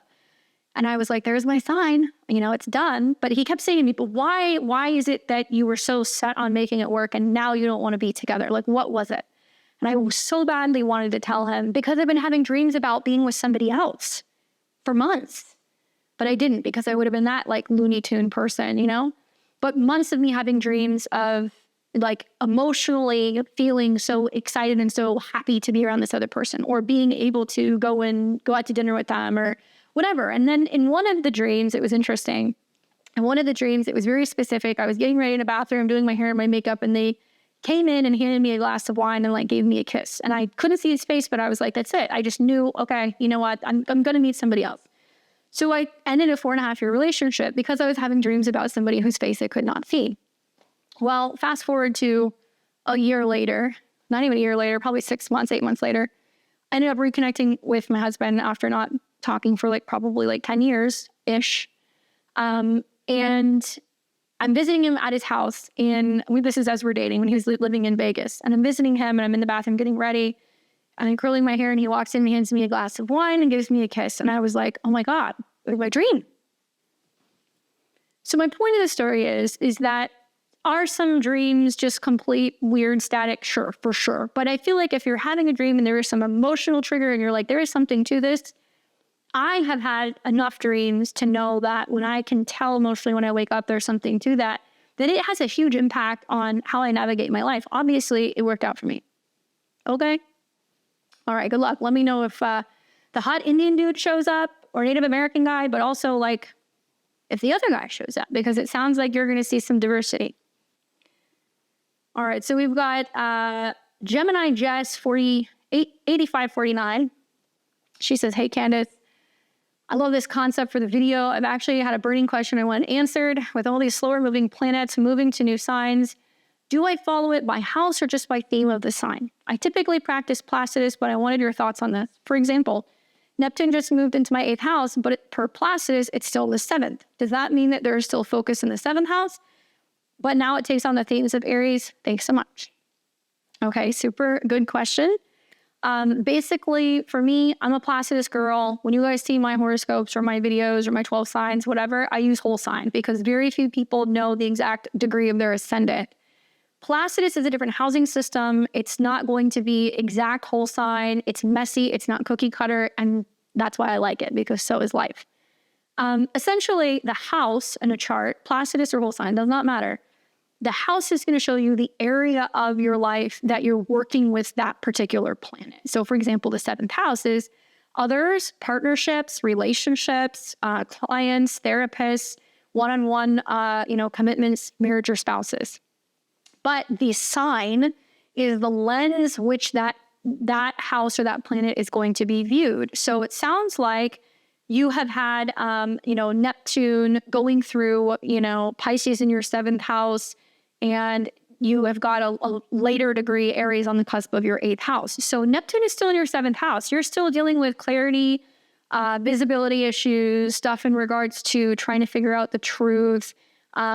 And I was like, there's my sign, it's done. But he kept saying to me, but why is it that you were so set on making it work and now you don't want to be together? Like, what was it? And I so badly wanted to tell him because I've been having dreams about being with somebody else for months. But I didn't because I would have been that like Looney Tune person, But months of me having dreams of like emotionally feeling so excited and so happy to be around this other person, or being able to go out to dinner with them or whatever. And then in one of the dreams, it was interesting. In one of the dreams, it was very specific. I was getting ready in a bathroom, doing my hair and my makeup, and they came in and handed me a glass of wine and like gave me a kiss. And I couldn't see his face, but I was like, that's it. I just knew, okay, you know what? I'm going to meet somebody else. So I ended a 4.5-year relationship because I was having dreams about somebody whose face I could not see. Well, fast forward to a year later, not even a year later, probably 6 months, 8 months later, I ended up reconnecting with my husband after not talking for probably 10 years-ish. And I'm visiting him at his house this is as we're dating, when he was living in Vegas. And I'm visiting him and I'm in the bathroom getting ready and I'm curling my hair, and he walks in and hands me a glass of wine and gives me a kiss. And I was like, oh my God, my dream. So my point of the story is that are some dreams just complete weird static? Sure, for sure. But I feel like if you're having a dream and there is some emotional trigger and you're like, there is something to this, I have had enough dreams to know that when I can tell emotionally when I wake up, there's something to that it has a huge impact on how I navigate my life. Obviously, it worked out for me. Okay? All right, good luck. Let me know if the hot Indian dude shows up, or Native American guy, but also if the other guy shows up, because it sounds like you're going to see some diversity. All right, so we've got Gemini Jess 8549. She says, hey, Candace, I love this concept for the video. I've actually had a burning question I want answered. With all these slower moving planets moving to new signs, do I follow it by house or just by theme of the sign? I typically practice placidus, but I wanted your thoughts on this. For example, Neptune just moved into my 8th house, but per placidus, it's still the 7th. Does that mean that there's still focus in the 7th house? But now it takes on the themes of Aries. Thanks so much. Okay, super good question. Basically, for me, I'm a placidus girl. When you guys see my horoscopes or my videos or my 12 signs, whatever, I use whole sign because very few people know the exact degree of their ascendant. Placidus is a different housing system. It's not going to be exact whole sign. It's messy. It's not cookie cutter. And that's why I like it, because so is life. Essentially, the house in a chart, placidus or whole sign, does not matter. The house is going to show you the area of your life that you're working with that particular planet. So, for example, the 7th house is others, partnerships, relationships, clients, therapists, one-on-one, commitments, marriage, or spouses. But the sign is the lens which that house or that planet is going to be viewed. So it sounds like you have had, Neptune going through, Pisces in your 7th house, and you have got a later degree Aries on the cusp of your 8th house. So Neptune is still in your 7th house. You're still dealing with clarity, visibility issues, stuff in regards to trying to figure out the truth,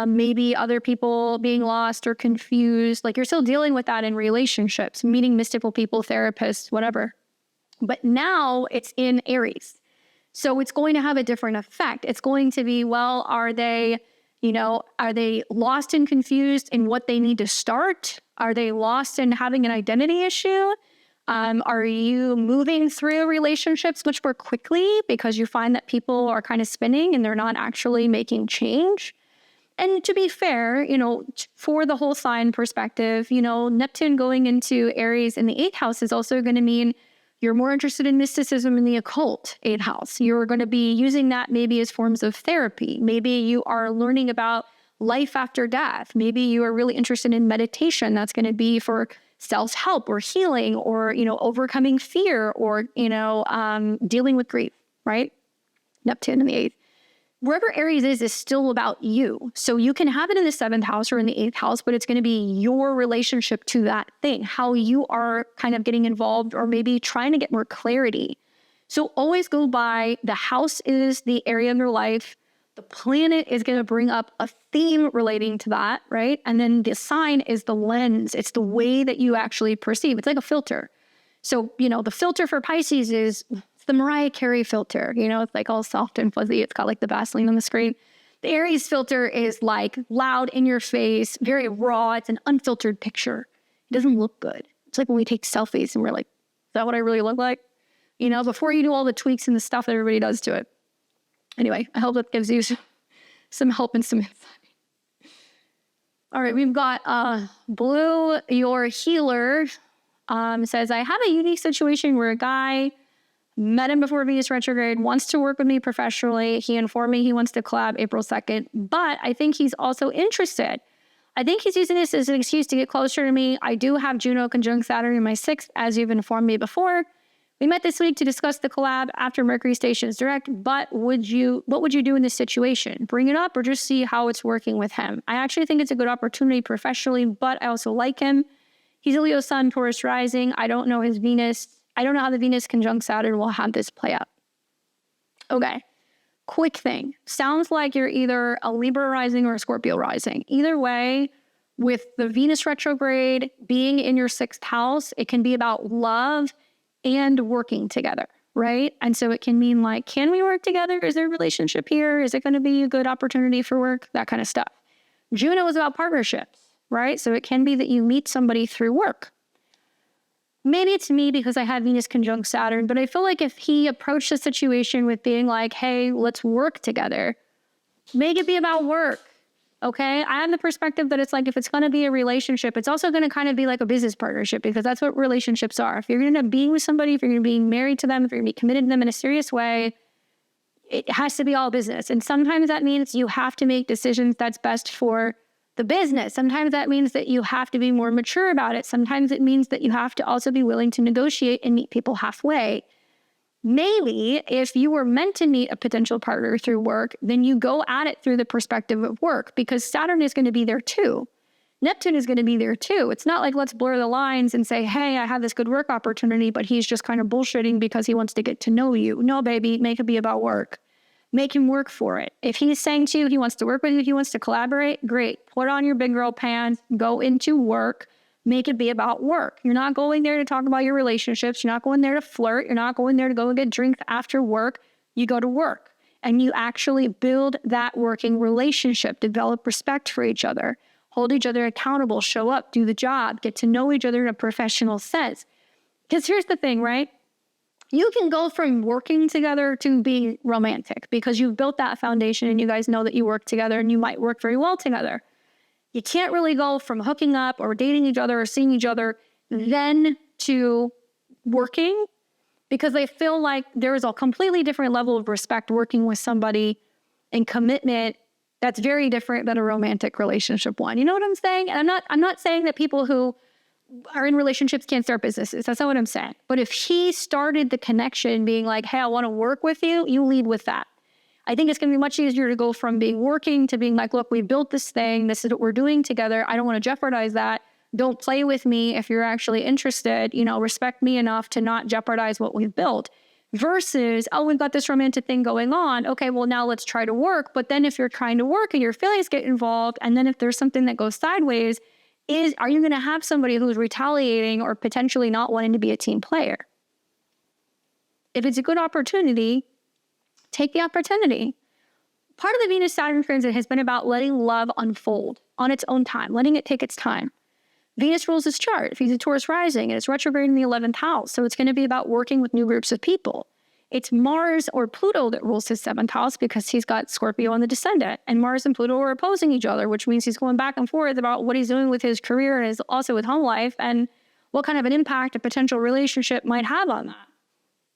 maybe other people being lost or confused. You're still dealing with that in relationships, meeting mystical people, therapists, whatever. But now it's in Aries. So it's going to have a different effect. It's going to be, well, are they lost and confused in what they need to start? Are they lost in having an identity issue? Are you moving through relationships much more quickly because you find that people are kind of spinning and they're not actually making change? And to be fair, for the whole sign perspective, Neptune going into Aries in the 8th house is also going to mean you're more interested in mysticism in the occult, 8th house. You're going to be using that maybe as forms of therapy. Maybe you are learning about life after death. Maybe you are really interested in meditation. That's going to be for self-help or healing or, overcoming fear or, dealing with grief, right? Neptune in the 8th. Wherever Aries is still about you. So you can have it in the 7th house or in the 8th house, but it's going to be your relationship to that thing, how you are kind of getting involved or maybe trying to get more clarity. So always go by the house is the area of your life. The planet is going to bring up a theme relating to that, right? And then the sign is the lens. It's the way that you actually perceive. It's like a filter. So, the filter for Pisces is the Mariah Carey filter, it's all soft and fuzzy. It's got the Vaseline on the screen. The Aries filter is loud in your face, very raw. It's an unfiltered picture. It doesn't look good. It's like when we take selfies and we're like, is that what I really look like? Before you do all the tweaks and the stuff that everybody does to it. Anyway, I hope that gives you some help and some insight. All right, we've got Blue, your healer, says, I have a unique situation where a guy met him before Venus retrograde, wants to work with me professionally. He informed me he wants to collab April 2nd, but I think he's also interested. I think he's using this as an excuse to get closer to me. I do have Juno conjunct Saturn in my 6th, as you've informed me before. We met this week to discuss the collab after Mercury stations direct, but what would you do in this situation? Bring it up or just see how it's working with him? I actually think it's a good opportunity professionally, but I also like him. He's a Leo Sun, Taurus rising. I don't know his Venus. I don't know how the Venus conjunct Saturn will have this play out. Okay, quick thing. Sounds like you're either a Libra rising or a Scorpio rising. Either way, with the Venus retrograde being in your 6th house, it can be about love and working together, right? And so it can mean like, can we work together? Is there a relationship here? Is it going to be a good opportunity for work? That kind of stuff. Juno is about partnerships, right? So it can be that you meet somebody through work. Maybe it's me because I have Venus conjunct Saturn, but I feel like if he approached the situation with being like, hey, let's work together, make it be about work. Okay, I have the perspective that it's like if it's going to be a relationship, it's also going to kind of be like a business partnership because that's what relationships are. If you're going to end up being with somebody, if you're going to be married to them, if you're going to be committed to them in a serious way, it has to be all business. And sometimes that means you have to make decisions that's best for the business. Sometimes that means that you have to be more mature about it. Sometimes it means that you have to also be willing to negotiate and meet people halfway. Maybe if you were meant to meet a potential partner through work, then you go at it through the perspective of work because Saturn is going to be there too. Neptune is going to be there too. It's not like let's blur the lines and say, hey, I have this good work opportunity, but he's just kind of bullshitting because he wants to get to know you. No, baby, make it be about work. Make him work for it. If he's saying to you, he wants to work with you, he wants to collaborate, great. Put on your big girl pants, go into work. Make it be about work. You're not going there to talk about your relationships. You're not going there to flirt. You're not going there to go and get drinks after work. You go to work and you actually build that working relationship, develop respect for each other, hold each other accountable, show up, do the job, get to know each other in a professional sense. Because here's the thing, right? You can go from working together to being romantic because you've built that foundation and you guys know that you work together and you might work very well together. You can't really go from hooking up or dating each other or seeing each other then to working because I feel like there is a completely different level of respect working with somebody and commitment that's very different than a romantic relationship one. You know what I'm saying? And I'm not saying that people who are in relationships can't start businesses. That's not what I'm saying. But if he started the connection being like, hey, I want to work with you, you lead with that. I think it's going to be much easier to go from being working to being like, look, we built this thing. This is what we're doing together. I don't want to jeopardize that. Don't play with me if you're actually interested. You know, respect me enough to not jeopardize what we've built. Versus, oh, we've got this romantic thing going on. Okay, well, now let's try to work. But then if you're trying to work and your feelings get involved, and then if there's something that goes sideways, are you going to have somebody who's retaliating or potentially not wanting to be a team player? If it's a good opportunity, take the opportunity. Part of the Venus-Saturn transit has been about letting love unfold on its own time, letting it take its time. Venus rules his chart. If he's a Taurus rising, and it's retrograde in the 11th house, so it's going to be about working with new groups of people. It's Mars or Pluto that rules his 7th house because he's got Scorpio on the descendant, and Mars and Pluto are opposing each other, which means he's going back and forth about what he's doing with his career and also with home life and what kind of an impact a potential relationship might have on that.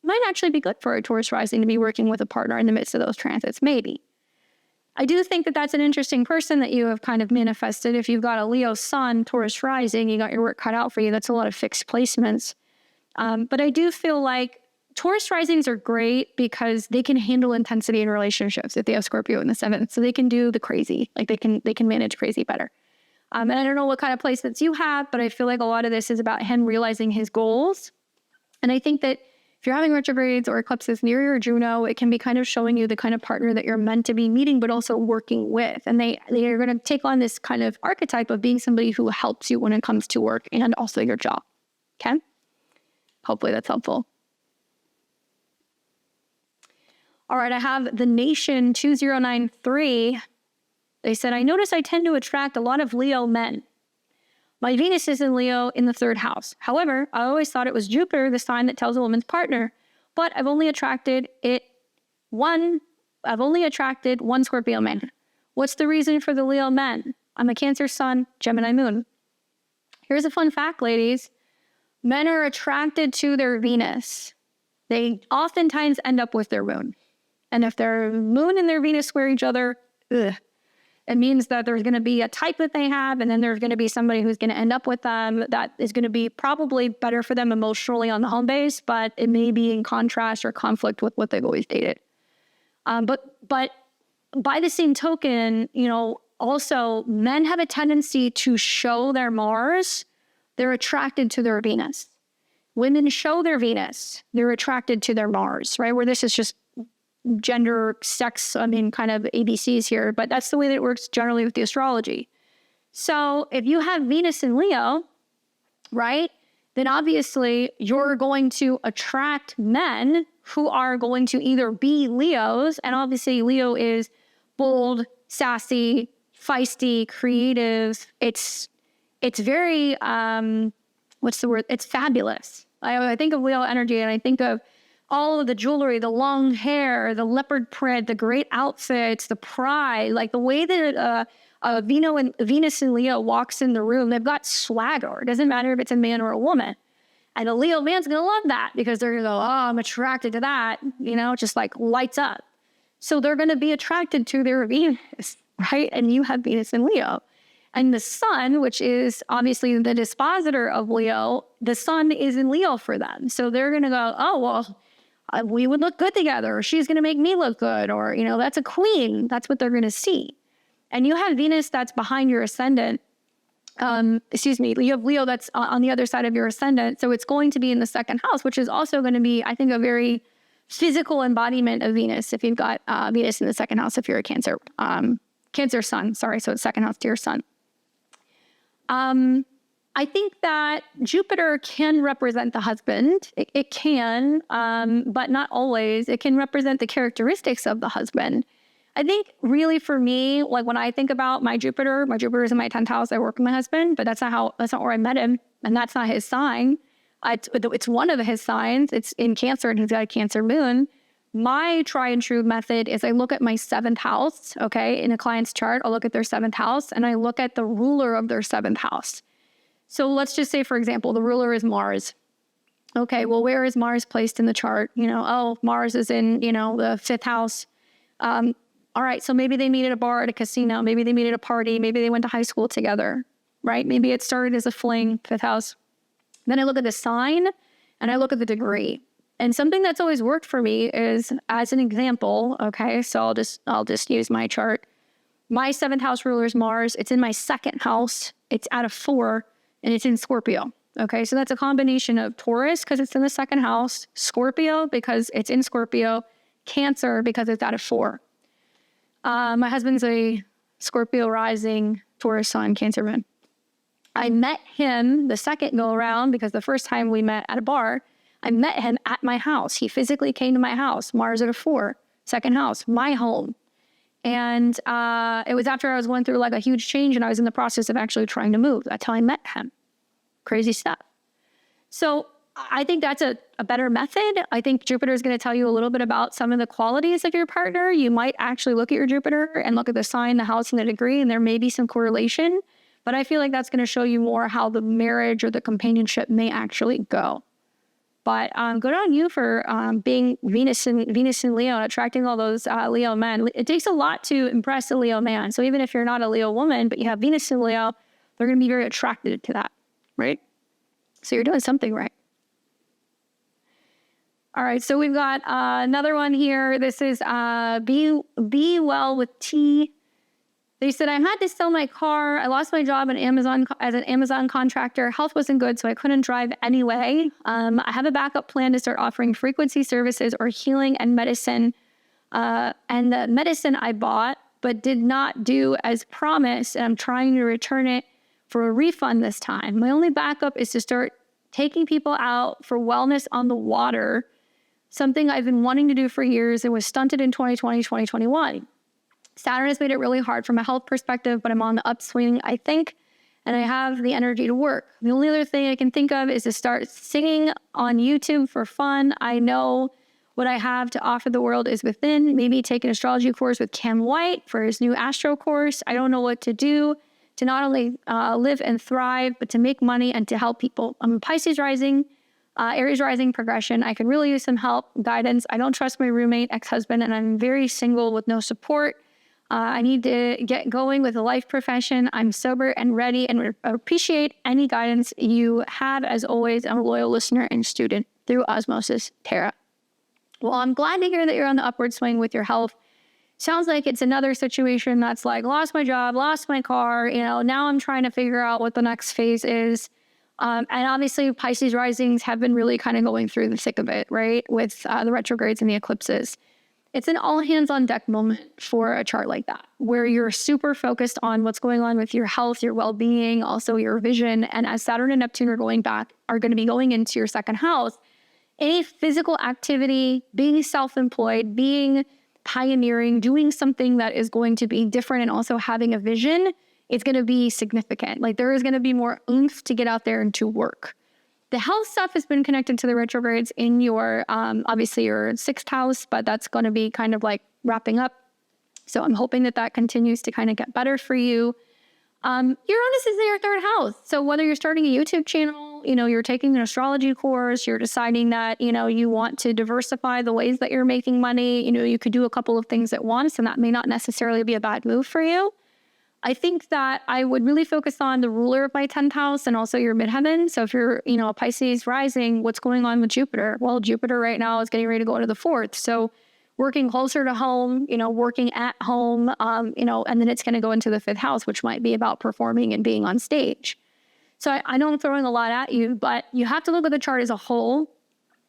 Might actually be good for a Taurus rising to be working with a partner in the midst of those transits, maybe. I do think that that's an interesting person that you have kind of manifested. If you've got a Leo sun, Taurus rising, you got your work cut out for you. That's a lot of fixed placements. But I do feel like Taurus risings are great because they can handle intensity in relationships if they have Scorpio in the 7th. So they can do the crazy, like they can manage crazy better. And I don't know what kind of placements you have, but I feel like a lot of this is about him realizing his goals. And I think that if you're having retrogrades or eclipses near your Juno, it can be kind of showing you the kind of partner that you're meant to be meeting, but also working with. And they are going to take on this kind of archetype of being somebody who helps you when it comes to work and also your job. Okay? Hopefully that's helpful. All right, I have the Nation 2093. They said, I notice I tend to attract a lot of Leo men. My Venus is in Leo in the 3rd house. However, I always thought it was Jupiter, the sign that tells a woman's partner. But I've only attracted one Scorpio man. What's the reason for the Leo men? I'm a Cancer sun, Gemini moon. Here's a fun fact, ladies. Men are attracted to their Venus. They oftentimes end up with their moon. And if their moon and their Venus square each other, it means that there's going to be a type that they have, and then there's going to be somebody who's going to end up with them that is going to be probably better for them emotionally on the home base, but it may be in contrast or conflict with what they've always dated. But by the same token, also men have a tendency to show their Mars. They're attracted to their Venus. Women show their Venus. They're attracted to their Mars, right? Where this is just gender, sex, kind of ABCs here, but that's the way that it works generally with the astrology. So if you have Venus in Leo, right, then obviously you're going to attract men who are going to either be Leos, and obviously Leo is bold, sassy, feisty, creative. It's very, what's the word? It's fabulous. I think of Leo energy and I think of all of the jewelry, the long hair, the leopard print, the great outfits, the pride, like the way that Venus and Leo walks in the room, they've got swagger. It doesn't matter if it's a man or a woman. And a Leo man's going to love that because they're going to go, oh, I'm attracted to that, just like lights up. So they're going to be attracted to their Venus, right? And you have Venus in Leo. And the sun, which is obviously the dispositor of Leo, the sun is in Leo for them. So they're going to go, oh, well, we would look good together, or she's going to make me look good, or, that's a queen. That's what they're going to see. And you have Venus that's behind your ascendant. You have Leo that's on the other side of your ascendant. So it's going to be in the second house, which is also going to be, I think, a very physical embodiment of Venus if you've got Venus in the second house, if you're a Cancer sun. Sorry, so it's second house to your sun. I think that Jupiter can represent the husband. It can, but not always. It can represent the characteristics of the husband. I think really for me, like when I think about my Jupiter is in my 10th house. I work with my husband, but that's not where I met him. And that's not his sign. It's one of his signs. It's in Cancer and he's got a Cancer moon. My try and true method is I look at my 7th house, okay? In a client's chart, I'll look at their 7th house and I look at the ruler of their 7th house. So let's just say, for example, the ruler is Mars. Okay, well, where is Mars placed in the chart? Mars is in, the 5th house. All right, so maybe they meet at a bar, at a casino. Maybe they meet at a party. Maybe they went to high school together, right? Maybe it started as a fling, 5th house. Then I look at the sign and I look at the degree. And something that's always worked for me is, as an example, okay, so I'll just use my chart. My 7th house ruler is Mars. It's in my 2nd house. It's at a 4, and it's in Scorpio. Okay, so that's a combination of Taurus, because it's in the 2nd house, Scorpio, because it's in Scorpio, Cancer, because it's at a 4. My husband's a Scorpio rising, Taurus sun, Cancer moon. I met him the second go around because the first time we met at a bar, I met him at my house. He physically came to my house, Mars at a 4, 2nd house, my home. And it was after I was going through like a huge change and I was in the process of actually trying to move. That's how I met him. Crazy stuff. So I think that's a better method. I think Jupiter is going to tell you a little bit about some of the qualities of your partner. You might actually look at your Jupiter and look at the sign, the house, and the degree, and there may be some correlation. But I feel like that's going to show you more how the marriage or the companionship may actually go. But good on you for being Venus and Leo and attracting all those Leo men. It takes a lot to impress a Leo man. So even if you're not a Leo woman, but you have Venus and Leo, they're going to be very attracted to that, right? So you're doing something right. All right, so we've got another one here. This is Be Well with T. They said, I had to sell my car. I lost my job at Amazon as an Amazon contractor. Health wasn't good, so I couldn't drive anyway. I have a backup plan to start offering frequency services or healing and medicine. And the medicine I bought, but did not do as promised, and I'm trying to return it for a refund this time. My only backup is to start taking people out for wellness on the water, something I've been wanting to do for years and was stunted in 2020, 2021. Saturn has made it really hard from a health perspective, but I'm on the upswing, I think, and I have the energy to work. The only other thing I can think of is to start singing on YouTube for fun. I know what I have to offer the world is within. Maybe take an astrology course with Cam White for his new astro course. I don't know what to do. to not only live and thrive, but to make money and to help people. I'm a Pisces rising, Aries rising progression. I could really use some help, guidance. I don't trust my roommate, ex-husband, and I'm very single with no support. I need to get going with a life profession. I'm sober and ready and would appreciate any guidance you have. As always, I'm a loyal listener and student through osmosis, Tara. Well, I'm glad to hear that you're on the upward swing with your health. Sounds like it's another situation that's like, lost my job, lost my car, now I'm trying to figure out what the next phase is. And obviously Pisces risings have been really kind of going through the thick of it, right? With the retrogrades and the eclipses. It's an all hands on deck moment for a chart like that, where you're super focused on what's going on with your health, your well-being, also your vision. And as Saturn and Neptune are going to be going into your second house, any physical activity, being self-employed, being pioneering, doing something that is going to be different and also having a vision, it's going to be significant. Like there is going to be more oomph to get out there and to work. The health stuff has been connected to the retrogrades in your, obviously your sixth house, but that's going to be kind of like wrapping up. So I'm hoping that continues to kind of get better for you. Uranus is in your third house. So whether you're starting a YouTube channel, you're taking an astrology course, you're deciding that, you want to diversify the ways that you're making money, you could do a couple of things at once, and that may not necessarily be a bad move for you. I think that I would really focus on the ruler of my 10th house and also your midheaven. So if you're, a Pisces rising, what's going on with Jupiter? Well, Jupiter right now is getting ready to go into the 4th. So working closer to home, working at home, and then it's going to go into the 5th house, which might be about performing and being on stage. So I know I'm throwing a lot at you, but you have to look at the chart as a whole.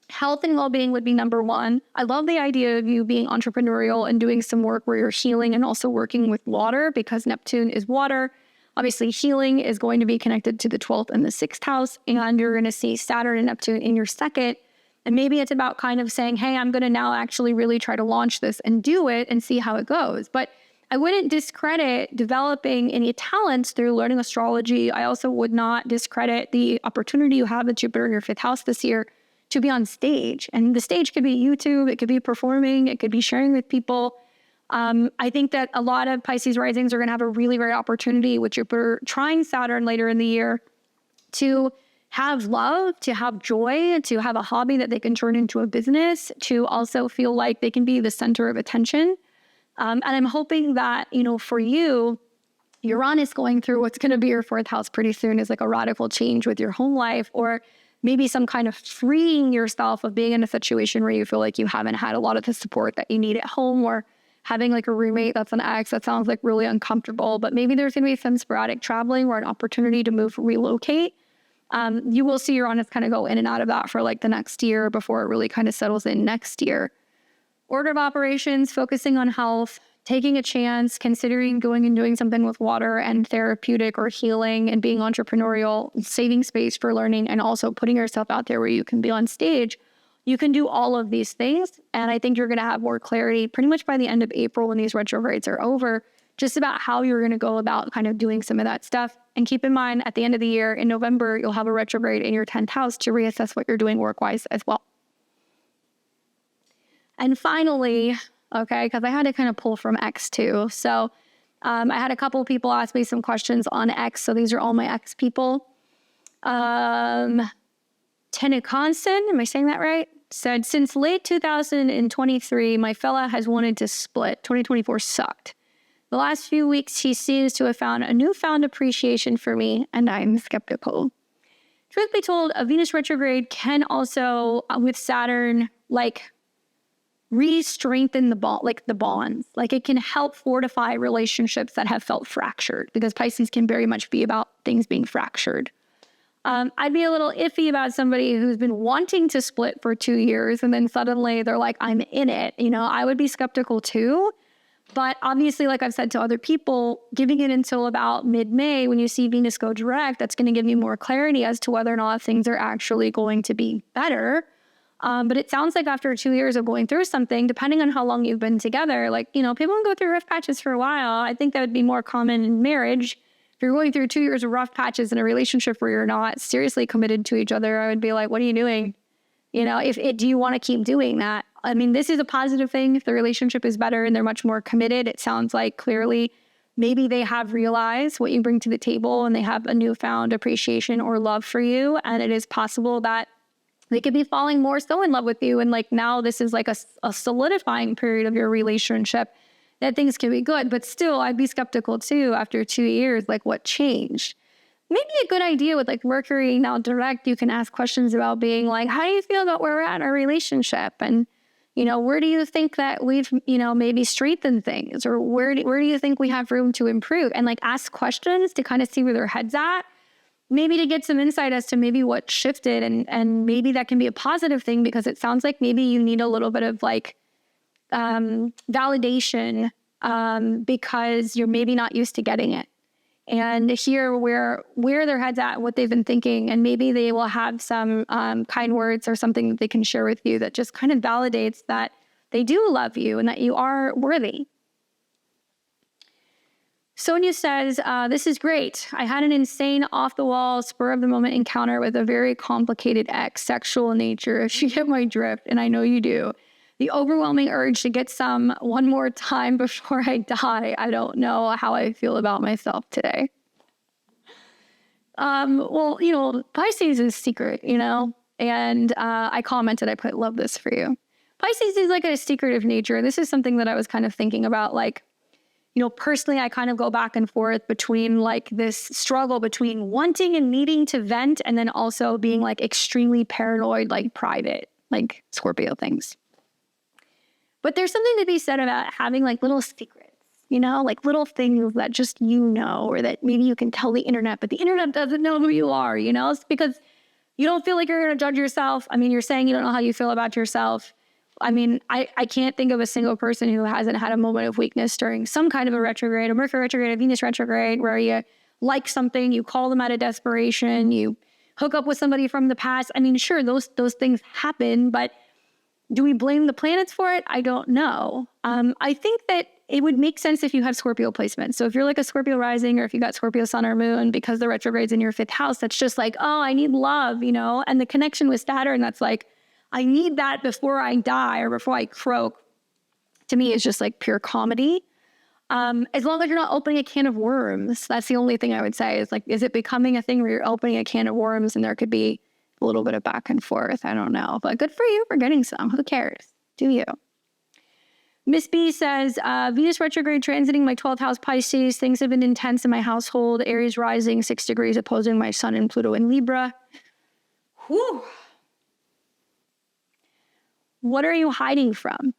Health and well-being would be number one. I love the idea of you being entrepreneurial and doing some work where you're healing and also working with water, because Neptune is water. Obviously, healing is going to be connected to the 12th and the 6th house, and you're going to see Saturn and Neptune in your second. And maybe it's about kind of saying, hey, I'm going to now actually really try to launch this and do it and see how it goes. But I wouldn't discredit developing any talents through learning astrology. I also would not discredit the opportunity you have with Jupiter in your 5th house this year to be on stage. And the stage could be YouTube, it could be performing, it could be sharing with people. I think that a lot of Pisces risings are going to have a really great opportunity with Jupiter trying Saturn later in the year to have love, to have joy, to have a hobby that they can turn into a business, to also feel like they can be the center of attention. And I'm hoping that, for you, Uranus going through what's going to be your 4th house pretty soon is like a radical change with your home life, or maybe some kind of freeing yourself of being in a situation where you feel like you haven't had a lot of the support that you need at home, or having like a roommate that's an ex that sounds like really uncomfortable. But maybe there's going to be some sporadic traveling or an opportunity to relocate. You will see Uranus kind of go in and out of that for like the next year before it really kind of settles in next year. Order of operations, focusing on health, taking a chance, considering going and doing something with water and therapeutic or healing, and being entrepreneurial, saving space for learning, and also putting yourself out there where you can be on stage. You can do all of these things. And I think you're going to have more clarity pretty much by the end of April when these retrogrades are over, just about how you're going to go about kind of doing some of that stuff. And keep in mind, at the end of the year, in November, you'll have a retrograde in your 10th house to reassess what you're doing work-wise as well. And finally, okay, because I had to kind of pull from X too. So I had a couple of people ask me some questions on X. So these are all my X people. Tenneconson, am I saying that right? Said, since late 2023, my fella has wanted to split. 2024 sucked. The last few weeks, he seems to have found a newfound appreciation for me, and I'm skeptical. Truth be told, a Venus retrograde can also, with Saturn, re-strengthen the bonds. It can help fortify relationships that have felt fractured, because Pisces can very much be about things being fractured. I'd be a little iffy about somebody who's been wanting to split for 2 years and then suddenly they're like, I'm in it. I would be skeptical too. But obviously, like I've said to other people, giving it until about mid-May, when you see Venus go direct, that's going to give you more clarity as to whether or not things are actually going to be better. But it sounds like after 2 years of going through something, depending on how long you've been together, people can go through rough patches for a while. I think that would be more common in marriage. If you're going through 2 years of rough patches in a relationship where you're not seriously committed to each other, I would be like, what are you doing? Do you want to keep doing that? I mean, this is a positive thing. If the relationship is better and they're much more committed, it sounds like clearly maybe they have realized what you bring to the table and they have a newfound appreciation or love for you. And it is possible that they could be falling more so in love with you. And like now this is like a solidifying period of your relationship that things can be good. But still, I'd be skeptical too after 2 years, like what changed? Maybe a good idea with like Mercury now direct, you can ask questions about being like, how do you feel about where we're at in our relationship? And, where do you think that we've, maybe strengthened things? Or where do you think we have room to improve? And like ask questions to kind of see where their head's at. Maybe to get some insight as to maybe what shifted, and maybe that can be a positive thing because it sounds like maybe you need a little bit of like validation because you're maybe not used to getting it. And hear where their head's at, what they've been thinking, and maybe they will have some kind words or something that they can share with you that just kind of validates that they do love you and that you are worthy. Sonia says, this is great. I had an insane off-the-wall, spur-of-the-moment encounter with a very complicated ex, sexual in nature, if you get my drift, and I know you do. The overwhelming urge to get some one more time before I die. I don't know how I feel about myself today. Well, Pisces is secret, and I commented, I put, love this for you. Pisces is like a secretive nature. This is something that I was kind of thinking about, like, personally, I kind of go back and forth between like this struggle between wanting and needing to vent and then also being like extremely paranoid, like private, like Scorpio things. But there's something to be said about having like little secrets, like little things that just or that maybe you can tell the internet, but the internet doesn't know who you are, It's because you don't feel like you're going to judge yourself. I mean, you're saying you don't know how you feel about yourself. I mean, I can't think of a single person who hasn't had a moment of weakness during some kind of a retrograde, a Mercury retrograde, a Venus retrograde, where you like something, you call them out of desperation, you hook up with somebody from the past. I mean, sure, those things happen, but do we blame the planets for it? I don't know. I think that it would make sense if you have Scorpio placement. So if you're like a Scorpio rising, or if you got Scorpio sun or moon, because the retrograde's in your 5th house, that's just like, oh, I need love, and the connection with Saturn, that's like, I need that before I die or before I croak, to me is just like pure comedy. As long as you're not opening a can of worms, that's the only thing I would say is like, is it becoming a thing where you're opening a can of worms and there could be a little bit of back and forth? I don't know, but good for you for getting some. Who cares? Do you? Miss B says, Venus retrograde transiting my 12th house Pisces. Things have been intense in my household. Aries rising 6 degrees opposing my sun and Pluto in Libra. Whew. What are you hiding from?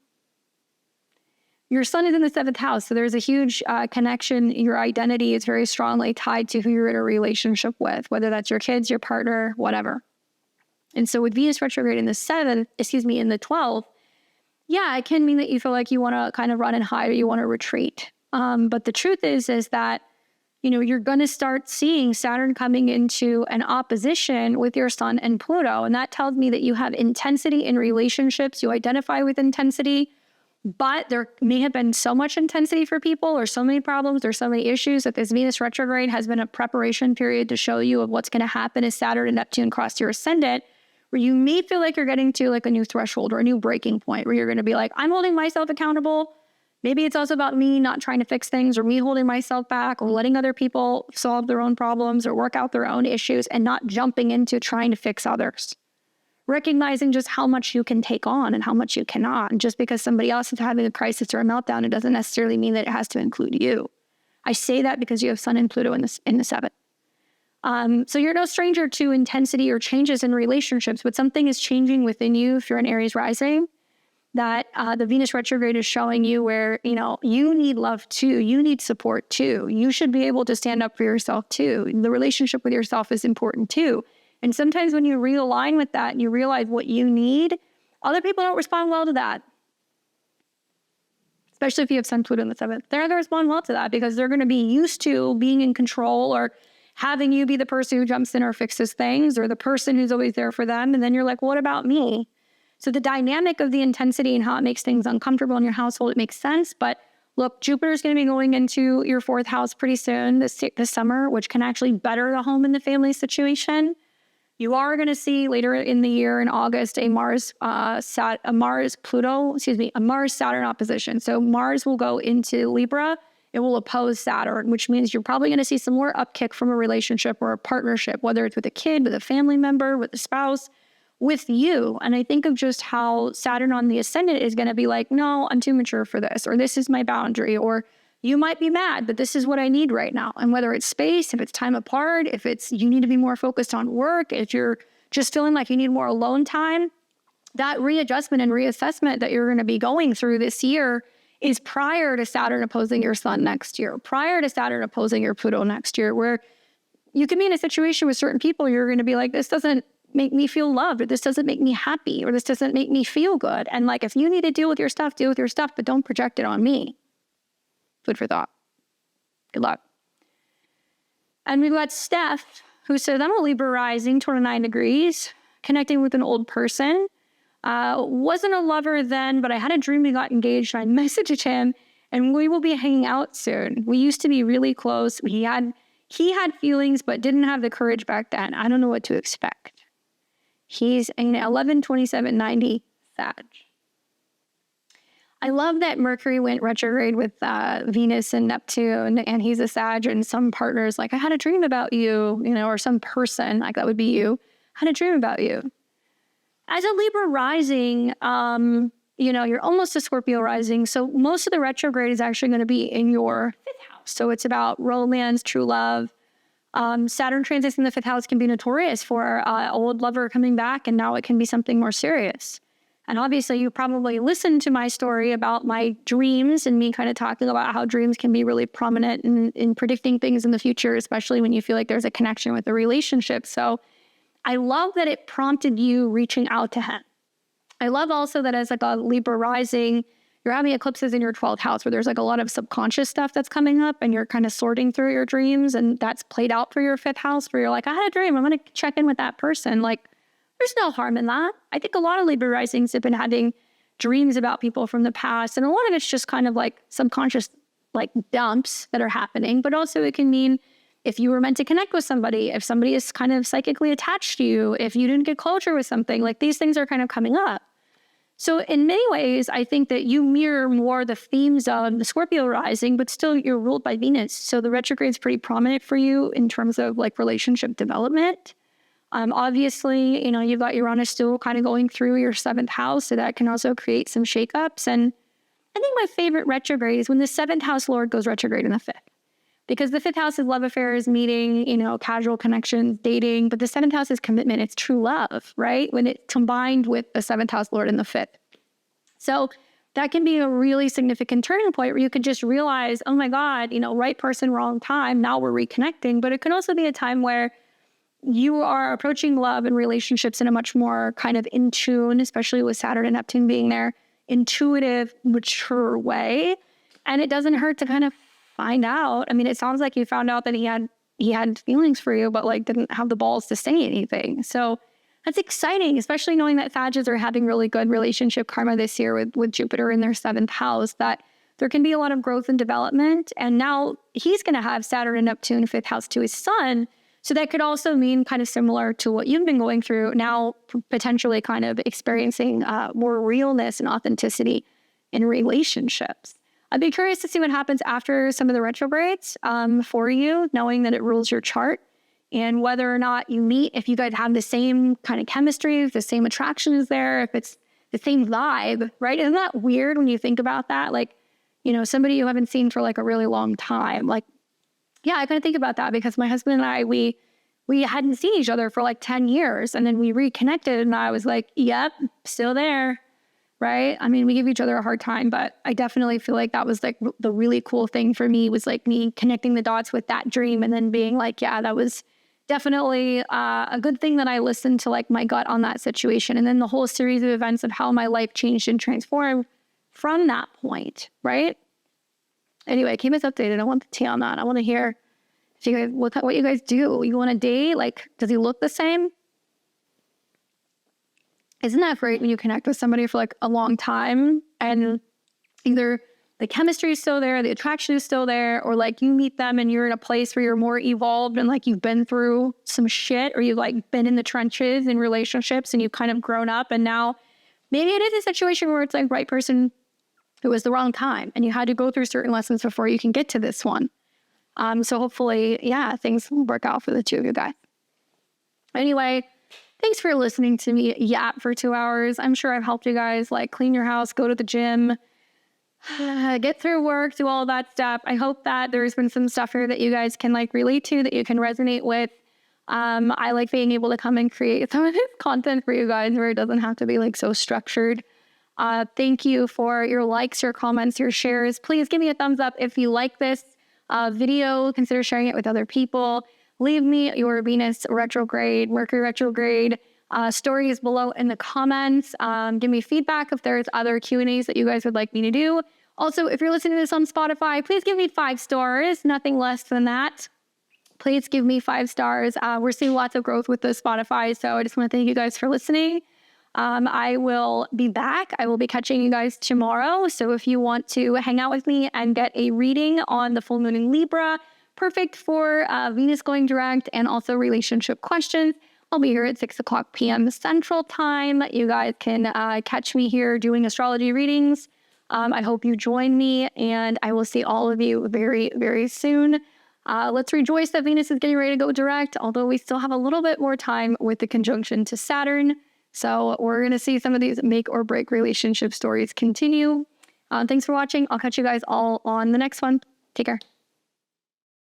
Your sun is in the 7th house, so there's a huge connection. Your identity is very strongly tied to who you're in a relationship with, whether that's your kids, your partner, whatever. And so with Venus retrograde in the 12th, yeah, it can mean that you feel like you want to kind of run and hide or you want to retreat. But the truth is that you're going to start seeing Saturn coming into an opposition with your sun and Pluto. And that tells me that you have intensity in relationships. You identify with intensity, but there may have been so much intensity for people or so many problems or so many issues that this Venus retrograde has been a preparation period to show you of what's going to happen as Saturn and Neptune cross your ascendant, where you may feel like you're getting to like a new threshold or a new breaking point where you're going to be like, I'm holding myself accountable. Maybe it's also about me not trying to fix things or me holding myself back or letting other people solve their own problems or work out their own issues and not jumping into trying to fix others. Recognizing just how much you can take on and how much you cannot. And just because somebody else is having a crisis or a meltdown, it doesn't necessarily mean that it has to include you. I say that because you have Sun and Pluto in the 7th. So you're no stranger to intensity or changes in relationships, but something is changing within you if you're an Aries rising. That the Venus retrograde is showing you where, you need love too. You need support too. You should be able to stand up for yourself too. The relationship with yourself is important too. And sometimes when you realign with that and you realize what you need, other people don't respond well to that. Especially if you have Sun Pluto in the 7th. They're not going to respond well to that because they're going to be used to being in control or having you be the person who jumps in or fixes things or the person who's always there for them. And then you're like, what about me? So the dynamic of the intensity and how it makes things uncomfortable in your household, it makes sense. But look, Jupiter's going to be going into your 4th house pretty soon this summer, which can actually better the home and the family situation. You are going to see later in the year in August a Mars Saturn opposition. So Mars will go into Libra it will oppose Saturn, which means you're probably going to see some more upkick from a relationship or a partnership, whether it's with a kid, with a family member, with a spouse, with you. And I think of just how Saturn on the ascendant is going to be like, no, I'm too mature for this, or this is my boundary, or you might be mad, but this is what I need right now. And whether it's space, if it's time apart, if it's you need to be more focused on work, if you're just feeling like you need more alone time, that readjustment and reassessment that you're going to be going through this year is prior to Saturn opposing your sun next year, prior to Saturn opposing your Pluto next year, where you can be in a situation with certain people, you're going to be like, this doesn't make me feel loved, or this doesn't make me happy, or this doesn't make me feel good. And like, if you need to deal with your stuff, deal with your stuff, but don't project it on me. Food for thought. Good luck. And we've got Steph, who says, I'm a Libra rising, 29 degrees, connecting with an old person. Wasn't a lover then, but I had a dream we got engaged. I messaged him, and we will be hanging out soon. We used to be really close. He had feelings, but didn't have the courage back then. I don't know what to expect. He's an 11/27/90 Sag. I love that Mercury went retrograde with Venus and Neptune, and he's a Sag, and some partners like, I had a dream about you, or some person, like that would be you, had a dream about you. As a Libra rising, you're almost a Scorpio rising. So most of the retrograde is actually going to be in your fifth house. So it's about romance, true love. Saturn transits in the fifth house can be notorious for old lover coming back, and now it can be something more serious. And obviously you probably listened to my story about my dreams and me kind of talking about how dreams can be really prominent in predicting things in the future, especially when you feel like there's a connection with a relationship. So I love that it prompted you reaching out to him. I love also that as like a Libra rising, you're having eclipses in your 12th house where there's like a lot of subconscious stuff that's coming up, and you're kind of sorting through your dreams, and that's played out for your fifth house where you're like, I had a dream, I'm going to check in with that person. Like, there's no harm in that. I think a lot of Libra risings have been having dreams about people from the past, and a lot of it's just kind of like subconscious like dumps that are happening, but also it can mean if you were meant to connect with somebody, if somebody is kind of psychically attached to you, if you didn't get closure with something, like these things are kind of coming up. So in many ways, I think that you mirror more the themes of the Scorpio rising, but still you're ruled by Venus. So the retrograde is pretty prominent for you in terms of like relationship development. Obviously, you've got Uranus still kind of going through your 7th house, so that can also create some shakeups. And I think my favorite retrograde is when the 7th house Lord goes retrograde in the 5th. Because the 5th house is love affairs, meeting, casual connections, dating. But the 7th house is commitment. It's true love, right? When it's combined with the 7th house Lord in the 5th. So that can be a really significant turning point where you can just realize, oh my God, right person, wrong time. Now we're reconnecting. But it can also be a time where you are approaching love and relationships in a much more kind of in tune, especially with Saturn and Neptune being there, intuitive, mature way. And it doesn't hurt to kind of find out. I mean, it sounds like you found out that he had feelings for you, but like didn't have the balls to say anything. So that's exciting, especially knowing that Sagittarius are having really good relationship karma this year with Jupiter in their 7th house, that there can be a lot of growth and development. And now he's going to have Saturn and Neptune 5th house to his sun. So that could also mean kind of similar to what you've been going through now, potentially kind of experiencing more realness and authenticity in relationships. I'd be curious to see what happens after some of the retrogrades for you, knowing that it rules your chart, and whether or not you meet, if you guys have the same kind of chemistry, if the same attraction is there, if it's the same vibe, right? Isn't that weird when you think about that? Like, somebody you haven't seen for like a really long time. Like, yeah, I kind of think about that because my husband and I, we hadn't seen each other for like 10 years. And then we reconnected and I was like, yep, still there. Right? I mean, we give each other a hard time, but I definitely feel like that was like the really cool thing for me was like me connecting the dots with that dream and then being like, yeah, that was definitely a good thing that I listened to like my gut on that situation. And then the whole series of events of how my life changed and transformed from that point, right? Anyway, keep us updated. I want the tea on that. I want to hear if you guys, what you guys do. You want to date? Like, does he look the same? Isn't that great when you connect with somebody for like a long time and either the chemistry is still there, the attraction is still there, or like you meet them and you're in a place where you're more evolved and like you've been through some shit, or you've like been in the trenches in relationships and you've kind of grown up, and now maybe it is a situation where it's like right person it was the wrong time and you had to go through certain lessons before you can get to this one. So hopefully, yeah, things will work out for the two of you guys. Anyway, thanks for listening to me yap for 2 hours. I'm sure I've helped you guys like clean your house, go to the gym, get through work, do all that stuff. I hope that there's been some stuff here that you guys can like relate to, that you can resonate with. I like being able to come and create some of this content for you guys where it doesn't have to be like so structured. Thank you for your likes, your comments, your shares. Please give me a thumbs up if you like this video. Consider sharing it with other people. Leave me your Venus retrograde, Mercury retrograde stories below in the comments. Give me feedback if there's other Q&As that you guys would like me to do. Also, if you're listening to this on Spotify, please give me 5 stars, nothing less than that. Please give me 5 stars. We're seeing lots of growth with the Spotify, so I just want to thank you guys for listening. I will be back. I will be catching you guys tomorrow. So if you want to hang out with me and get a reading on the full moon in Libra, perfect for Venus going direct and also relationship questions, I'll be here at 6:00 p.m. Central Time. You guys can catch me here doing astrology readings. I hope you join me, and I will see all of you very, very soon. Let's rejoice that Venus is getting ready to go direct, although we still have a little bit more time with the conjunction to Saturn. So we're going to see some of these make or break relationship stories continue. Thanks for watching. I'll catch you guys all on the next one. Take care.